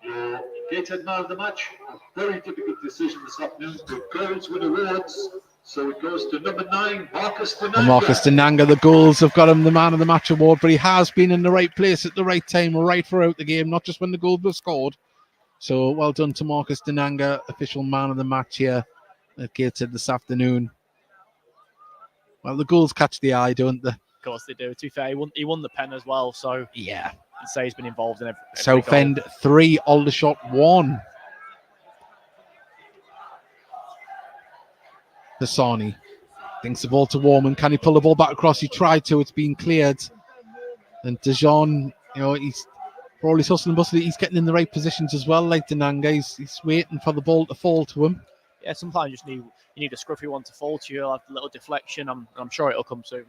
Your Gateshead man of the match. A very difficult decision this afternoon. The goals win awards. So it goes to number 9, Marcus Denanga. And Marcus Denanga, the goals have got him the man of the match award, but he has been in the right place at the right time, right throughout the game, not just when the goals were scored. So well done to Marcus Denanga, official man of the match here at Gateshead this afternoon. Well, the goals catch the eye, don't they? Of course they do. To be fair, he won the pen as well, so yeah, I'd say he's been involved in every Southend goal. 3, Aldershot 1. Hassani thinks the ball to Warman. Can he pull the ball back across? He tried to. It's been cleared. And Dijon, he's for all his hustle and bustle, he's getting in the right positions as well. Like Denanga, he's waiting for the ball to fall to him. Yeah, sometimes you just need a scruffy one to fall to you. You'll have a little deflection. I'm sure it'll come soon.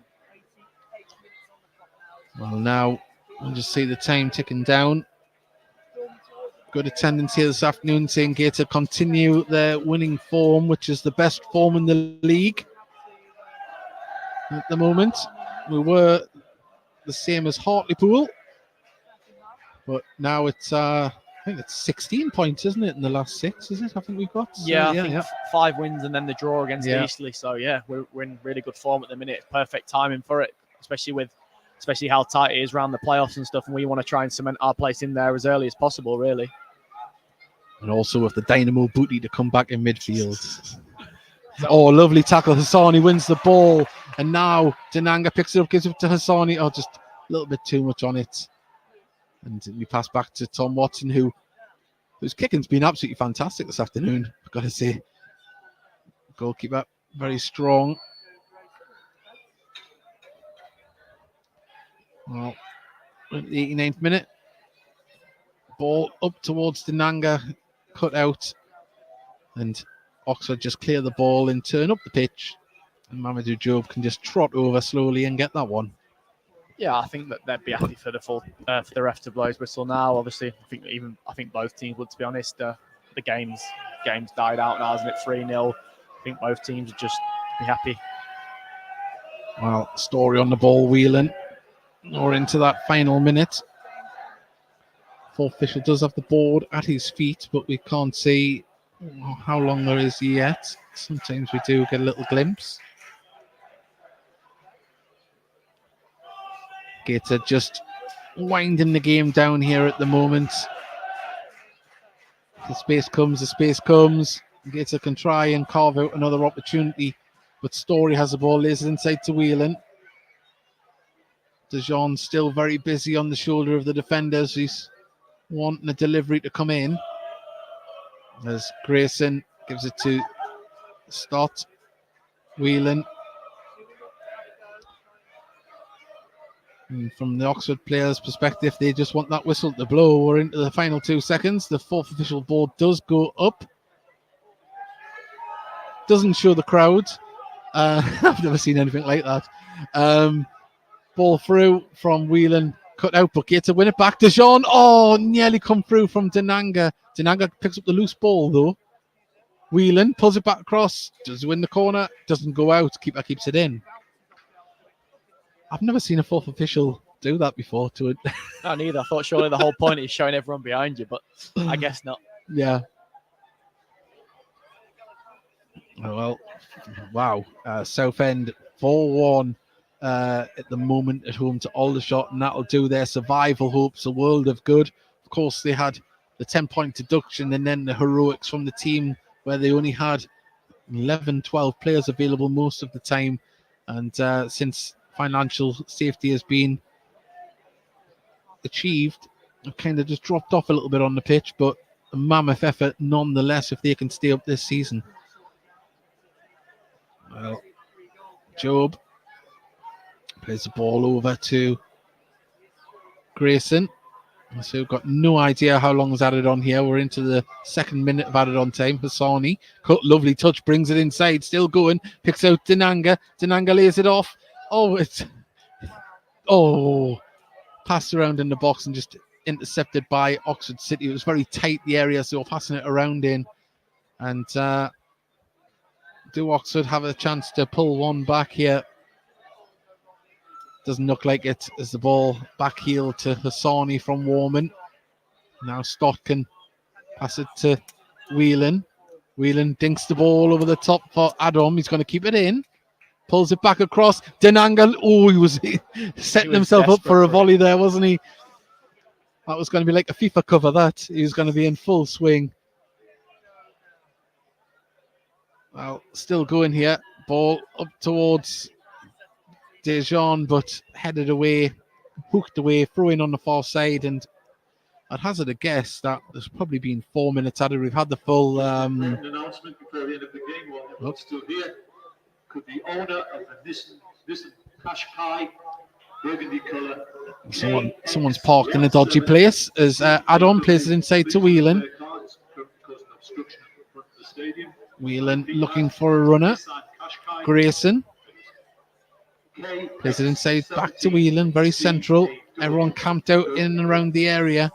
Well, now we'll just see the time ticking down. Good attendance here this afternoon, saying Gateshead continue their winning form, which is the best form in the league at the moment. We were the same as Hartlepool, but now it's I think it's 16 points, isn't it? In the last 6, is it? I think we've got. I think 5 wins and then the draw against Eastleigh. So yeah, we're in really good form at the minute. Perfect timing for it, especially how tight it is around the playoffs and stuff. And we want to try and cement our place in there as early as possible, really. And also with the Dynamo Booty to come back in midfield. Lovely tackle. Hassani wins the ball. And now Denanga picks it up, gives it to Hassani. Just a little bit too much on it. And we pass back to Tom Watson, whose kicking's been absolutely fantastic this afternoon. I've got to say, goalkeeper, very strong. Well, 89th minute. Ball up towards Denanga, cut out. And Oxford just clear the ball and turn up the pitch. And Mamadou Job can just trot over slowly and get that one. Yeah, I think that they'd be happy for the ref to blow his whistle now. Obviously, I think both teams would. To be honest, the game's died out now, isn't it? 3-0. I think both teams would just be happy. Well, Story on the ball, Whelan. We're into that final minute. Fourth official does have the board at his feet, but we can't see how long there is yet. Sometimes we do get a little glimpse. Gateshead just winding the game down here at the moment. The space comes. Gateshead can try and carve out another opportunity, but Story has the ball, lays it inside to Whelan. DeJean still very busy on the shoulder of the defenders. He's wanting a delivery to come in. As Grayson gives it to Stott. Whelan. And from the Oxford players' perspective, they just want that whistle to blow. We're into the final 2 seconds. The fourth official board does go up. Doesn't show the crowd. I've never seen anything like that. Ball through from Whelan. Cut out, but Gates to win it back to Jean. Oh, nearly come through from Denanga. Denanga picks up the loose ball, though. Whelan pulls it back across. Does win the corner. Doesn't go out. Keeper keeps it in. I've never seen a fourth official do that before to it. No, neither. I thought surely the whole point is showing everyone behind you, but I guess not. Yeah. Oh, well, wow. Southend 4-1 at the moment at home to Aldershot, and that'll do their survival hopes a world of good. Of course, they had the 10-point deduction and then the heroics from the team where they only had 11, 12 players available most of the time. And since financial safety has been achieved, they've kind of just dropped off a little bit on the pitch, but a mammoth effort nonetheless if they can stay up this season. Well, Job plays the ball over to Grayson. So we've got no idea how long is added on here. We're into the second minute of added on time. Hassani, lovely touch, brings it inside, still going, picks out Denanga. Denanga lays it off. Passed around in the box and just intercepted by Oxford City. It was very tight, the area, so we're passing it around in. And do Oxford have a chance to pull one back here? Doesn't look like it as the ball back heel to Hassani from Warman. Now Stott can pass it to Whelan. Whelan dinks the ball over the top for Adam. He's going to keep it in. Pulls it back across. Denanga. Oh, he was setting himself up for a volley there, wasn't he? That was going to be like a FIFA cover, that. He was going to be in full swing. Well, still going here. Ball up towards DeJean, but headed away, hooked away, throwing on the far side. And I'd hazard a guess that there's probably been 4 minutes added. We've had the full An announcement before the end of the game while everyone's still here. Could the owner of the Nissan Qashqai burgundy colour. Someone's parked in a dodgy place as Adam plays it inside to Whelan. Whelan looking for a runner. Grayson plays it inside back to Whelan, very central. Everyone camped out in and around the area.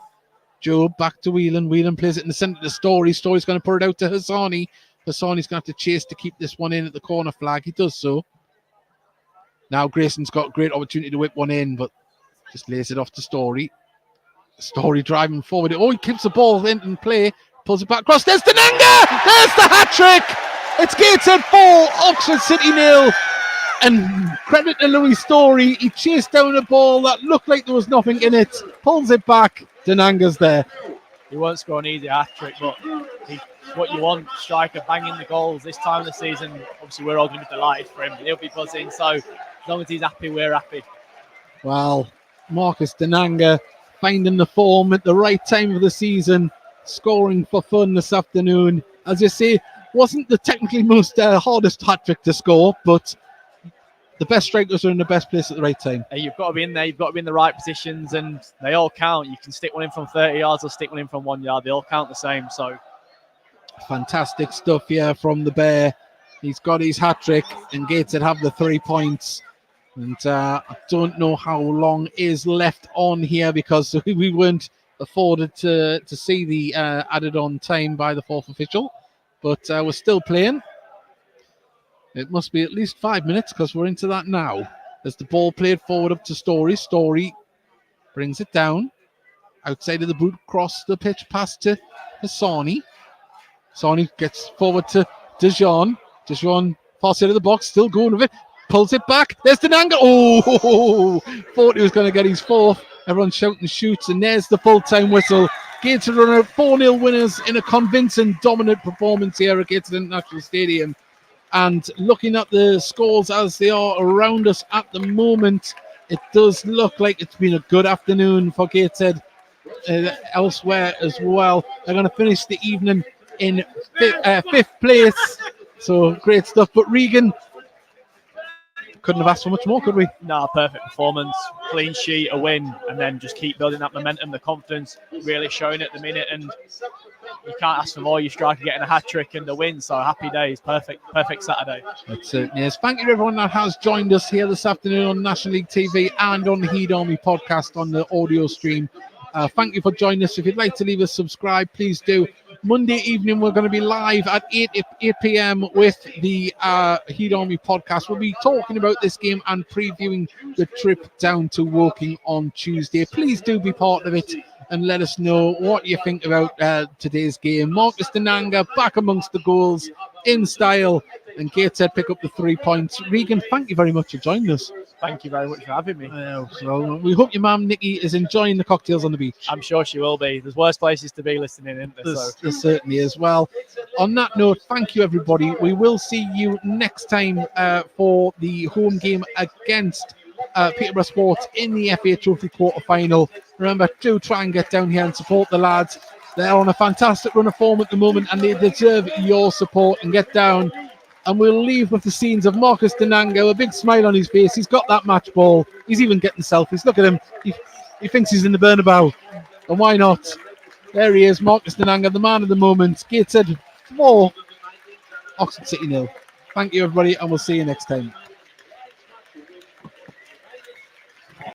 Job back to Whelan. Whelan plays it in the centre of the Story. Story's going to put it out to Hassani. Hassani's going to have to chase to keep this one in at the corner flag. He does so. Now Grayson's got a great opportunity to whip one in, but just lays it off to Story. Story driving forward. Oh, he keeps the ball in play. Pulls it back across. There's Denanga! There's the hat-trick! It's Gateshead 4, Oxford City 0. And credit to Louis Story. He chased down a ball that looked like there was nothing in it. Pulls it back. Denanga's there. He won't score an easy hat-trick, but what you want, striker banging the goals this time of the season. Obviously, we're all going to be delighted for him. He'll be buzzing. So as long as he's happy, we're happy. Well, Marcus Denanga finding the form at the right time of the season, scoring for fun this afternoon. As you say, wasn't the technically most hardest hat-trick to score, but the best strikers are in the best place at the right time. You've got to be in there. You've got to be in the right positions, and they all count. You can stick one in from 30 yards or stick one in from 1 yard. They all count the same. So fantastic stuff here from the Bear. He's got his hat-trick, and Gateshead have the 3 points. And I don't know how long is left on here because we weren't afforded to see the added on time by the fourth official. But we're still playing. It must be at least 5 minutes because we're into that now. As the ball played forward up to Story. Story brings it down. Outside of the boot, across the pitch, pass to Sani. Sani gets forward to Dijon. Dijon far side of the box, still going with it. Pulls it back. There's Denanga. Oh, thought he was going to get his fourth. Everyone's shouting shoots, and there's the full-time whistle. Gateshead run out 4-0 winners in a convincing, dominant performance here at Gateshead International Stadium. And looking at the scores as they are around us at the moment, it does look like it's been a good afternoon for Gateshead elsewhere as well. They're going to finish the evening in fifth place. So great stuff. But Regan, couldn't have asked for much more, could we? No, perfect performance, clean sheet, a win, and then just keep building that momentum, the confidence, really showing at the minute. And you can't ask for more. Your striker getting a hat trick and the win. So happy days, perfect Saturday. It certainly is. Thank you to everyone that has joined us here this afternoon on National League TV and on the Heed Army podcast on the audio stream. Thank you for joining us. If you'd like to leave us subscribe, please do. Monday evening, we're going to be live at 8 p.m. with the Heed Army podcast. We'll be talking about this game and previewing the trip down to Woking on Tuesday. Please do be part of it and let us know what you think about today's game. Marcus Denanga back amongst the goals in style, and Gateshead pick up the 3 points. Regan, thank you very much for joining us. Thank you very much for having me. So we hope your mum, Nikki, is enjoying the cocktails on the beach. I'm sure she will be. There's worse places to be listening, isn't there? There certainly is. Well, on that note, thank you, everybody. We will see you next time for the home game against Peterborough Sports in the FA Trophy quarter-final. Remember, do try and get down here and support the lads. They're on a fantastic run of form at the moment, and they deserve your support. And get down. And we'll leave with the scenes of Marcus Denanga, a big smile on his face. He's got that match ball. He's even getting selfies. Look at him. He thinks he's in the Bernabeu. And why not? There he is, Marcus Denanga, the man of the moment. Gateshead 4, Oxford City 0. Thank you, everybody, and we'll see you next time.